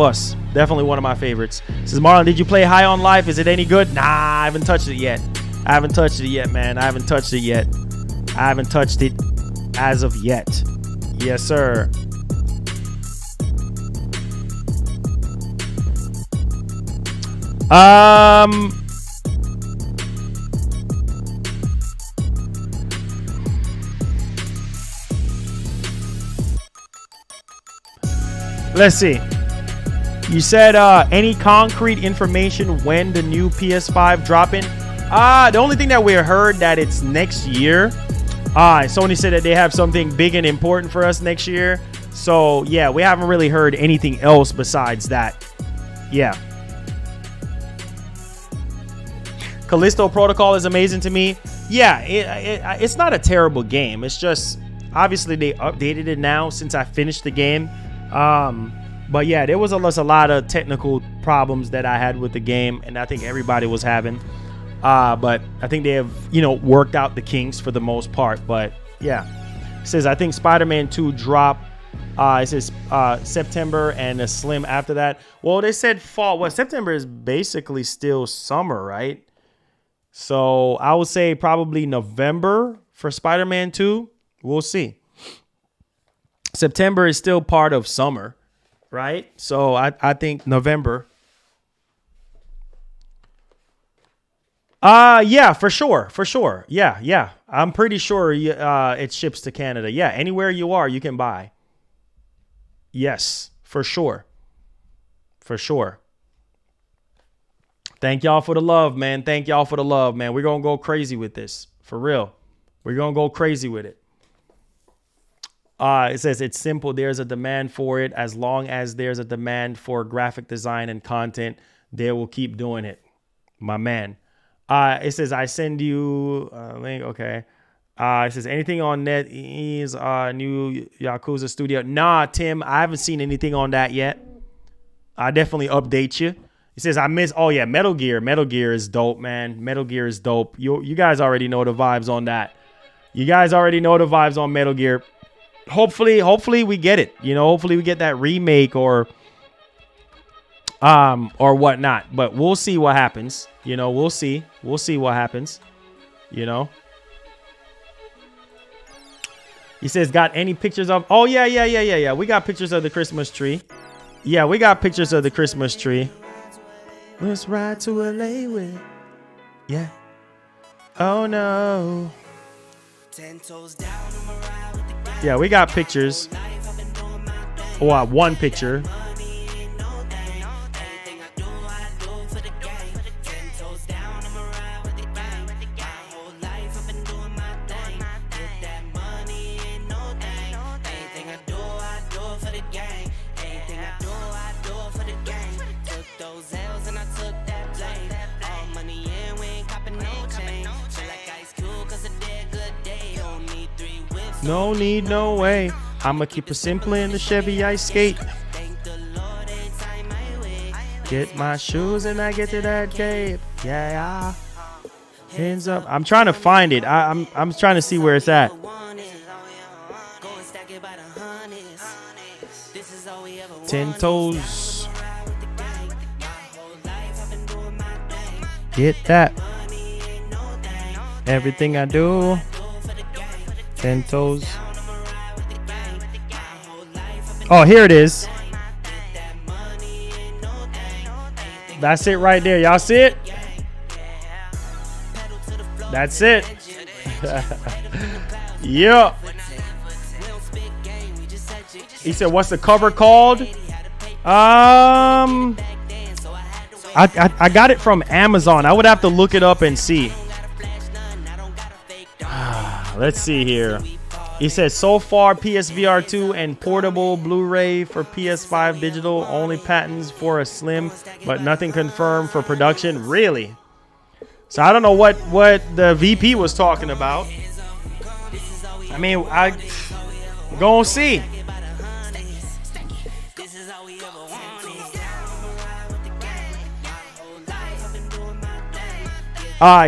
Us, definitely one of my favorites. Says, Marlon, did you play High on Life? Is it any good? Nah, I haven't touched it yet, man. I haven't touched it as of yet. Yes, sir. let's see. You said any concrete information when the new PS5 dropping? The only thing that we heard that it's next year. Sony said that they have something big and important for us next year. So yeah, we haven't really heard anything else besides that. Yeah. Callisto Protocol is amazing to me. Yeah, it's not a terrible game. It's just obviously they updated it now since I finished the game. But yeah, there was a lot of technical problems that I had with the game, and I think everybody was having. But I think they have, worked out the kinks for the most part. But yeah, it says I think Spider-Man 2 drop. It says September and a Slim after that. Well, they said fall. Well, September is basically still summer, right? So I would say probably November for Spider-Man 2. We'll see. September is still part of summer, right? So I think November. Yeah, for sure. Yeah. I'm pretty sure it ships to Canada. Yeah, anywhere you are, you can buy. Yes, for sure. Thank y'all for the love, man. We're going to go crazy with this. For real. We're going to go crazy with it. It says it's simple. There's a demand for it. As long as there's a demand for graphic design and content, they will keep doing it. My man. It says I send you a link. Okay. It says anything on NetEase new Yakuza studio. Nah, Tim, I haven't seen anything on that yet. I definitely update you. It says I miss. Oh yeah, Metal Gear. Metal Gear is dope, man. Metal Gear is dope. You guys already know the vibes on that. You guys already know the vibes on Metal Gear. Hopefully we get it. Hopefully we get that remake or whatnot. But we'll see what happens. We'll see what happens. He says, got any pictures of? Oh yeah. We got pictures of the Christmas tree. Yeah, we got pictures of the Christmas tree. Let's ride to LA with. Yeah. Oh no. Yeah, we got pictures. Oh, one picture. No need, no way. I'ma keep it simple in the Chevy ice skate. Get my shoes and I get to that gate. Yeah. Hands up. I'm trying to find it. I'm trying to see where it's at. 10 toes. Get that. Everything I do. 10 toes. Oh, here it is. That's it right there. Y'all see it? That's it. Yeah. He said, what's the cover called? I got it from Amazon. I would have to look it up and see. Let's see here. He says, so far, PSVR 2 and portable Blu-ray for PS5 digital. Only patents for a Slim, but nothing confirmed for production. Really? So I don't know what the VP was talking about. I mean, I gonna see.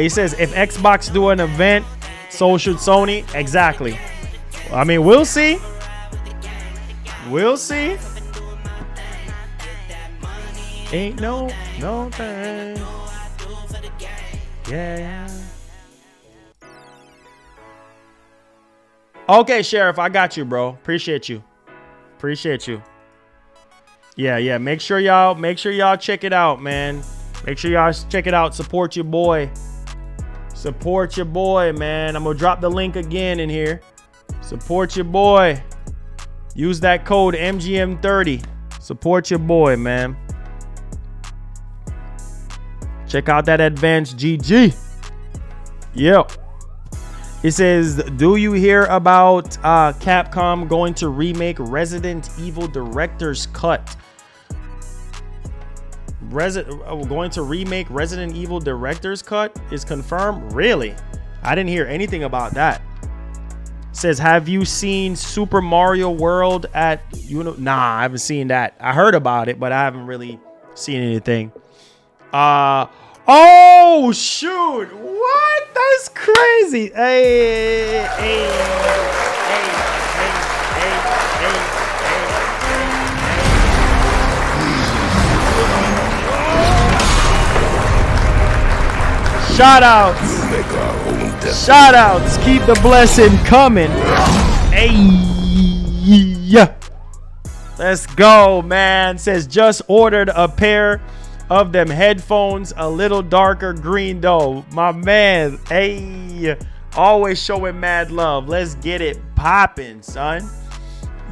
He says, if Xbox do an event, so should Sony. Exactly. I mean, we'll see. We'll see. Ain't no thing. Yeah. Okay, Sheriff, I got you, bro. Appreciate you. Yeah. Make sure y'all check it out, man. Make sure y'all check it out. Support your boy. Support your boy, man. I'm gonna drop the link again in here. Support your boy. Use that code MGM30. Support your boy, man. Check out that Advancegg. Yep. It says, do you hear about Capcom going to remake Resident Evil Director's Cut? Going to remake Resident Evil Director's Cut is confirmed? Really? I didn't hear anything about that. It says, have you seen Super Mario World at Nah, I haven't seen that. I heard about it, but I haven't really seen anything. Oh shoot! What? That's crazy. Hey. Shout outs. Shout outs. Keep the blessing coming. Hey. Let's go, man. Says just ordered a pair of them headphones, a little darker green though. My man, hey, always showing mad love. Let's get it popping, son.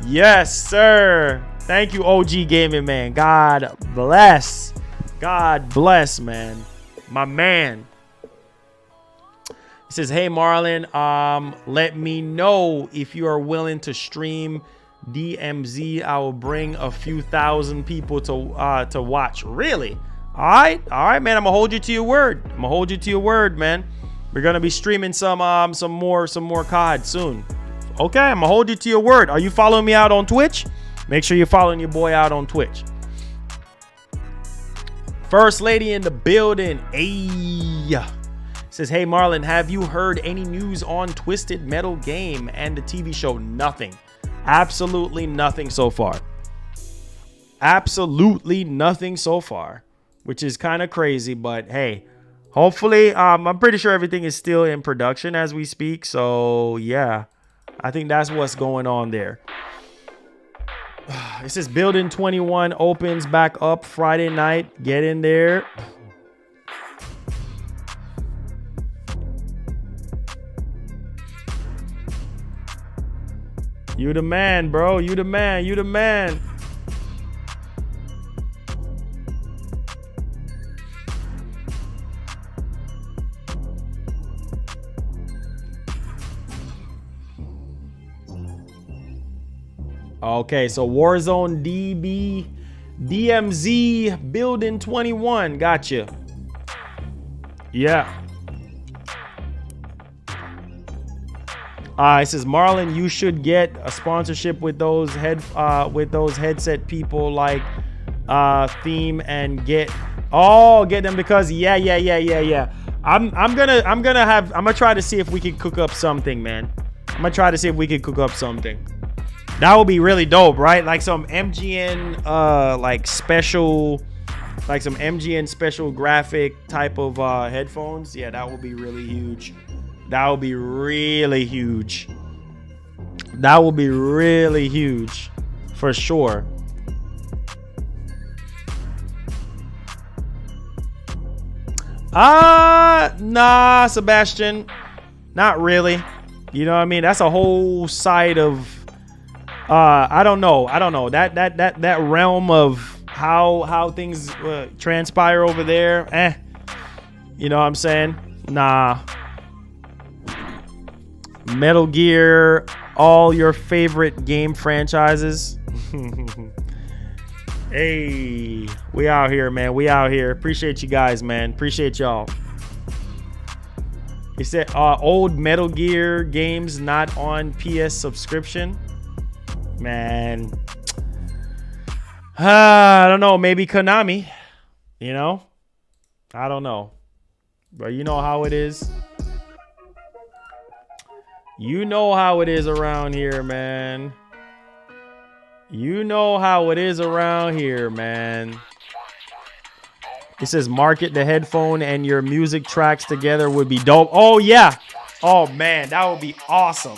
Yes, sir. Thank you, OG Gaming, man. God bless. God bless, man. My man. It says, hey, Marlon, let me know if you are willing to stream DMZ. I will bring a few thousand people to watch. Really? All right, man. I'm gonna hold you to your word. I'm gonna hold you to your word, man. We're gonna be streaming some more COD soon. Okay, I'm gonna hold you to your word. Are you following me out on Twitch? Make sure you're following your boy out on Twitch. First lady in the building. Hey. Says, hey, Marlon, have you heard any news on Twisted Metal game and the TV show? Nothing. Absolutely nothing so far. Absolutely nothing so far, which is kind of crazy, but hey, hopefully, I'm pretty sure everything is still in production as we speak. So yeah, I think that's what's going on there. It says Building 21 opens back up Friday night. Get in there. You the man, bro. You the man. You the man. Okay, so Warzone DMZ Building 21. Gotcha. Yeah. It says, Marlon, you should get a sponsorship with those headset people like Theme and get them because yeah. I'm gonna try to see if we can cook up something, man. I'm gonna try to see if we can cook up something. That would be really dope, right? Like some MGN some MGN special graphic type of headphones. Yeah, that would be really huge. That would be really huge. That would be really huge for sure. Nah, Sebastian. Not really. You know what I mean? That's a whole side of I don't know. That realm of how things transpire over there. You know what I'm saying? Nah. Metal Gear, all your favorite game franchises. Hey, we out here, man. We out here. Appreciate you guys, man. Appreciate y'all. He said old Metal Gear games not on PS subscription. Man, I don't know. Maybe Konami. You know, I don't know, but you know how it is. You know how it is around here, man. You know how it is around here, man. It says market the headphone and your music tracks together would be dope. Oh yeah. Oh man, that would be awesome.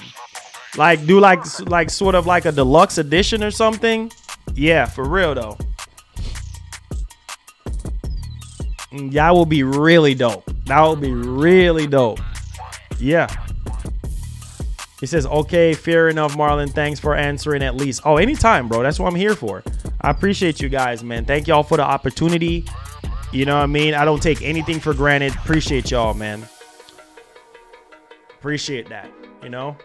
Like do like sort of like a deluxe edition or something. Yeah, for real though. That will be really dope. That will be really dope. Yeah. He says, okay, fair enough, Marlon. Thanks for answering at least. Oh, anytime, bro. That's what I'm here for. I appreciate you guys, man. Thank y'all for the opportunity. You know what I mean? I don't take anything for granted. Appreciate y'all, man. Appreciate that, you know?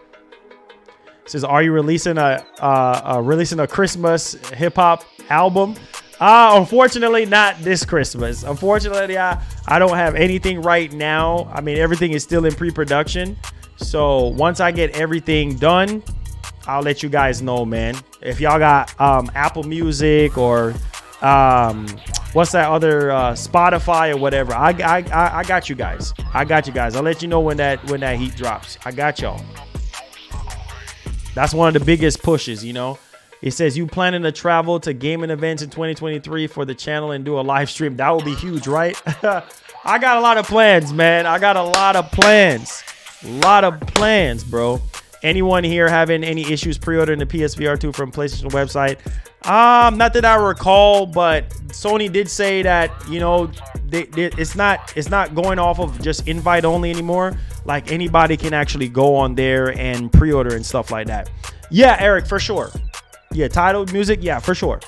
It says, are you releasing a Christmas hip hop album? Unfortunately, not this Christmas. Unfortunately, I don't have anything right now. I mean, everything is still in pre-production. So once I get everything done, I'll let you guys know, man. If y'all got Apple Music or what's that other Spotify or whatever, I got you guys. I got you guys. I'll let you know when that heat drops. I got y'all. That's one of the biggest pushes, you know. It says, you planning to travel to gaming events in 2023 for the channel and do a live stream? That would be huge, right? I got a lot of plans, man. I got a lot of plans. A lot of plans, bro. Anyone here having any issues pre-ordering the PSVR 2 from PlayStation website? Not that I recall, but Sony did say that, you know, it's not going off of just invite only anymore. Like, anybody can actually go on there and pre-order and stuff like that. Yeah, Eric, for sure. Yeah, Tidal music, yeah, for sure.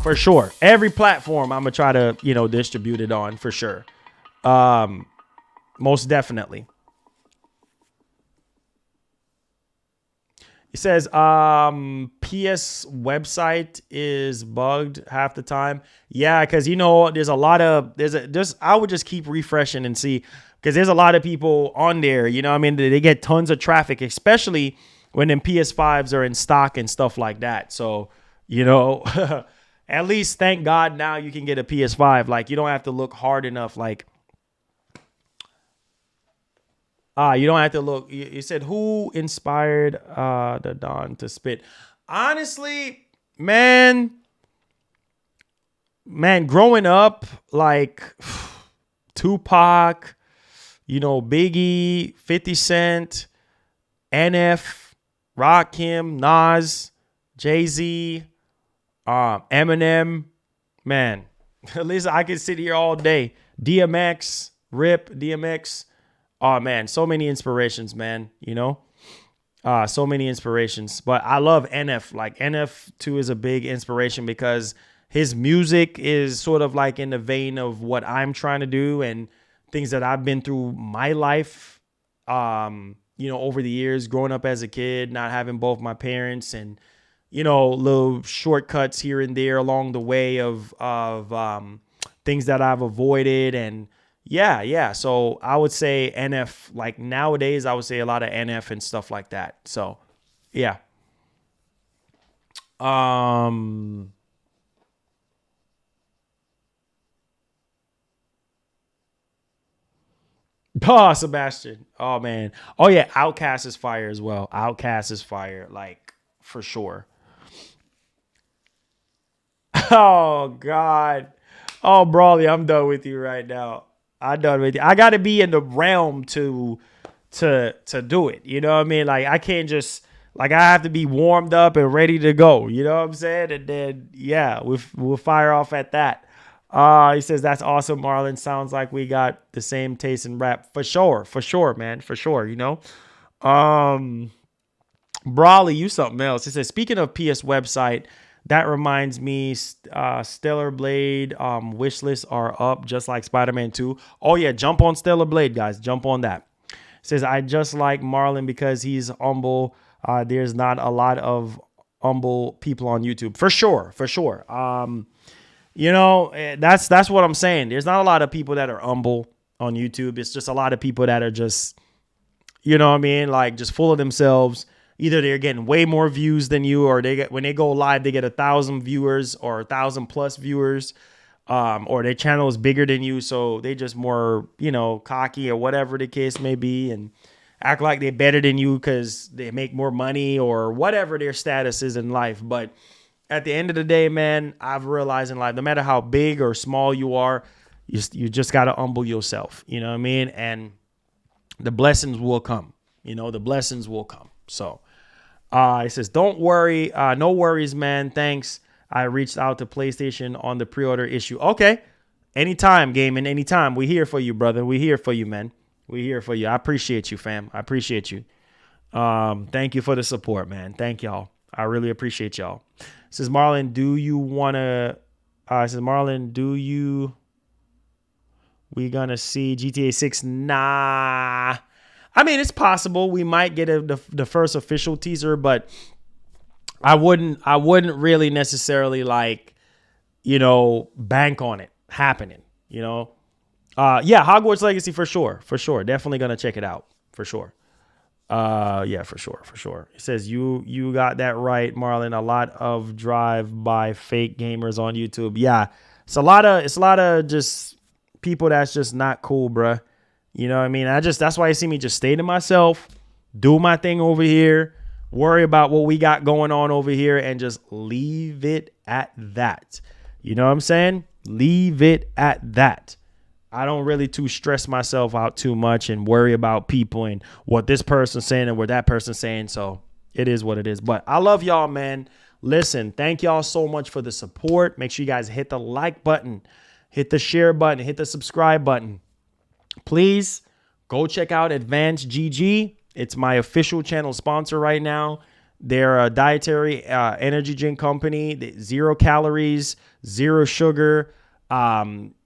For sure. Every platform I'm gonna try to, you know, distribute it on, for sure. Most definitely. It says PS website is bugged half the time. Yeah, because, you know, there's a lot of I would just keep refreshing and see, because there's a lot of people on there, you know what I mean? They get tons of traffic, especially when them PS5s are in stock and stuff like that. So, you know, at least thank God now you can get a PS5. Like, you don't have to look hard enough. Like, you don't have to look. You said, who inspired the Don to spit? Honestly, man, growing up, like Tupac, you know, Biggie, 50 Cent, NF, Rakim, Nas, Jay-Z, Eminem, man, at least I could sit here all day. DMX, Rip, DMX. Oh, man, so many inspirations, man, you know? So many inspirations. But I love NF. Like, NF, too, is a big inspiration because his music is sort of like in the vein of what I'm trying to do and things that I've been through my life, you know, over the years, growing up as a kid, not having both my parents, and, you know, little shortcuts here and there along the way of things that I've avoided. And yeah. So I would say NF, like nowadays, I would say a lot of NF and stuff like that. So yeah. Oh, Sebastian. Oh, man. Oh, yeah. Outcast is fire as well. Outcast is fire. Like, for sure. Oh, God. Oh, Brawley, I'm done with you right now. I'm done with you. I got to be in the realm to do it. You know what I mean? Like, I can't just, like, I have to be warmed up and ready to go. You know what I'm saying? And then, yeah, we'll fire off at that. He says, that's awesome, Marlon. Sounds like we got the same taste in rap. For sure, man. For sure, you know. Brawley, you something else. He says, speaking of PS website, that reminds me, Stellar Blade wish lists are up just like Spider-Man 2. Oh, yeah, jump on Stellar Blade, guys. Jump on that. Says, I just like Marlon because he's humble. There's not a lot of humble people on YouTube. For sure. You know, that's what I'm saying. There's not a lot of people that are humble on YouTube. It's just a lot of people that are just, you know what I mean? Like, just full of themselves. Either they're getting way more views than you, or when they go live, they get 1,000 viewers or 1,000 plus viewers, or their channel is bigger than you. So they just more, you know, cocky or whatever the case may be, and act like they're better than you because they make more money or whatever their status is in life. But at the end of the day, man, I've realized in life, no matter how big or small you are, you just got to humble yourself. You know what I mean? And the blessings will come. You know, the blessings will come. So he says, don't worry. No worries, man. Thanks. I reached out to PlayStation on the pre-order issue. Okay. Anytime, gaming. Anytime. We here for you, brother. We here for you, man. We here for you. I appreciate you, fam. I appreciate you. Thank you for the support, man. Thank y'all. I I really appreciate y'all. Says Marlon, do you want to, says Marlon, we gonna see GTA 6? Nah. I mean, it's possible we might get the first official teaser, but I wouldn't really necessarily like, bank on it happening, Yeah, Hogwarts Legacy for sure. Definitely gonna check it out for sure. Yeah, for sure. It says you got that right, Marlon. A lot of drive-by fake gamers on YouTube. Yeah, it's a lot of just people that's just not cool, bruh. You know what I mean? That's why you see me just stay to myself, do my thing over here, worry about what we got going on over here, and just leave it at that. You know what I'm saying? Leave it at that. I don't really too stress myself out too much and worry about people and what this person's saying and what that person's saying. So it is what it is. But I love y'all, man. Listen, thank y'all so much for the support. Make sure you guys hit the like button, hit the share button, hit the subscribe button. Please go check out Advancegg. It's my official channel sponsor right now. They're a dietary energy drink company. 0 calories, 0 sugar.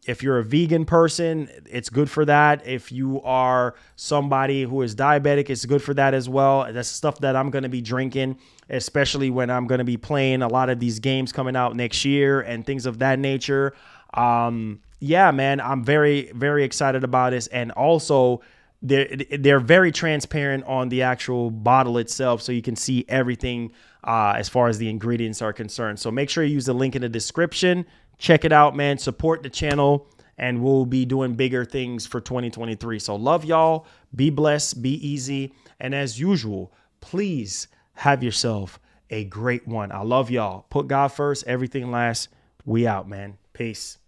If you're a vegan person, it's good for that. If you are somebody who is diabetic, it's good for that as well. That's stuff that I'm going to be drinking, especially when I'm going to be playing a lot of these games coming out next year and things of that nature. Yeah, man, I'm very, very excited about this. And also, they're very transparent on the actual bottle itself, so you can see everything as far as the ingredients are concerned. So make sure you use the link in the description. Check it out, man. Support the channel, and we'll be doing bigger things for 2023. So love y'all. Be blessed. Be easy. And as usual, please have yourself a great one. I love y'all. Put God first. Everything last. We out, man. Peace.